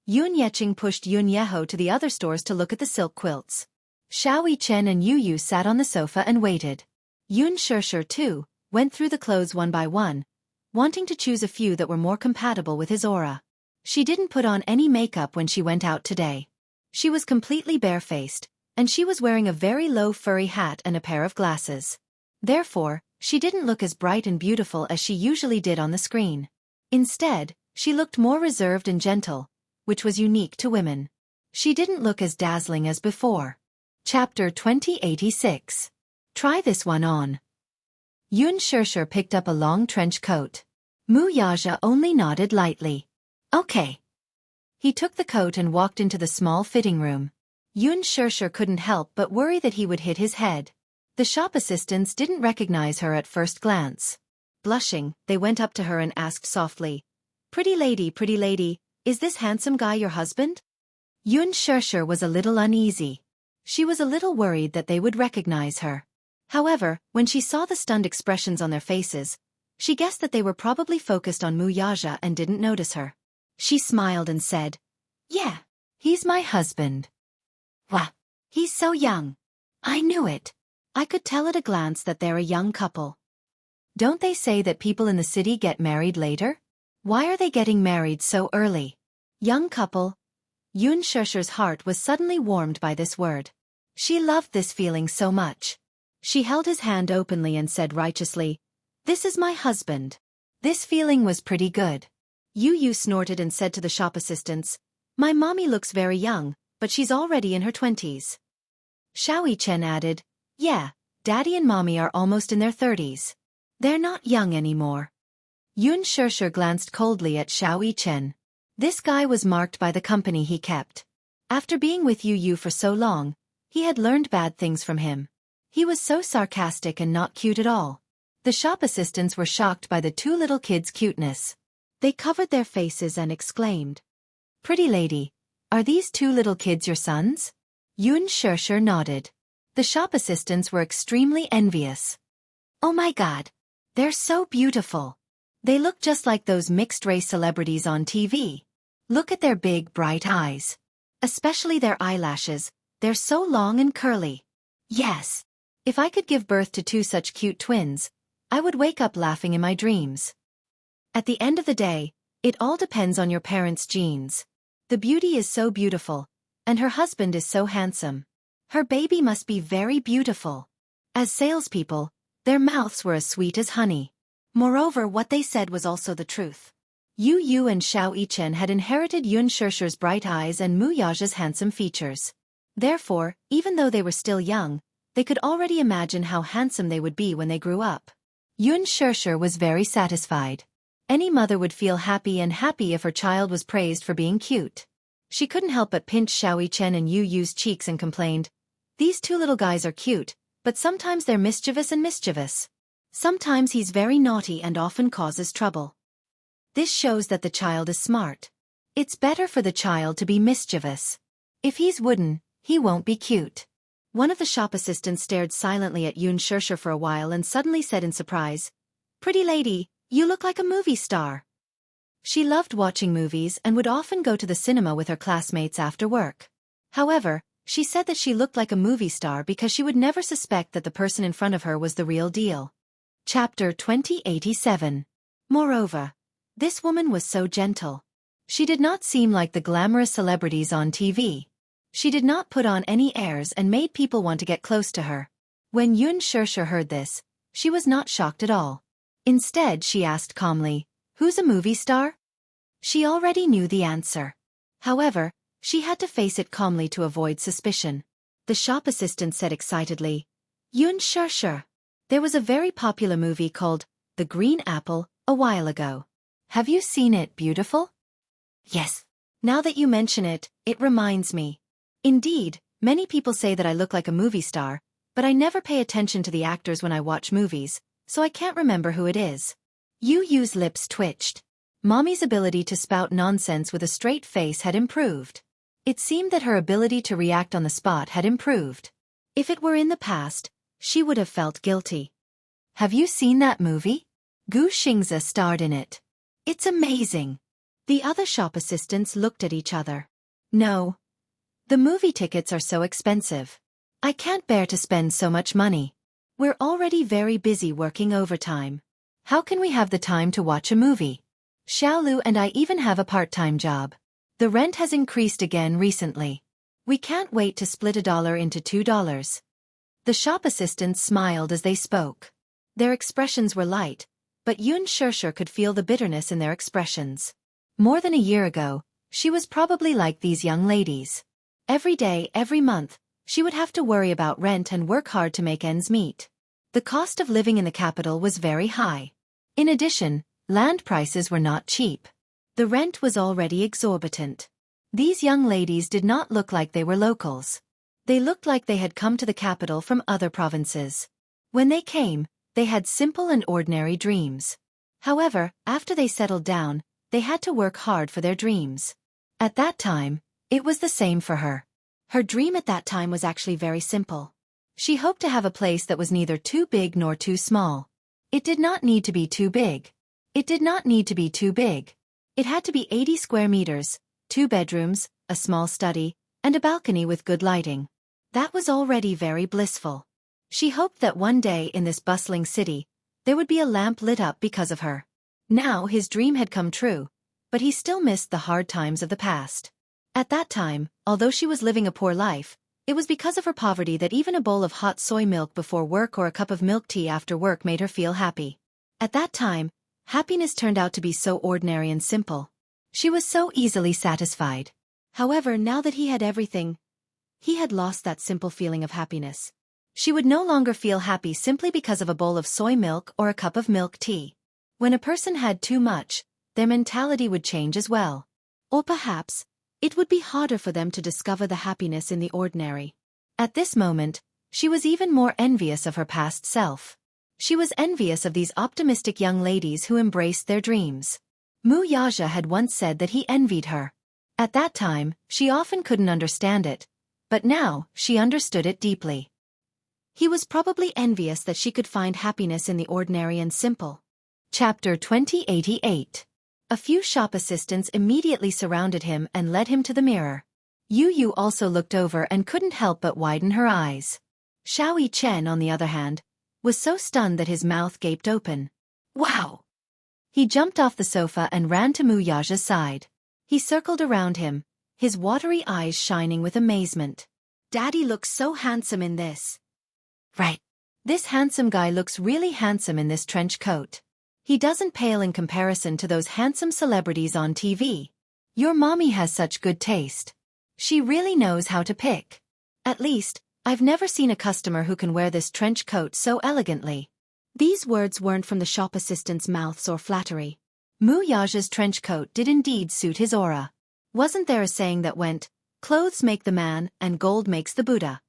Yun Yecheng pushed Yun Yeho to the other stores to look at the silk quilts. Xiao Chen and Yu sat on the sofa and waited. Yun Shisha, too, went through the clothes one by one, wanting to choose a few that were more compatible with his aura. She didn't put on any makeup when she went out today. She was completely barefaced, and she was wearing a very low furry hat and a pair of glasses. Therefore, she didn't look as bright and beautiful as she usually did on the screen. Instead, she looked more reserved and gentle, which was unique to women. She didn't look as dazzling as before. Chapter 2086. Try this one on. Yun Shisha picked up a long trench coat. Mu Yaja only nodded lightly. Okay. He took the coat and walked into the small fitting room. Yun Shisha couldn't help but worry that he would hit his head. The shop assistants didn't recognize her at first glance. Blushing, they went up to her and asked softly, pretty lady, is this handsome guy your husband?" Yun Shisha was a little uneasy. She was a little worried that they would recognize her. However, when she saw the stunned expressions on their faces, she guessed that they were probably focused on Mu Yaja and didn't notice her. She smiled and said, "Yeah, he's my husband." "Wah, he's so young." "I knew it. I could tell at a glance that they're a young couple." "Don't they say that people in the city get married later? Why are they getting married so early?" Young couple. Yun Shisha's heart was suddenly warmed by this word. She loved this feeling so much. She held his hand openly and said righteously, "This is my husband." This feeling was pretty good. Yu snorted and said to the shop assistants, "My mommy looks very young, but she's already in her 20s. Xianxia added, "Yeah, daddy and mommy are almost in their 30s. They're not young anymore." Xianxia glanced coldly at Xianxia. This guy was marked by the company he kept. After being with Yu for so long, he had learned bad things from him. He was so sarcastic and not cute at all. The shop assistants were shocked by the two little kids' cuteness. They covered their faces and exclaimed, "Pretty lady, are these two little kids your sons?" Xianxia nodded. The shop assistants were extremely envious. "Oh my god. They're so beautiful. They look just like those mixed-race celebrities on TV. Look at their big, bright eyes. Especially their eyelashes, they're so long and curly. Yes. If I could give birth to two such cute twins, I would wake up laughing in my dreams." At the end of the day, it all depends on your parents' genes. The beauty is so beautiful, and her husband is so handsome. Her baby must be very beautiful. As salespeople, their mouths were as sweet as honey. Moreover, what they said was also the truth. Yu and Xianxia had inherited Xia's bright eyes and Muya's handsome features. Therefore, even though they were still young, they could already imagine how handsome they would be when they grew up. Xianxia was very satisfied. Any mother would feel happy if her child was praised for being cute. She couldn't help but pinch Xianxia and Yu's cheeks and complained, "These two little guys are cute, but sometimes they're mischievous. Sometimes he's very naughty and often causes trouble. This shows that the child is smart. It's better for the child to be mischievous. If he's wooden, he won't be cute." One of the shop assistants stared silently at Xianxia for a while and suddenly said in surprise, "Pretty lady, you look like a movie star." She loved watching movies and would often go to the cinema with her classmates after work. However, she said that she looked like a movie star because she would never suspect that the person in front of her was the real deal. Chapter 2087. Moreover, this woman was so gentle. She did not seem like the glamorous celebrities on TV. She did not put on any airs and made people want to get close to her. When Xianxia heard this, she was not shocked at all. Instead, she asked calmly, "Who's a movie star?" She already knew the answer. However, she had to face it calmly to avoid suspicion. The shop assistant said excitedly, "Xianxia. There was a very popular movie called The Green Apple a while ago. Have you seen it, beautiful?" "Yes. Now that you mention it, it reminds me. Indeed, many people say that I look like a movie star, but I never pay attention to the actors when I watch movies, so I can't remember who it is." Yu's lips twitched. Mommy's ability to spout nonsense with a straight face had improved. It seemed that her ability to react on the spot had improved. If it were in the past, she would have felt guilty. "Have you seen that movie? Xianxia starred in it. It's amazing." The other shop assistants looked at each other. "No. The movie tickets are so expensive. I can't bear to spend so much money. We're already very busy working overtime. How can we have the time to watch a movie? Xiaolu and I even have a part-time job. The rent has increased again recently. We can't wait to split $1 into $2. The shop assistants smiled as they spoke. Their expressions were light, but Xianxia could feel the bitterness in their expressions. More than a year ago, she was probably like these young ladies. Every day, every month, she would have to worry about rent and work hard to make ends meet. The cost of living in the capital was very high. In addition, land prices were not cheap. The rent was already exorbitant. These young ladies did not look like they were locals. They looked like they had come to the capital from other provinces. When they came, they had simple and ordinary dreams. However, after they settled down, they had to work hard for their dreams. At that time, it was the same for her. Her dream at that time was actually very simple. She hoped to have a place that was neither too big nor too small. It did not need to be too big. It did not need to be too big. It had to be 80 square meters, 2 bedrooms, a small study, and a balcony with good lighting. That was already very blissful. She hoped that one day in this bustling city, there would be a lamp lit up because of her. Now his dream had come true, but he still missed the hard times of the past. At that time, although she was living a poor life, it was because of her poverty that even a bowl of hot soy milk before work or a cup of milk tea after work made her feel happy. At that time, Happiness turned out to be so ordinary and simple. She was so easily satisfied. However, now that he had everything, he had lost that simple feeling of happiness. She would no longer feel happy simply because of a bowl of soy milk or a cup of milk tea. When a person had too much, their mentality would change as well. Or perhaps, it would be harder for them to discover the happiness in the ordinary. At this moment, she was even more envious of her past self. She was envious of these optimistic young ladies who embraced their dreams. Wuxia had once said that he envied her. At that time, she often couldn't understand it, but now, she understood it deeply. He was probably envious that she could find happiness in the ordinary and simple. Chapter 2088. A few shop assistants immediately surrounded him and led him to the mirror. Yu also looked over and couldn't help but widen her eyes. Xiao Chen, on the other hand, was so stunned that his mouth gaped open. Wow! He jumped off the sofa and ran to Wuxia's side. He circled around him, his watery eyes shining with amazement. Daddy looks so handsome in this. Right. This handsome guy looks really handsome in this trench coat. He doesn't pale in comparison to those handsome celebrities on TV. Your mommy has such good taste. She really knows how to pick. At least, I've never seen a customer who can wear this trench coat so elegantly. These words weren't from the shop assistants' mouths or flattery. Wuxia's trench coat did indeed suit his aura. Wasn't there a saying that went, "Clothes make the man and gold makes the Buddha"?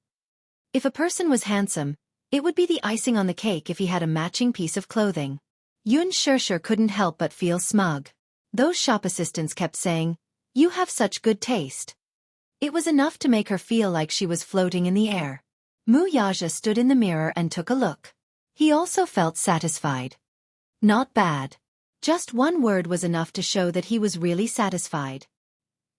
If a person was handsome, it would be the icing on the cake if he had a matching piece of clothing. Xianxia couldn't help but feel smug. Those shop assistants kept saying, "You have such good taste." It was enough to make her feel like she was floating in the air. Wuxia stood in the mirror and took a look. He also felt satisfied. Not bad. Just one word was enough to show that he was really satisfied.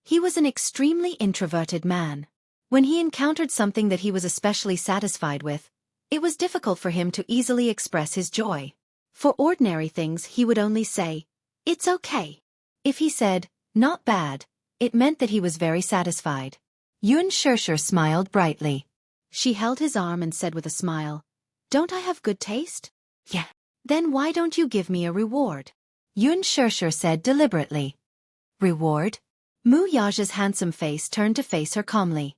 He was an extremely introverted man. When he encountered something that he was especially satisfied with, it was difficult for him to easily express his joy. For ordinary things he would only say, "It's okay." If he said, "Not bad," it meant that he was very satisfied. Xianxia smiled brightly. She held his arm and said with a smile, "Don't I have good taste?" "Yeah." "Then why don't you give me a reward?" Xianxia said deliberately. "Reward?" Wuxia's handsome face turned to face her calmly.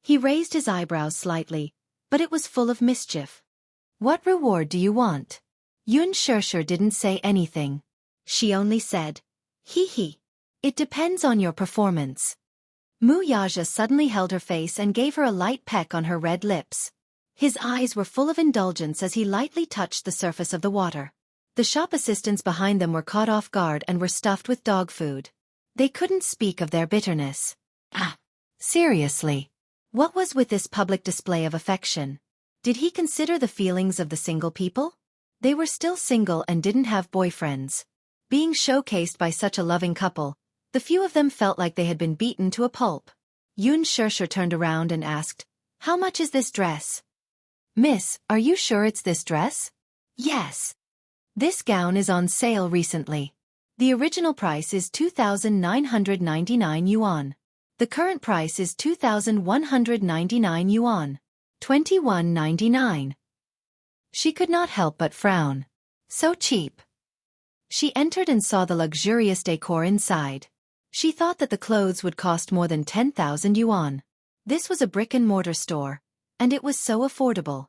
He raised his eyebrows slightly, but it was full of mischief. "What reward do you want?" Xianxia didn't say anything. She only said, "Hee hee. It depends on your performance." Wuxia suddenly held her face and gave her a light peck on her red lips. His eyes were full of indulgence as he lightly touched the surface of the water. The shop assistants behind them were caught off guard and were stuffed with dog food. They couldn't speak of their bitterness. Seriously. What was with this public display of affection? Did he consider the feelings of the single people? They were still single and didn't have boyfriends. Being showcased by such a loving couple, the few of them felt like they had been beaten to a pulp. Xianxia turned around and asked, "How much is this dress?" "Miss, are you sure it's this dress?" "Yes. This gown is on sale recently. The original price is 2,999 yuan. The current price is 2,199 yuan. 21.99. She could not help but frown. So cheap. She entered and saw the luxurious decor inside. She thought that the clothes would cost more than 10,000 yuan. This was a brick-and-mortar store, and it was so affordable.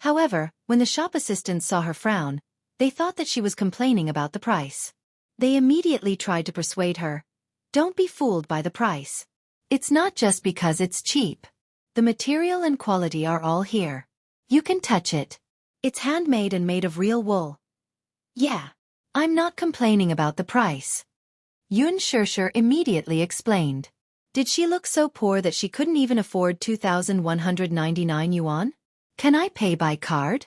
However, when the shop assistants saw her frown, they thought that she was complaining about the price. They immediately tried to persuade her, "Don't be fooled by the price. It's not just because it's cheap. The material and quality are all here. You can touch it. It's handmade and made of real wool." "Yeah. I'm not complaining about the price." Xianxia immediately explained. Did she look so poor that she couldn't even afford 2,199 yuan? "Can I pay by card?"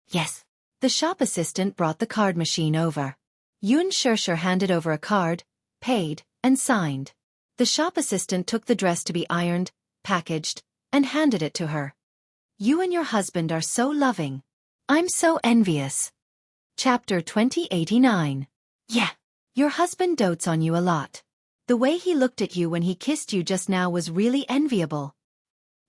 "Yes." The shop assistant brought the card machine over. Xianxia handed over a card, paid, and signed. The shop assistant took the dress to be ironed, packaged, and handed it to her. "You and your husband are so loving. I'm so envious." Chapter 2089. Yeah. Your husband dotes on you a lot. The way he looked at you when he kissed you just now was really enviable.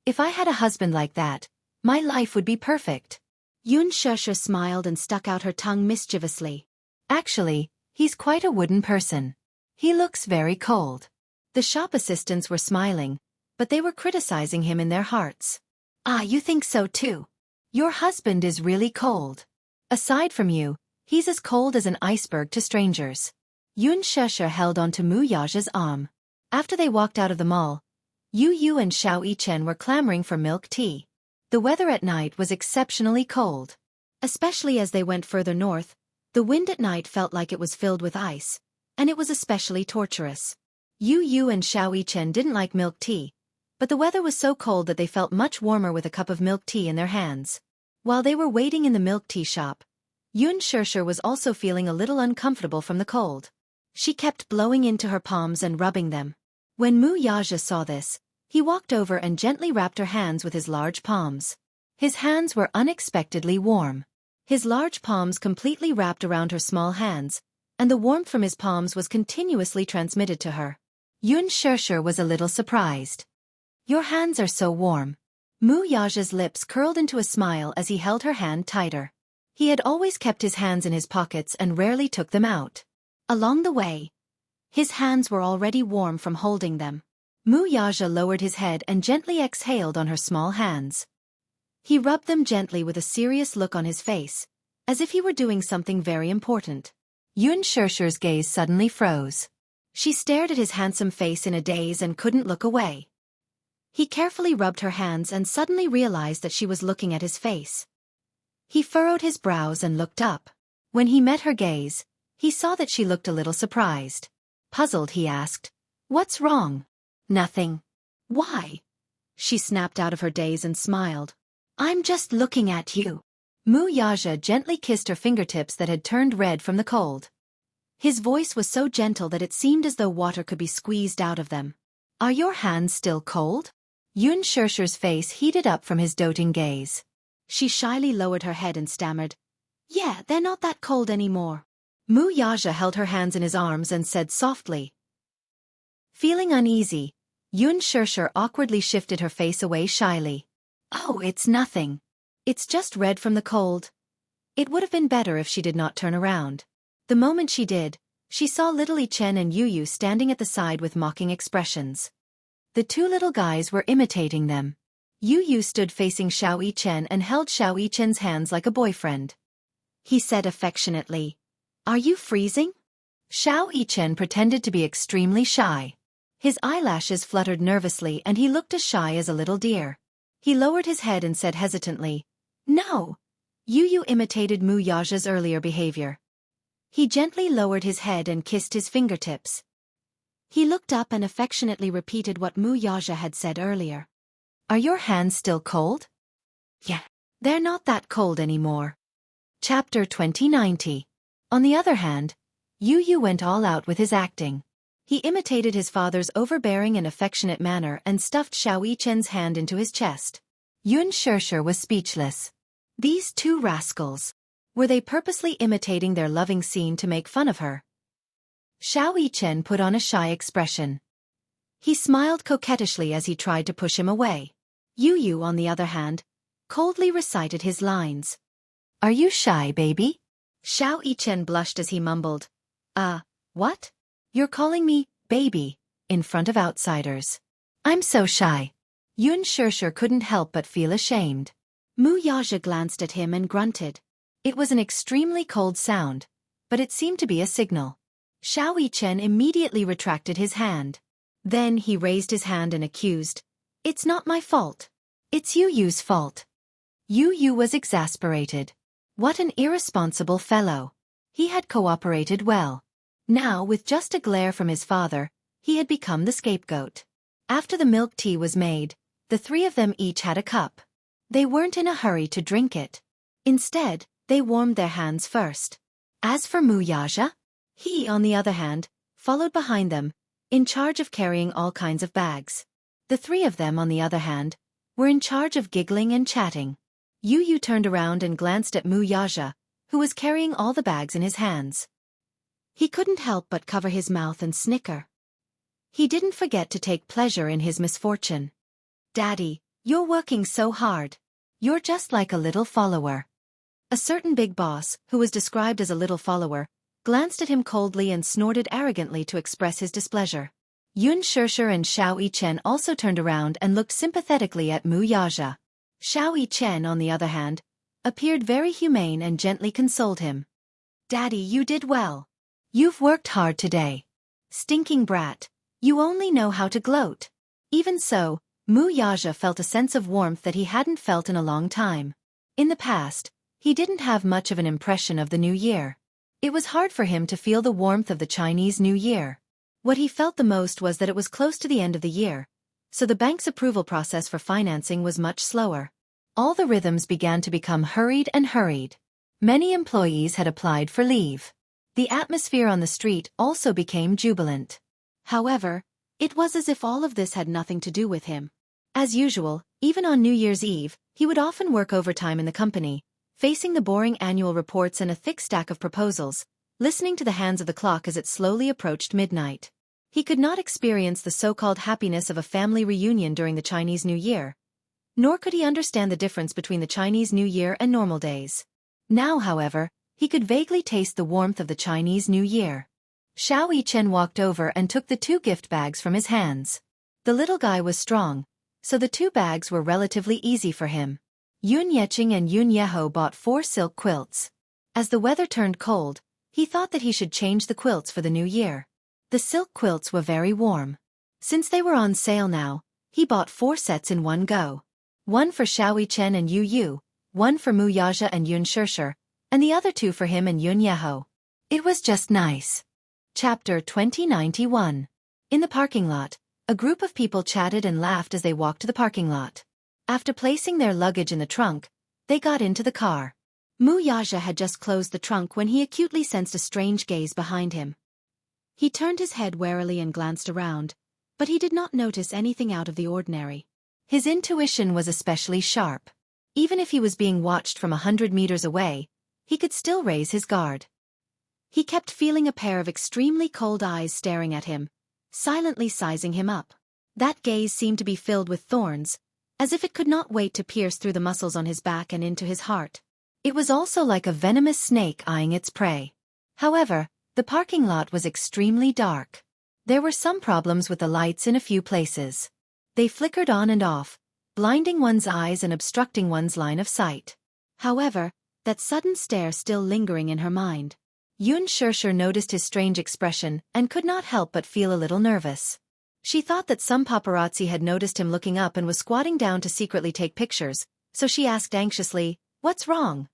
If I had a husband like that, my life would be perfect. Xianxia smiled and stuck out her tongue mischievously. Actually, he's quite a wooden person. He looks very cold. The shop assistants were smiling, but they were criticizing him in their hearts. Ah, you think so too? Your husband is really cold. Aside from you, he's as cold as an iceberg to strangers. Xianxia held onto Mu Yaja's arm. After they walked out of the mall, Yu and Xianxia were clamoring for milk tea. The weather at night was exceptionally cold. Especially as they went further north, the wind at night felt like it was filled with ice, and it was especially torturous. Yu and Xianxia didn't like milk tea, but the weather was so cold that they felt much warmer with a cup of milk tea in their hands. While they were waiting in the milk tea shop, Xianxia was also feeling a little uncomfortable from the cold. She kept blowing into her palms and rubbing them. When Mu Yaja saw this, he walked over and gently wrapped her hands with his large palms. His hands were unexpectedly warm. His large palms completely wrapped around her small hands, and the warmth from his palms was continuously transmitted to her. Xianxia was a little surprised. Your hands are so warm. Mu Yaja's lips curled into a smile as he held her hand tighter. He had always kept his hands in his pockets and rarely took them out. Along the way, his hands were already warm from holding them. Mu Yaja lowered his head and gently exhaled on her small hands. He rubbed them gently with a serious look on his face, as if he were doing something very important. Xianxia's gaze suddenly froze. She stared at his handsome face in a daze and couldn't look away. He carefully rubbed her hands and suddenly realized that she was looking at his face. He furrowed his brows and looked up. When he met her gaze, he saw that she looked a little surprised. Puzzled, he asked, "What's wrong?" "Nothing." "Why?" She snapped out of her daze and smiled. "I'm just looking at you." Mu Yaja gently kissed her fingertips that had turned red from the cold. His voice was so gentle that it seemed as though water could be squeezed out of them. "Are your hands still cold?" Xianxia's face heated up from his doting gaze. She shyly lowered her head and stammered, "Yeah, they're not that cold anymore." Mu Yaja held her hands in his arms and said softly. Feeling uneasy, Xianxia awkwardly shifted her face away shyly. "Oh, it's nothing. It's just red from the cold." It would have been better if she did not turn around. The moment she did, she saw little Chen and Yu standing at the side with mocking expressions. The two little guys were imitating them. Yu stood facing Xianxia and held Xianxia's hands like a boyfriend. He said affectionately, "Are you freezing?" Xianxia pretended to be extremely shy. His eyelashes fluttered nervously and he looked as shy as a little deer. He lowered his head and said hesitantly, "No." Yu imitated Mu Yaja's earlier behavior. He gently lowered his head and kissed his fingertips. He looked up and affectionately repeated what Mu Yaja had said earlier. "Are your hands still cold?" "Yeah. They're not that cold anymore." Chapter 2090. On the other hand, Yu went all out with his acting. He imitated his father's overbearing and affectionate manner and stuffed Xianxia's hand into his chest. Xianxia was speechless. These two rascals. Were they purposely imitating their loving scene to make fun of her? Xianxia put on a shy expression. He smiled coquettishly as he tried to push him away. Yu, on the other hand, coldly recited his lines. "Are you shy, baby?" Xianxia blushed as he mumbled, What? You're calling me, baby, in front of outsiders. I'm so shy." Xianxia couldn't help but feel ashamed. Mu Yaja glanced at him and grunted. It was an extremely cold sound, but it seemed to be a signal. Xianxia immediately retracted his hand. Then he raised his hand and accused, "It's not my fault. It's Yu's fault." Yu was exasperated. What an irresponsible fellow. He had cooperated well. Now, with just a glare from his father, he had become the scapegoat. After the milk tea was made, the three of them each had a cup. They weren't in a hurry to drink it. Instead, they warmed their hands first. As for Mu Yaja, he, on the other hand, followed behind them, in charge of carrying all kinds of bags. The three of them, on the other hand, were in charge of giggling and chatting. Yu turned around and glanced at Mu Yaja, who was carrying all the bags in his hands. He couldn't help but cover his mouth and snicker. He didn't forget to take pleasure in his misfortune. "Daddy, you're working so hard. You're just like a little follower." A certain big boss, who was described as a little follower, glanced at him coldly and snorted arrogantly to express his displeasure. Yunxishi and Xiao Yichen also turned around and looked sympathetically at Mu Yaja. Xiao Yichen, on the other hand, appeared very humane and gently consoled him. "Daddy, you did well. You've worked hard today. Stinking brat, you only know how to gloat." Even so, Mu Yaja felt a sense of warmth that he hadn't felt in a long time. In the past, he didn't have much of an impression of the New Year. It was hard for him to feel the warmth of the Chinese New Year. What he felt the most was that it was close to the end of the year, so the bank's approval process for financing was much slower. All the rhythms began to become hurried and hurried. Many employees had applied for leave. The atmosphere on the street also became jubilant. However, it was as if all of this had nothing to do with him. As usual, even on New Year's Eve, he would often work overtime in the company, facing the boring annual reports and a thick stack of proposals, listening to the hands of the clock as it slowly approached midnight. He could not experience the so-called happiness of a family reunion during the Chinese New Year, nor could he understand the difference between the Chinese New Year and normal days. Now, however, he could vaguely taste the warmth of the Chinese New Year. Xiao Yichen walked over and took the 2 gift bags from his hands. The little guy was strong, so the 2 bags were relatively easy for him. Yun Yeching and Yun Yeho bought 4 silk quilts. As the weather turned cold, he thought that he should change the quilts for the new year. The silk quilts were very warm. Since they were on sale now, he bought 4 sets in one go. One for Xiao Yichen and Yu Yu, one for Mu Yaja and Yun Shishi, and the other 2 for him and Yun Yeho. It was just nice. Chapter 2091. In the parking lot, a group of people chatted and laughed as they walked to the parking lot. After placing their luggage in the trunk, they got into the car. Mu Yaja had just closed the trunk when he acutely sensed a strange gaze behind him. He turned his head warily and glanced around, but he did not notice anything out of the ordinary. His intuition was especially sharp. Even if he was being watched from 100 meters away, he could still raise his guard. He kept feeling a pair of extremely cold eyes staring at him, silently sizing him up. That gaze seemed to be filled with thorns, as if it could not wait to pierce through the muscles on his back and into his heart. It was also like a venomous snake eyeing its prey. However, the parking lot was extremely dark. There were some problems with the lights in a few places. They flickered on and off, blinding one's eyes and obstructing one's line of sight. However, that sudden stare still lingering in her mind. Yun Shishi noticed his strange expression and could not help but feel a little nervous. She thought that some paparazzi had noticed him looking up and was squatting down to secretly take pictures, so she asked anxiously, "What's wrong?"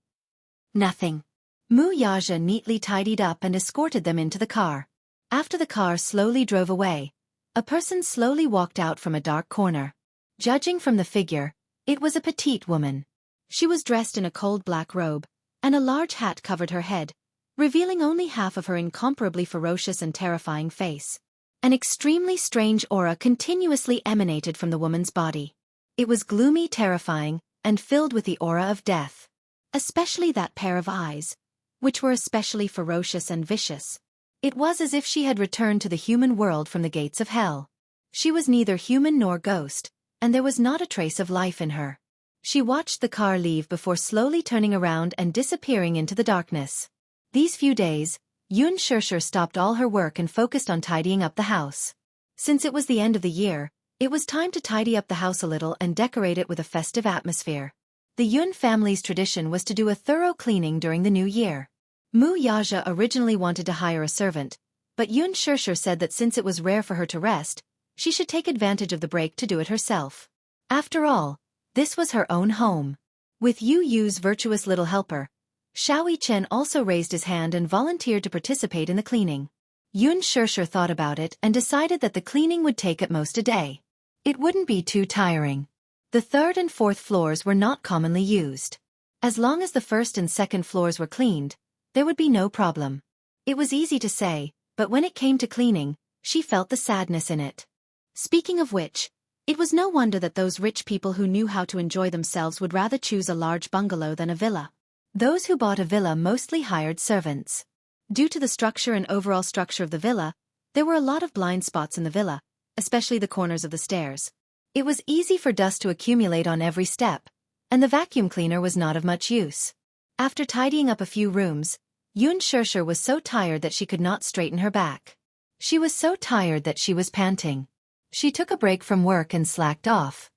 "Nothing." Mu Yaja neatly tidied up and escorted them into the car. After the car slowly drove away, a person slowly walked out from a dark corner. Judging from the figure, it was a petite woman. She was dressed in a cold black robe, and a large hat covered her head, revealing only half of her incomparably ferocious and terrifying face. An extremely strange aura continuously emanated from the woman's body. It was gloomy, terrifying, and filled with the aura of death. Especially that pair of eyes, which were especially ferocious and vicious. It was as if she had returned to the human world from the gates of hell. She was neither human nor ghost, and there was not a trace of life in her. She watched the car leave before slowly turning around and disappearing into the darkness. These few days, Yun Shishi stopped all her work and focused on tidying up the house. Since it was the end of the year, it was time to tidy up the house a little and decorate it with a festive atmosphere. The Yun family's tradition was to do a thorough cleaning during the new year. Mu Yaja originally wanted to hire a servant, but Yun Shishi said that since it was rare for her to rest, she should take advantage of the break to do it herself. After all, this was her own home. With Yu Yu's virtuous little helper, Xiao Yichen also raised his hand and volunteered to participate in the cleaning. Yun Shishi thought about it and decided that the cleaning would take at most a day. It wouldn't be too tiring. The 3rd and 4th floors were not commonly used. As long as the 1st and 2nd floors were cleaned, there would be no problem. It was easy to say, but when it came to cleaning, she felt the sadness in it. Speaking of which, it was no wonder that those rich people who knew how to enjoy themselves would rather choose a large bungalow than a villa. Those who bought a villa mostly hired servants. Due to the structure and overall structure of the villa, there were a lot of blind spots in the villa, especially the corners of the stairs. It was easy for dust to accumulate on every step, and the vacuum cleaner was not of much use. After tidying up a few rooms, Xianxia was so tired that she could not straighten her back. She was so tired that she was panting. She took a break from work and slacked off.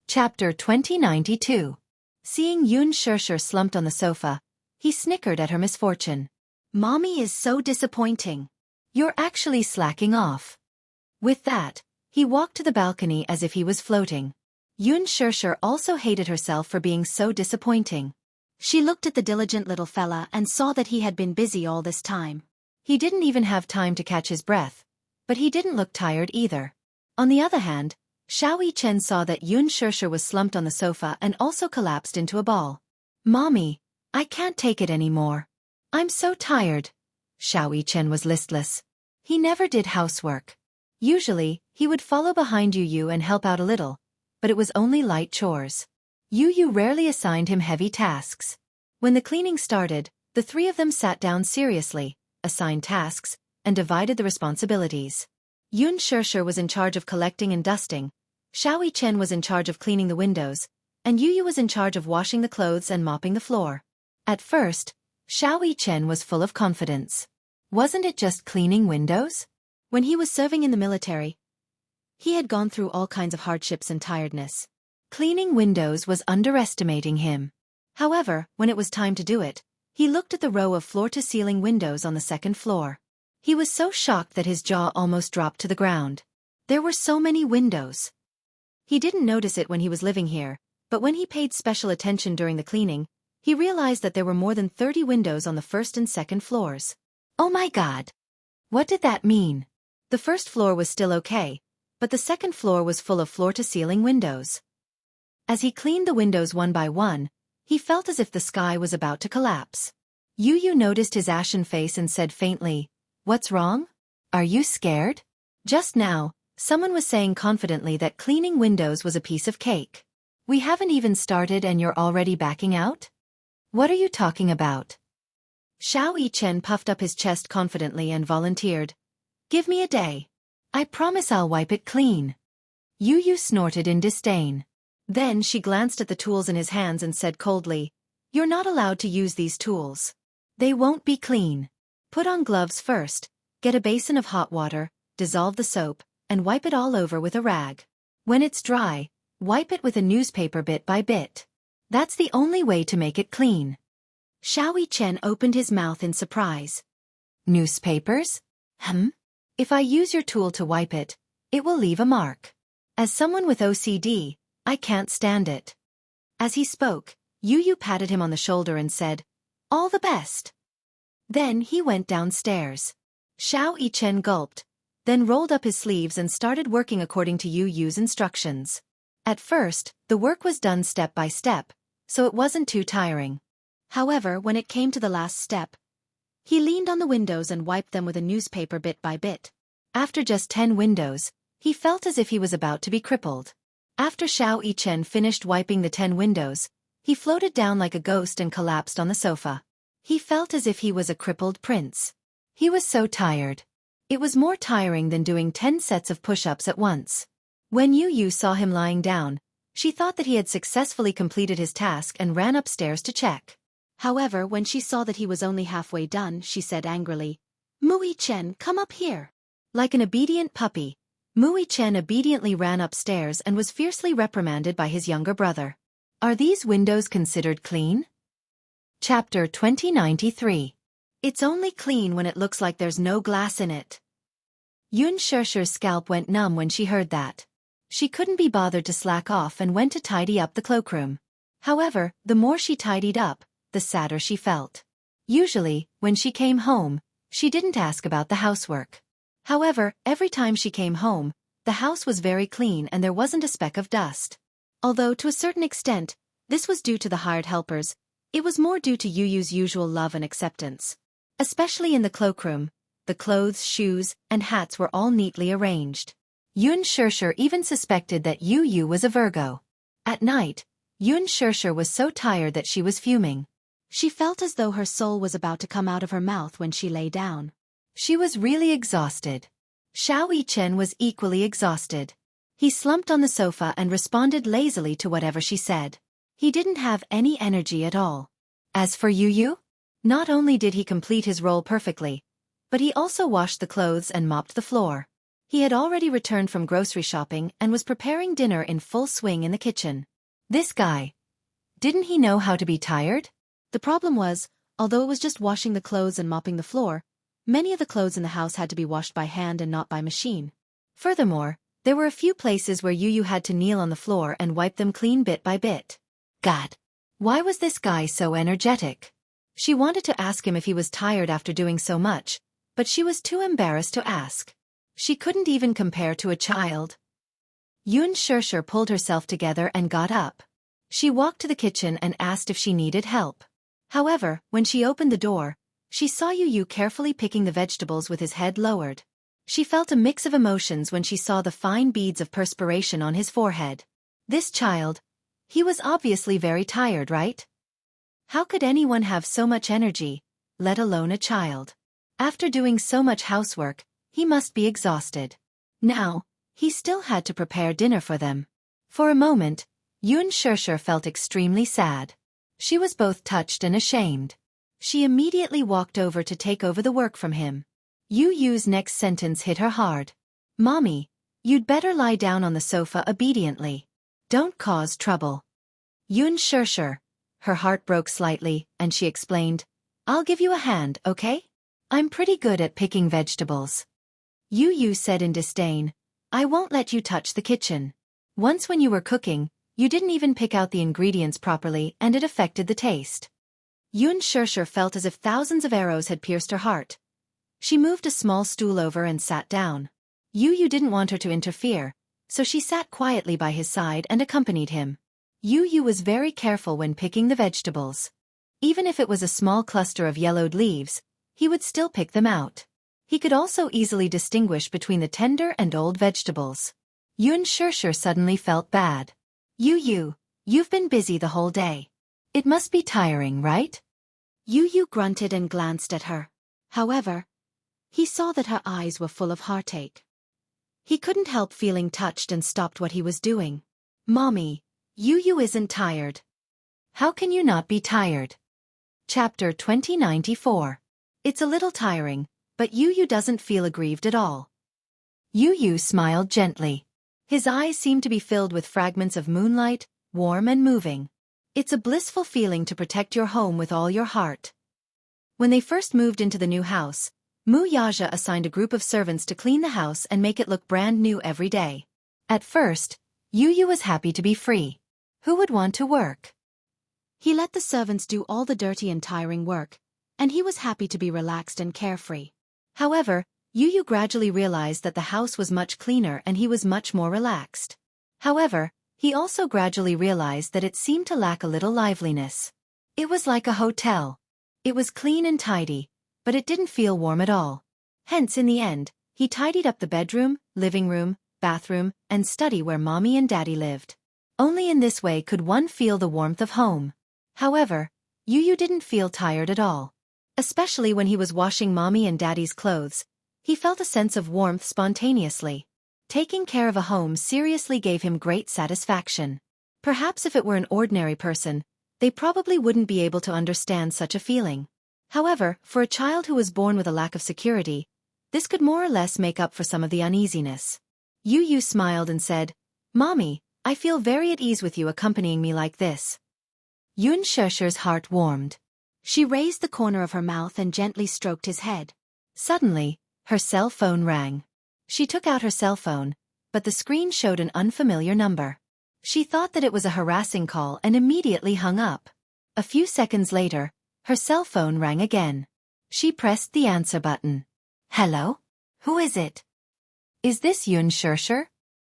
Chapter 2092. Seeing Xianxia slumped on the sofa, he snickered at her misfortune. Mommy is so disappointing. You're actually slacking off. With that, he walked to the balcony as if he was floating. Xianxia also hated herself for being so disappointing. She looked at the diligent little fella and saw that he had been busy all this time. He didn't even have time to catch his breath, but he didn't look tired either. On the other hand, Xianxia saw that Xianxia was slumped on the sofa and also collapsed into a ball. Mommy, I can't take it anymore. I'm so tired. Xianxia was listless. He never did housework. Usually, he would follow behind Yu and help out a little, but it was only light chores. Yu rarely assigned him heavy tasks. When the cleaning started, the three of them sat down seriously, assigned tasks, and divided the responsibilities. Xianxia was in charge of collecting and dusting, Xianxia was in charge of cleaning the windows, and Yu was in charge of washing the clothes and mopping the floor. At first, Xianxia was full of confidence. Wasn't it just cleaning windows? When he was serving in the military, he had gone through all kinds of hardships and tiredness. Cleaning windows was underestimating him. However, when it was time to do it, he looked at the row of floor-to-ceiling windows on the second floor. He was so shocked that his jaw almost dropped to the ground. There were so many windows. He didn't notice it when he was living here, but when he paid special attention during the cleaning, he realized that there were more than 30 windows on the first and second floors. Oh my God! What did that mean? The first floor was still okay, but the second floor was full of floor-to-ceiling windows. As he cleaned the windows one by one, he felt as if the sky was about to collapse. Yu noticed his ashen face and said faintly, "What's wrong? Are you scared?" Just now, someone was saying confidently that cleaning windows was a piece of cake. We haven't even started and you're already backing out? What are you talking about? Xianxia puffed up his chest confidently and volunteered. Give me a day. I promise I'll wipe it clean. Yu snorted in disdain. Then she glanced at the tools in his hands and said coldly, "You're not allowed to use these tools. They won't be clean. Put on gloves first, get a basin of hot water, dissolve the soap, and wipe it all over with a rag. When it's dry, wipe it with a newspaper bit by bit. That's the only way to make it clean." Xianxia opened his mouth in surprise. Newspapers? If I use your tool to wipe it, it will leave a mark. As someone with OCD, I can't stand it. As he spoke, Yu patted him on the shoulder and said, "All the best." Then he went downstairs. Xianxia gulped, then rolled up his sleeves and started working according to Yu's instructions. At first, the work was done step by step, so it wasn't too tiring. However, when it came to the last step, he leaned on the windows and wiped them with a newspaper bit by bit. After just 10 windows, he felt as if he was about to be crippled. After Xianxia finished wiping the 10 windows, he floated down like a ghost and collapsed on the sofa. He felt as if he was a crippled prince. He was so tired. It was more tiring than doing 10 sets of push-ups at once. When Yu saw him lying down, she thought that he had successfully completed his task and ran upstairs to check. However, when she saw that he was only halfway done, she said angrily, "Xianxia, come up here." Like an obedient puppy, Xianxia obediently ran upstairs and was fiercely reprimanded by his younger brother. Are these windows considered clean? Chapter 2093. It's only clean when it looks like there's no glass in it. Xianxia's scalp went numb when she heard that. She couldn't be bothered to slack off and went to tidy up the cloakroom. However, the more she tidied up, the sadder she felt. Usually, when she came home, she didn't ask about the housework. However, every time she came home, the house was very clean and there wasn't a speck of dust. Although to a certain extent, this was due to the hired helpers, it was more due to Yu's usual love and acceptance. Especially in the cloakroom, the clothes, shoes, and hats were all neatly arranged. Xianxia even suspected that Yu was a Virgo. At night, Xianxia was so tired that she was fuming. She felt as though her soul was about to come out of her mouth when she lay down. She was really exhausted. Xianxia was equally exhausted. He slumped on the sofa and responded lazily to whatever she said. He didn't have any energy at all. As for Yu, Not only did he complete his role perfectly, but he also washed the clothes and mopped the floor. He had already returned from grocery shopping and was preparing dinner in full swing in the kitchen. This guy. Didn't he know how to be tired? The problem was, although it was just washing the clothes and mopping the floor, many of the clothes in the house had to be washed by hand and not by machine. Furthermore, there were a few places where Yu had to kneel on the floor and wipe them clean bit by bit. God. Why was this guy so energetic? She wanted to ask him if he was tired after doing so much, but she was too embarrassed to ask. She couldn't even compare to a child. Xianxia pulled herself together and got up. She walked to the kitchen and asked if she needed help. However, when she opened the door, she saw Yu carefully picking the vegetables with his head lowered. She felt a mix of emotions when she saw the fine beads of perspiration on his forehead. This child. He was obviously very tired, right? How could anyone have so much energy, let alone a child? After doing so much housework, he must be exhausted. Now, he still had to prepare dinner for them. For a moment, Xianxia felt extremely sad. She was both touched and ashamed. She immediately walked over to take over the work from him. Yu's next sentence hit her hard. Mommy, you'd better lie down on the sofa obediently. Don't cause trouble. Xianxia. Her heart broke slightly, and she explained, I'll give you a hand, okay? I'm pretty good at picking vegetables. Yu said in disdain, I won't let you touch the kitchen. Once when you were cooking, you didn't even pick out the ingredients properly and it affected the taste. Xianxia felt as if thousands of arrows had pierced her heart. She moved a small stool over and sat down. Yu didn't want her to interfere, so she sat quietly by his side and accompanied him. Yu was very careful when picking the vegetables. Even if it was a small cluster of yellowed leaves, he would still pick them out. He could also easily distinguish between the tender and old vegetables. Xianxia suddenly felt bad. You've been busy the whole day. It must be tiring, right? Yu grunted and glanced at her. However, he saw that her eyes were full of heartache. He couldn't help feeling touched and stopped what he was doing. Mommy, Yu isn't tired. How can you not be tired? Chapter 2094. It's a little tiring, but Yu doesn't feel aggrieved at all. Yu smiled gently. His eyes seemed to be filled with fragments of moonlight, warm and moving. It's a blissful feeling to protect your home with all your heart. When they first moved into the new house, Wuxia assigned a group of servants to clean the house and make it look brand new every day. At first, Yu was happy to be free. Who would want to work? He let the servants do all the dirty and tiring work, and he was happy to be relaxed and carefree. However, Yu gradually realized that the house was much cleaner and he was much more relaxed. However, he also gradually realized that it seemed to lack a little liveliness. It was like a hotel. It was clean and tidy, but it didn't feel warm at all. Hence, in the end, he tidied up the bedroom, living room, bathroom, and study where Mommy and Daddy lived. Only in this way could one feel the warmth of home. However, Yu didn't feel tired at all. Especially when he was washing Mommy and Daddy's clothes, he felt a sense of warmth spontaneously. Taking care of a home seriously gave him great satisfaction. Perhaps if it were an ordinary person, they probably wouldn't be able to understand such a feeling. However, for a child who was born with a lack of security, this could more or less make up for some of the uneasiness. Yu smiled and said, Mommy, I feel very at ease with you accompanying me like this. Xianxia's heart warmed. She raised the corner of her mouth and gently stroked his head. Suddenly, her cell phone rang. She took out her cell phone, but the screen showed an unfamiliar number. She thought that it was a harassing call and immediately hung up. A few seconds later, her cell phone rang again. She pressed the answer button. Hello? Who is it? Is this Xianxia?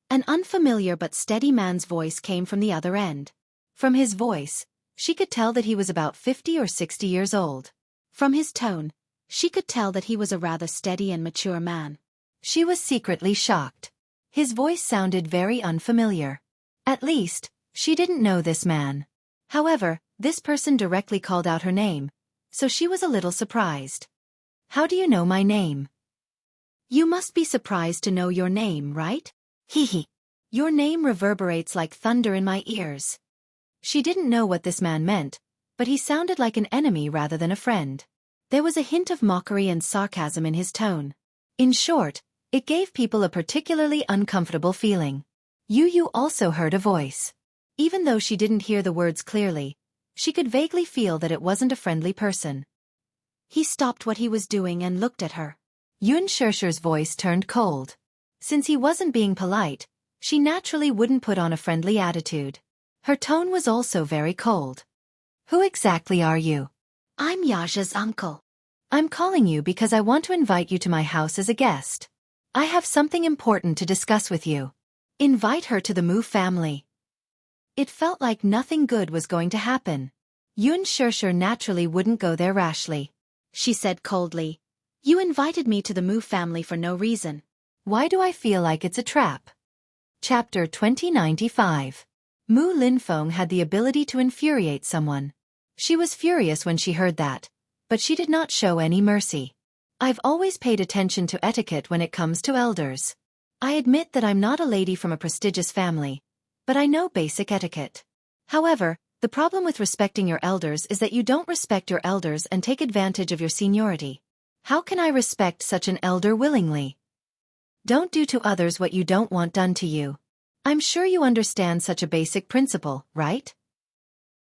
An unfamiliar but steady man's voice came from the other end. From his voice, she could tell that he was about 50 or 60 years old. From his tone, she could tell that he was a rather steady and mature man. She was secretly shocked. His voice sounded very unfamiliar. At least, she didn't know this man. However, this person directly called out her name, so she was a little surprised. How do you know my name? You must be surprised to know your name, right? Hee. Your name reverberates like thunder in my ears. She didn't know what this man meant, but he sounded like an enemy rather than a friend. There was a hint of mockery and sarcasm in his tone. In short, it gave people a particularly uncomfortable feeling. Yu also heard a voice. Even though she didn't hear the words clearly, she could vaguely feel that it wasn't a friendly person. He stopped what he was doing and looked at her. Xianxia's voice turned cold. Since he wasn't being polite, she naturally wouldn't put on a friendly attitude. Her tone was also very cold. Who exactly are you? I'm Yaja's uncle. I'm calling you because I want to invite you to my house as a guest. I have something important to discuss with you. Invite her to the Mu family. It felt like nothing good was going to happen. Xianxia naturally wouldn't go there rashly. She said coldly, "You invited me to the Mu family for no reason. Why do I feel like it's a trap?" Chapter 2095. Mu Linfeng had the ability to infuriate someone. She was furious when she heard that, but she did not show any mercy. I've always paid attention to etiquette when it comes to elders. I admit that I'm not a lady from a prestigious family, but I know basic etiquette. However, the problem with respecting your elders is that you don't respect your elders and take advantage of your seniority. How can I respect such an elder willingly? Don't do to others what you don't want done to you. I'm sure you understand such a basic principle, right?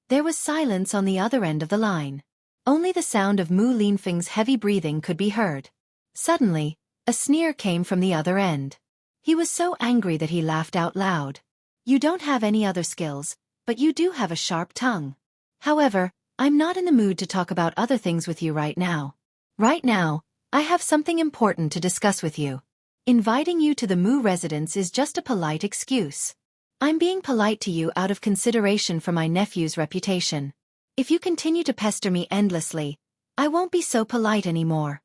There was silence on the other end of the line. Only the sound of Mu Linfeng's heavy breathing could be heard. Suddenly, a sneer came from the other end. He was so angry that he laughed out loud. You don't have any other skills, but you do have a sharp tongue. However, I'm not in the mood to talk about other things with you right now. Right now, I have something important to discuss with you. Inviting you to the Mu residence is just a polite excuse. I'm being polite to you out of consideration for my nephew's reputation. If you continue to pester me endlessly, I won't be so polite anymore.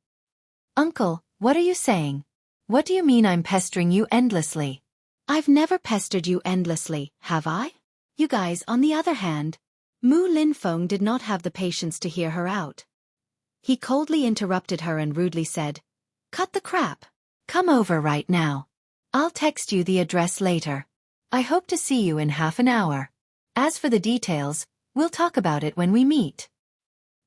Uncle, what are you saying? What do you mean I'm pestering you endlessly? I've never pestered you endlessly, have I? You guys, on the other hand. Mu Linfeng did not have the patience to hear her out. He coldly interrupted her and rudely said, "Cut the crap. Come over right now. I'll text you the address later. I hope to see you in half an hour. As for the details, we'll talk about it when we meet."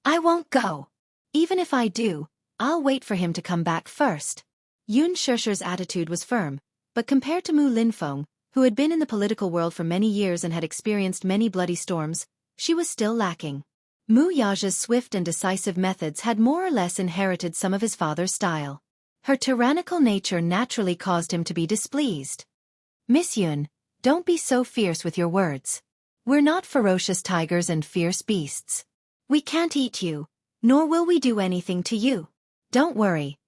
I won't go. Even if I do, I'll wait for him to come back first. Xianxia's attitude was firm, but compared to Mu Linfeng, who had been in the political world for many years and had experienced many bloody storms, she was still lacking. Mu Yaja's swift and decisive methods had more or less inherited some of his father's style. Her tyrannical nature naturally caused him to be displeased. "Miss Yun, don't be so fierce with your words. We're not ferocious tigers and fierce beasts. We can't eat you, nor will we do anything to you. Don't worry.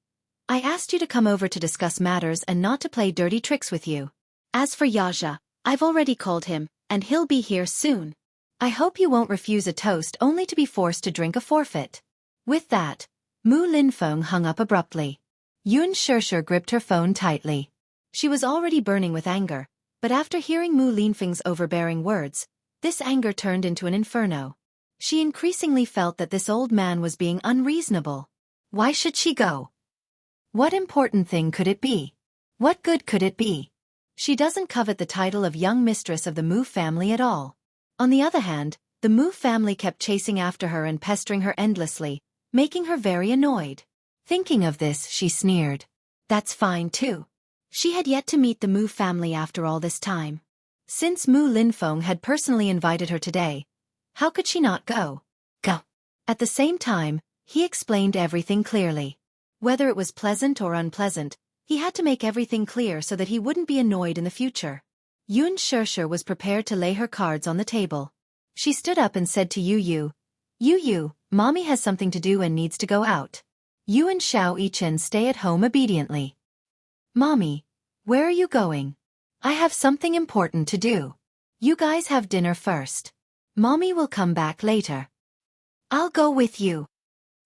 I asked you to come over to discuss matters and not to play dirty tricks with you. As for Yaja, I've already called him, and he'll be here soon. I hope you won't refuse a toast only to be forced to drink a forfeit." With that, Mu Linfeng hung up abruptly. Xianxia gripped her phone tightly. She was already burning with anger, but after hearing Mu Linfeng's overbearing words, this anger turned into an inferno. She increasingly felt that this old man was being unreasonable. Why should she go? What important thing could it be? What good could it be? She doesn't covet the title of young mistress of the Mu family at all. On the other hand, the Mu family kept chasing after her and pestering her endlessly, making her very annoyed. Thinking of this, she sneered. That's fine too. She had yet to meet the Mu family after all this time. Since Mu Linfeng had personally invited her today, how could she not go? Go. At the same time, he explained everything clearly. Whether it was pleasant or unpleasant, he had to make everything clear so that he wouldn't be annoyed in the future. Xianxia was prepared to lay her cards on the table. She stood up and said to Yu, Mommy has something to do and needs to go out. You and Xianxia stay at home obediently. Mommy, where are you going? I have something important to do. You guys have dinner first. Mommy will come back later. I'll go with you.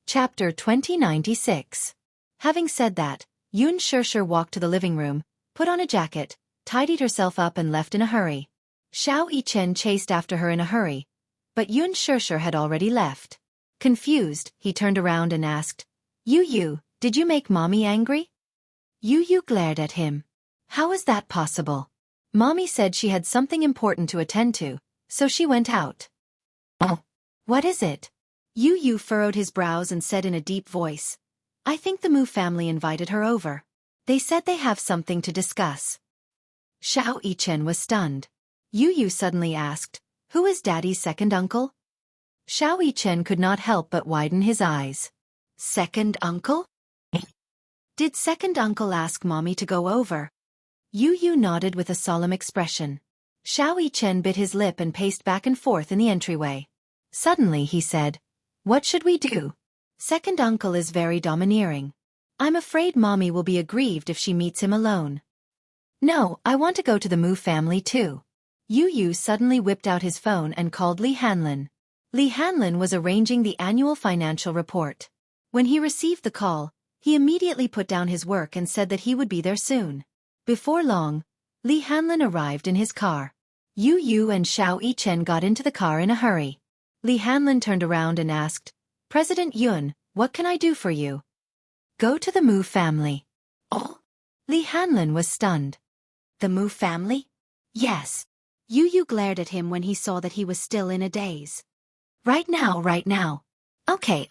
Chapter 2096. Having said that, Xianxia walked to the living room, put on a jacket, tidied herself up and left in a hurry. Xianxia chased after her in a hurry, but Xianxia had already left. Confused, he turned around and asked, Yu, did you make Mommy angry? Yu glared at him. How is that possible? Mommy said she had something important to attend to, so she went out. Oh. What is it? Yu Yu furrowed his brows and said in a deep voice, I think the Mu family invited her over. They said they have something to discuss. Xiao Yichen was stunned. Yu Yu suddenly asked, who is Daddy's second uncle? Xiao Yichen could not help but widen his eyes. Second uncle? Did second uncle ask Mommy to go over? Yu Yu nodded with a solemn expression. Xiao Yichen bit his lip and paced back and forth in the entryway. Suddenly he said, what should we do? Second uncle is very domineering. I'm afraid Mommy will be aggrieved if she meets him alone. No, I want to go to the Mu family too. Yu Yu suddenly whipped out his phone and called Li Hanlin. Li Hanlin was arranging the annual financial report. When he received the call, he immediately put down his work and said that he would be there soon. Before long, Li Hanlin arrived in his car. Yu Yu and Xiao Yichen got into the car in a hurry. Li Hanlin turned around and asked, President Yun, what can I do for you? Go to the Mu family. Oh! Li Hanlin was stunned. The Mu family? Yes. Yu Yu glared at him when he saw that he was still in a daze. Right now, right now. Okay.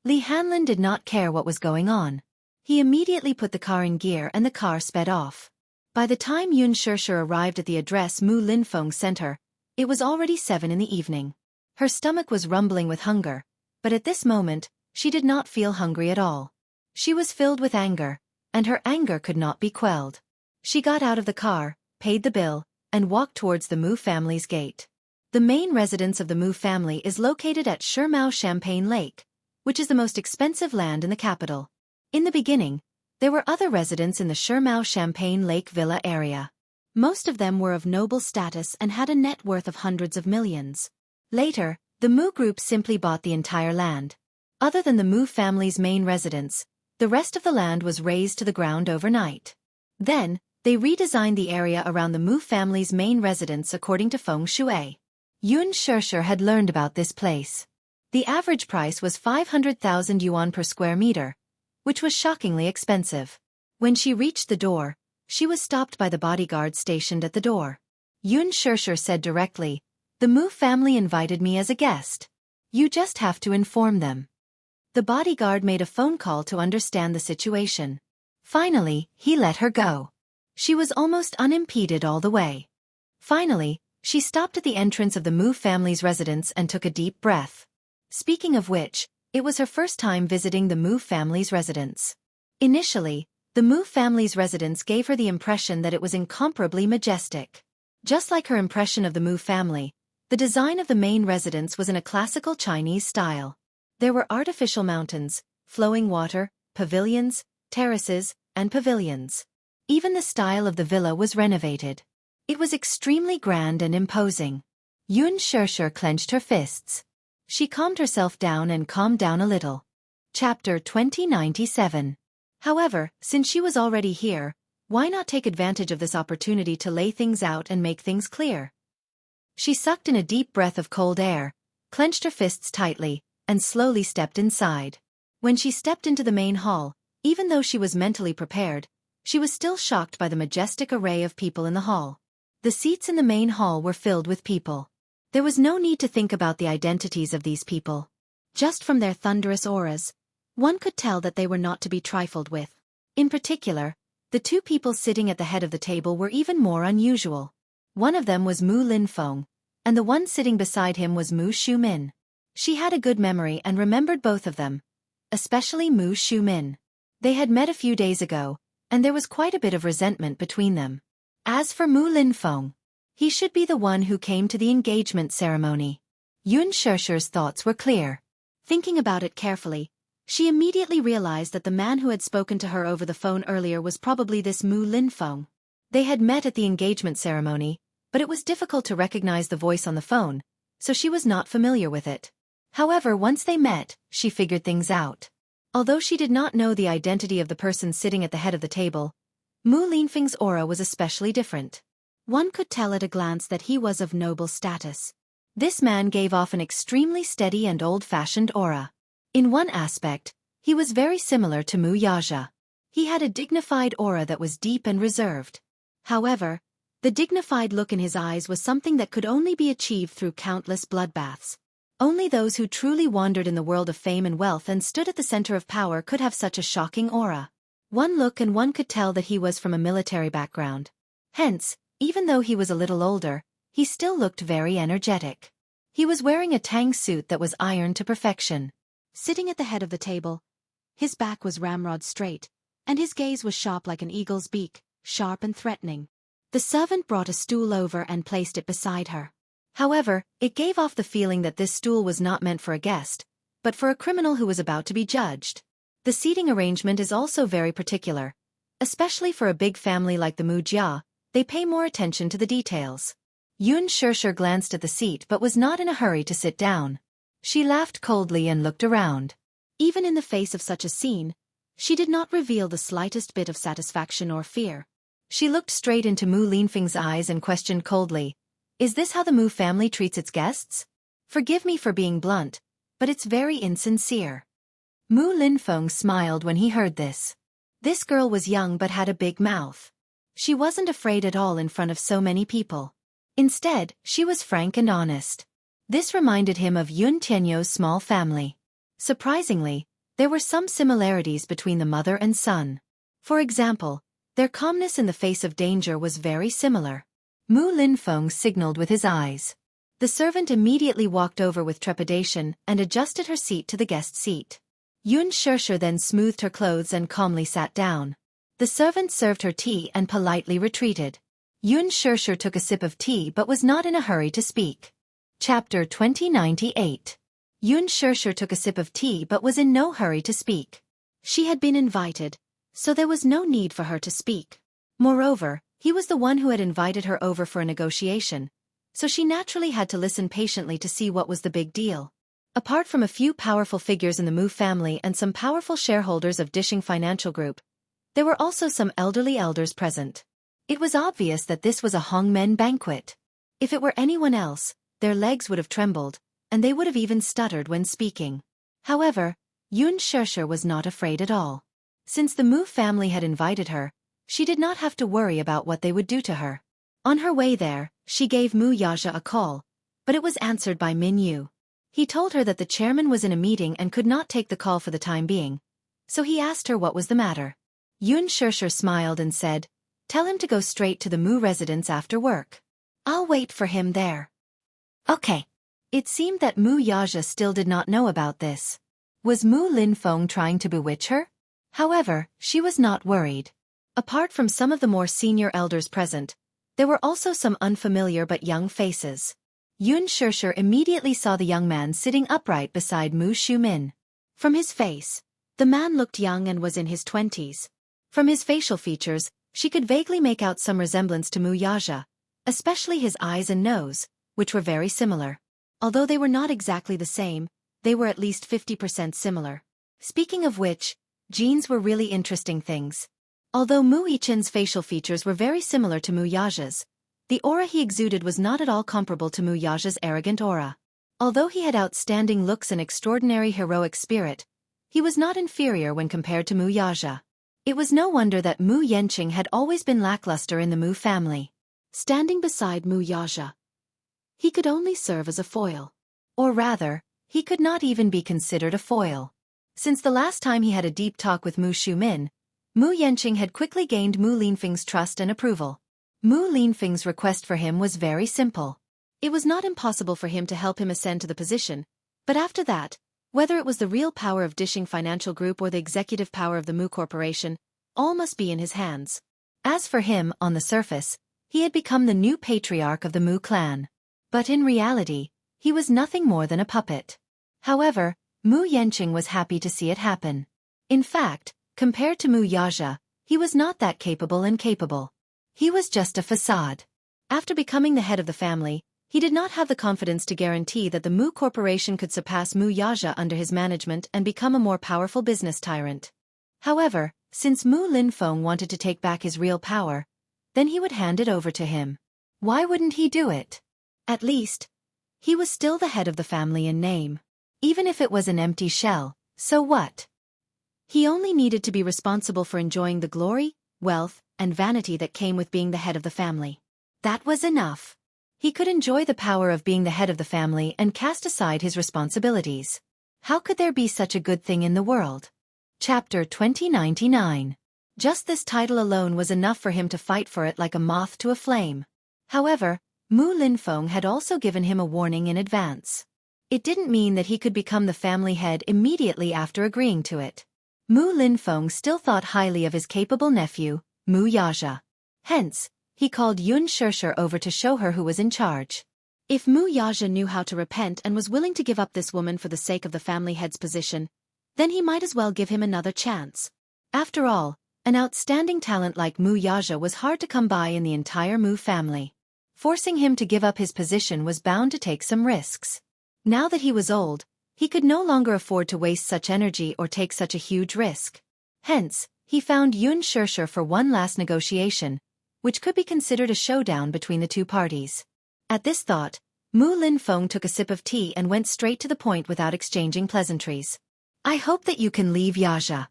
Li Hanlin did not care what was going on. He immediately put the car in gear and the car sped off. By the time Yun Shishir arrived at the address Mu Linfeng sent her, it was already 7 in the evening. Her stomach was rumbling with hunger, but at this moment, she did not feel hungry at all. She was filled with anger, and her anger could not be quelled. She got out of the car, paid the bill, and walked towards the Mu family's gate. The main residence of the Mu family is located at Shimao Champagne Lake, which is the most expensive land in the capital. In the beginning, there were other residents in the Shimao Champagne Lake Villa area. Most of them were of noble status and had a net worth of hundreds of millions. Later, the Mu group simply bought the entire land. Other than the Mu family's main residence, the rest of the land was razed to the ground overnight. Then, they redesigned the area around the Mu family's main residence according to feng shui. Yun Shishir had learned about this place. The average price was 500,000 yuan per square meter, which was shockingly expensive. When she reached the door, she was stopped by the bodyguard stationed at the door. Yun Shishir said directly, the Mu family invited me as a guest. You just have to inform them. The bodyguard made a phone call to understand the situation. Finally, he let her go. She was almost unimpeded all the way. Finally, she stopped at the entrance of the Mu family's residence and took a deep breath. Speaking of which, it was her first time visiting the Mu family's residence. Initially, the Mu family's residence gave her the impression that it was incomparably majestic. Just like her impression of the Mu family, the design of the main residence was in a classical Chinese style. There were artificial mountains, flowing water, pavilions, terraces, and pavilions. Even the style of the villa was renovated. It was extremely grand and imposing. Yun Shishir clenched her fists. She calmed herself down and calmed down a little. Chapter 2097. However, since she was already here, why not take advantage of this opportunity to lay things out and make things clear? She sucked in a deep breath of cold air, clenched her fists tightly, and slowly stepped inside. When she stepped into the main hall, even though she was mentally prepared, she was still shocked by the majestic array of people in the hall. The seats in the main hall were filled with people. There was no need to think about the identities of these people. Just from their thunderous auras, one could tell that they were not to be trifled with. In particular, the two people sitting at the head of the table were even more unusual. One of them was Mu Linfeng, and the one sitting beside him was Mu Shumin. She had a good memory and remembered both of them, especially Mu Shumin. They had met a few days ago, and there was quite a bit of resentment between them. As for Mu Linfeng, he should be the one who came to the engagement ceremony. Yun Shishir's thoughts were clear. Thinking about it carefully, she immediately realized that the man who had spoken to her over the phone earlier was probably this Mu Linfeng. They had met at the engagement ceremony, but it was difficult to recognize the voice on the phone, so she was not familiar with it. However, once they met, she figured things out. Although she did not know the identity of the person sitting at the head of the table, Mu Linfeng's aura was especially different. One could tell at a glance that he was of noble status. This man gave off an extremely steady and old-fashioned aura. In one aspect, he was very similar to Mu Yaja. He had a dignified aura that was deep and reserved. However, the dignified look in his eyes was something that could only be achieved through countless bloodbaths. Only those who truly wandered in the world of fame and wealth and stood at the center of power could have such a shocking aura. One look and one could tell that he was from a military background. Hence, even though he was a little older, he still looked very energetic. He was wearing a tang suit that was ironed to perfection. Sitting at the head of the table, his back was ramrod straight, and his gaze was sharp like an eagle's beak, sharp and threatening. The servant brought a stool over and placed it beside her. However, it gave off the feeling that this stool was not meant for a guest, but for a criminal who was about to be judged. The seating arrangement is also very particular. Especially for a big family like the Wuxia, they pay more attention to the details. Xianxia glanced at the seat but was not in a hurry to sit down. She laughed coldly and looked around. Even in the face of such a scene, she did not reveal the slightest bit of satisfaction or fear. She looked straight into Mu Linfeng's eyes and questioned coldly, "Is this how the Mu family treats its guests? Forgive me for being blunt, but it's very insincere." Mu Linfeng smiled when he heard this. This girl was young but had a big mouth. She wasn't afraid at all in front of so many people. Instead, she was frank and honest. This reminded him of Yun Tianyou's small family. Surprisingly, there were some similarities between the mother and son. For example, their calmness in the face of danger was very similar. Mu Linfeng signaled with his eyes. The servant immediately walked over with trepidation and adjusted her seat to the guest seat. Xianxia then smoothed her clothes and calmly sat down. The servant served her tea and politely retreated. Xianxia took a sip of tea but was not in a hurry to speak. Chapter 2098. Xianxia took a sip of tea but was in no hurry to speak. She had been invited, so there was no need for her to speak. Moreover, he was the one who had invited her over for a negotiation, so she naturally had to listen patiently to see what was the big deal. Apart from a few powerful figures in the Mu family and some powerful shareholders of Dishing Financial Group, there were also some elderly elders present. It was obvious that this was a Hongmen banquet. If it were anyone else, their legs would have trembled, and they would have even stuttered when speaking. However, Xianxia was not afraid at all. Since the Mu family had invited her, she did not have to worry about what they would do to her. On her way there, she gave Mu Yaja a call, but it was answered by Min Yu. He told her that the chairman was in a meeting and could not take the call for the time being, so he asked her what was the matter. Xianxia smiled and said, "Tell him to go straight to the Mu residence after work. I'll wait for him there." Okay. It seemed that Mu Yaja still did not know about this. Was Mu Linfeng trying to bewitch her? However, she was not worried. Apart from some of the more senior elders present, there were also some unfamiliar but young faces. Xianxia immediately saw the young man sitting upright beside Mu Shumin. From his face, the man looked young and was in his 20s. From his facial features, she could vaguely make out some resemblance to Mu Yaja, especially his eyes and nose, which were very similar. Although they were not exactly the same, they were at least 50% similar. Speaking of which, genes were really interesting things. Although Mu Yichen's facial features were very similar to Mu Yaja's, the aura he exuded was not at all comparable to Mu Yaja's arrogant aura. Although he had outstanding looks and extraordinary heroic spirit, he was not inferior when compared to Mu Yaja. It was no wonder that Mu Yanqing had always been lackluster in the Mu family. Standing beside Mu Yaja, he could only serve as a foil. Or rather, he could not even be considered a foil. Since the last time he had a deep talk with Mu Shumin, Mu Yanqing had quickly gained Mu Linfeng's trust and approval. Mu Linfeng's request for him was very simple. It was not impossible for him to help him ascend to the position, but after that, whether it was the real power of Dishing Financial Group or the executive power of the Mu Corporation, all must be in his hands. As for him, on the surface, he had become the new patriarch of the Mu clan. But in reality, he was nothing more than a puppet. However, Mu Yanqing was happy to see it happen. In fact, compared to Mu Yaja, he was not that capable and capable. He was just a facade. After becoming the head of the family, he did not have the confidence to guarantee that the Mu Corporation could surpass Mu Yaja under his management and become a more powerful business tyrant. However, since Mu Linfeng wanted to take back his real power, then he would hand it over to him. Why wouldn't he do it? At least, he was still the head of the family in name. Even if it was an empty shell, so what? He only needed to be responsible for enjoying the glory, wealth, and vanity that came with being the head of the family. That was enough. He could enjoy the power of being the head of the family and cast aside his responsibilities. How could there be such a good thing in the world? Chapter 2099. Just this title alone was enough for him to fight for it like a moth to a flame. However, Mu Linfeng had also given him a warning in advance. It didn't mean that he could become the family head immediately after agreeing to it. Mu Linfeng still thought highly of his capable nephew, Mu Yaxia. Hence, he called Xianxia over to show her who was in charge. If Mu Yaxia knew how to repent and was willing to give up this woman for the sake of the family head's position, then he might as well give him another chance. After all, an outstanding talent like Mu Yaxia was hard to come by in the entire Mu family. Forcing him to give up his position was bound to take some risks. Now that he was old, he could no longer afford to waste such energy or take such a huge risk. Hence, he found Xianxia for one last negotiation, which could be considered a showdown between the two parties. At this thought, Mu Linfeng took a sip of tea and went straight to the point without exchanging pleasantries. I hope that you can leave Yaxia.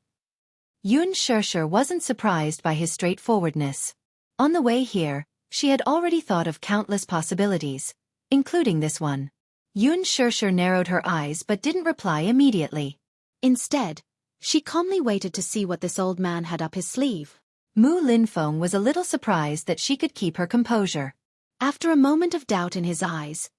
Xianxia wasn't surprised by his straightforwardness. On the way here, she had already thought of countless possibilities, including this one. Xianxia narrowed her eyes but didn't reply immediately. Instead, she calmly waited to see what this old man had up his sleeve. Mu Linfeng was a little surprised that she could keep her composure. After a moment of doubt in his eyes,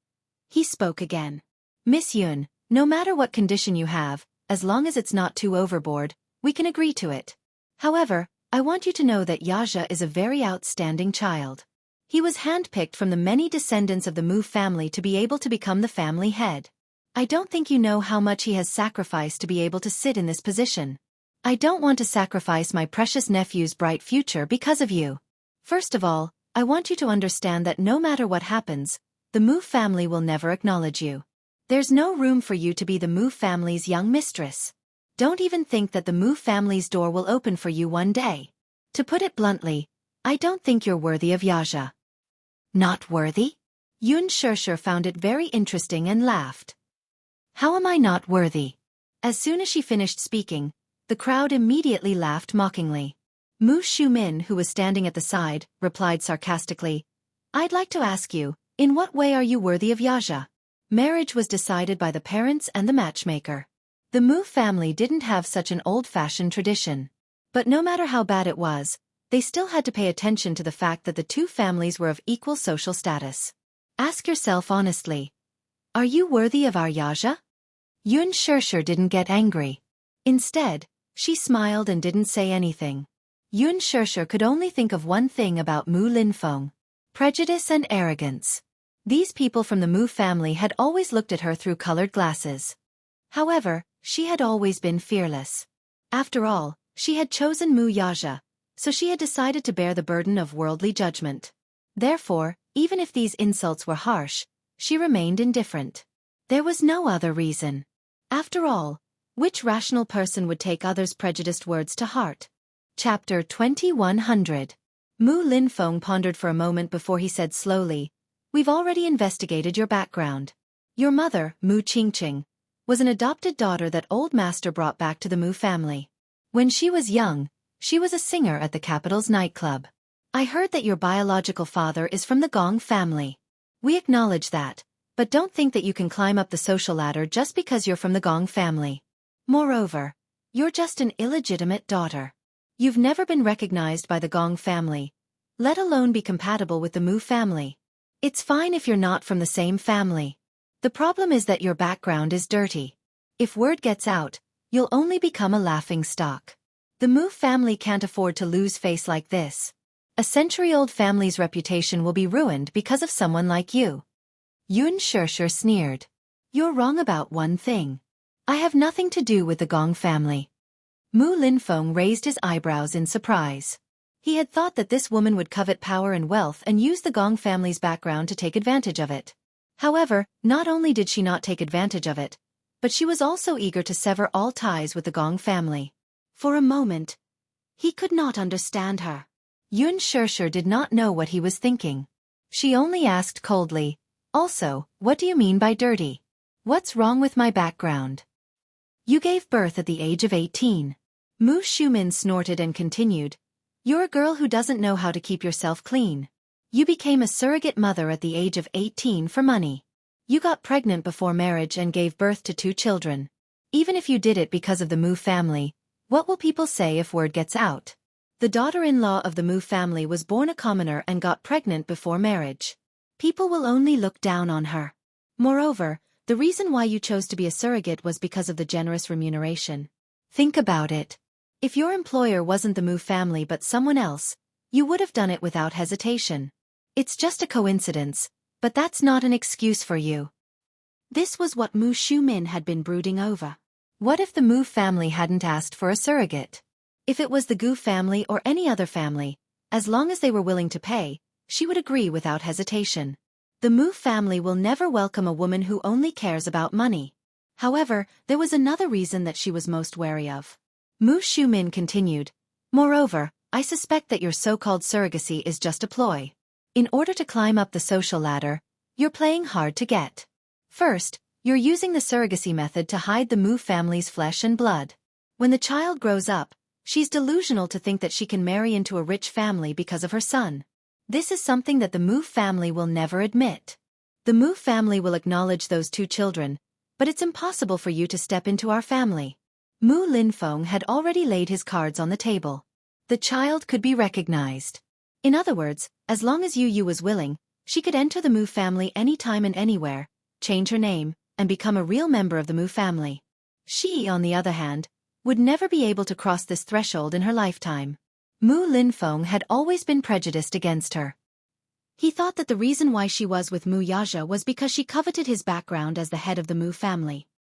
he spoke again. Miss Yun, no matter what condition you have, as long as it's not too overboard, we can agree to it. However, I want you to know that Yaxia is a very outstanding child. He was handpicked from the many descendants of the Mu family to be able to become the family head. I don't think you know how much he has sacrificed to be able to sit in this position. I don't want to sacrifice my precious nephew's bright future because of you. First of all, I want you to understand that no matter what happens, the Mu family will never acknowledge you. There's no room for you to be the Mu family's young mistress. Don't even think that the Mu family's door will open for you one day. To put it bluntly, I don't think you're worthy of Yaxia. Not worthy? Xianxia found it very interesting and laughed. How am I not worthy? As soon as she finished speaking, the crowd immediately laughed mockingly. Mu Shumin, who was standing at the side, replied sarcastically, I'd like to ask you, in what way are you worthy of Yaxia? Marriage was decided by the parents and the matchmaker. The Mu family didn't have such an old-fashioned tradition. But no matter how bad it was, they still had to pay attention to the fact that the two families were of equal social status. Ask yourself honestly, are you worthy of our Yaxia? Xianxia didn't get angry. Instead, she smiled and didn't say anything. Xianxia could only think of one thing about Mu Linfeng: prejudice and arrogance. These people from the Mu family had always looked at her through colored glasses. However, she had always been fearless. After all, she had chosen Mu Yaxia, so she had decided to bear the burden of worldly judgment. Therefore, even if these insults were harsh, she remained indifferent. There was no other reason. After all, which rational person would take others' prejudiced words to heart? Chapter 2100. Mu Linfeng pondered for a moment before he said slowly, We've already investigated your background. Your mother, Mu Qingqing, was an adopted daughter that old master brought back to the Mu family. When she was young, she was a singer at the capital's nightclub. I heard that your biological father is from the Gong family. We acknowledge that, but don't think that you can climb up the social ladder just because you're from the Gong family. Moreover, you're just an illegitimate daughter. You've never been recognized by the Gong family, let alone be compatible with the Mu family. It's fine if you're not from the same family. The problem is that your background is dirty. If word gets out, you'll only become a laughing stock. The Mu family can't afford to lose face like this. A century-old family's reputation will be ruined because of someone like you. Xianxia sneered. You're wrong about one thing. I have nothing to do with the Gong family. Mu Linfeng raised his eyebrows in surprise. He had thought that this woman would covet power and wealth and use the Gong family's background to take advantage of it. However, not only did she not take advantage of it, but she was also eager to sever all ties with the Gong family. For a moment, he could not understand her. Xianxia did not know what he was thinking. She only asked coldly, Also, what do you mean by dirty? What's wrong with my background? You gave birth at the age of 18. Mu Shumin snorted and continued, You're a girl who doesn't know how to keep yourself clean. You became a surrogate mother at the age of 18 for money. You got pregnant before marriage and gave birth to 2 children. Even if you did it because of the Mu family, what will people say if word gets out? The daughter-in-law of the Mu family was born a commoner and got pregnant before marriage. People will only look down on her. Moreover, the reason why you chose to be a surrogate was because of the generous remuneration. Think about it. If your employer wasn't the Mu family but someone else, you would have done it without hesitation. It's just a coincidence, but that's not an excuse for you. This was what Mu Shumin had been brooding over. What if the Mu family hadn't asked for a surrogate? If it was the Gu family or any other family, as long as they were willing to pay, she would agree without hesitation. The Mu family will never welcome a woman who only cares about money. However, there was another reason that she was most wary of. Mu Shumin continued, "Moreover, I suspect that your so-called surrogacy is just a ploy. In order to climb up the social ladder, you're playing hard to get. First, you're using the surrogacy method to hide the Mu family's flesh and blood. When the child grows up, she's delusional to think that she can marry into a rich family because of her son. This is something that the Mu family will never admit. The Mu family will acknowledge those 2 children, but it's impossible for you to step into our family." Mu Linfeng had already laid his cards on the table. The child could be recognized. In other words, as long as Yu was willing, she could enter the Mu family anytime and anywhere, change her name, and become a real member of the Mu family. She, on the other hand, would never be able to cross this threshold in her lifetime. Mu Linfeng had always been prejudiced against her. He thought that the reason why she was with Mu Yaja was because she coveted his background as the head of the Mu family.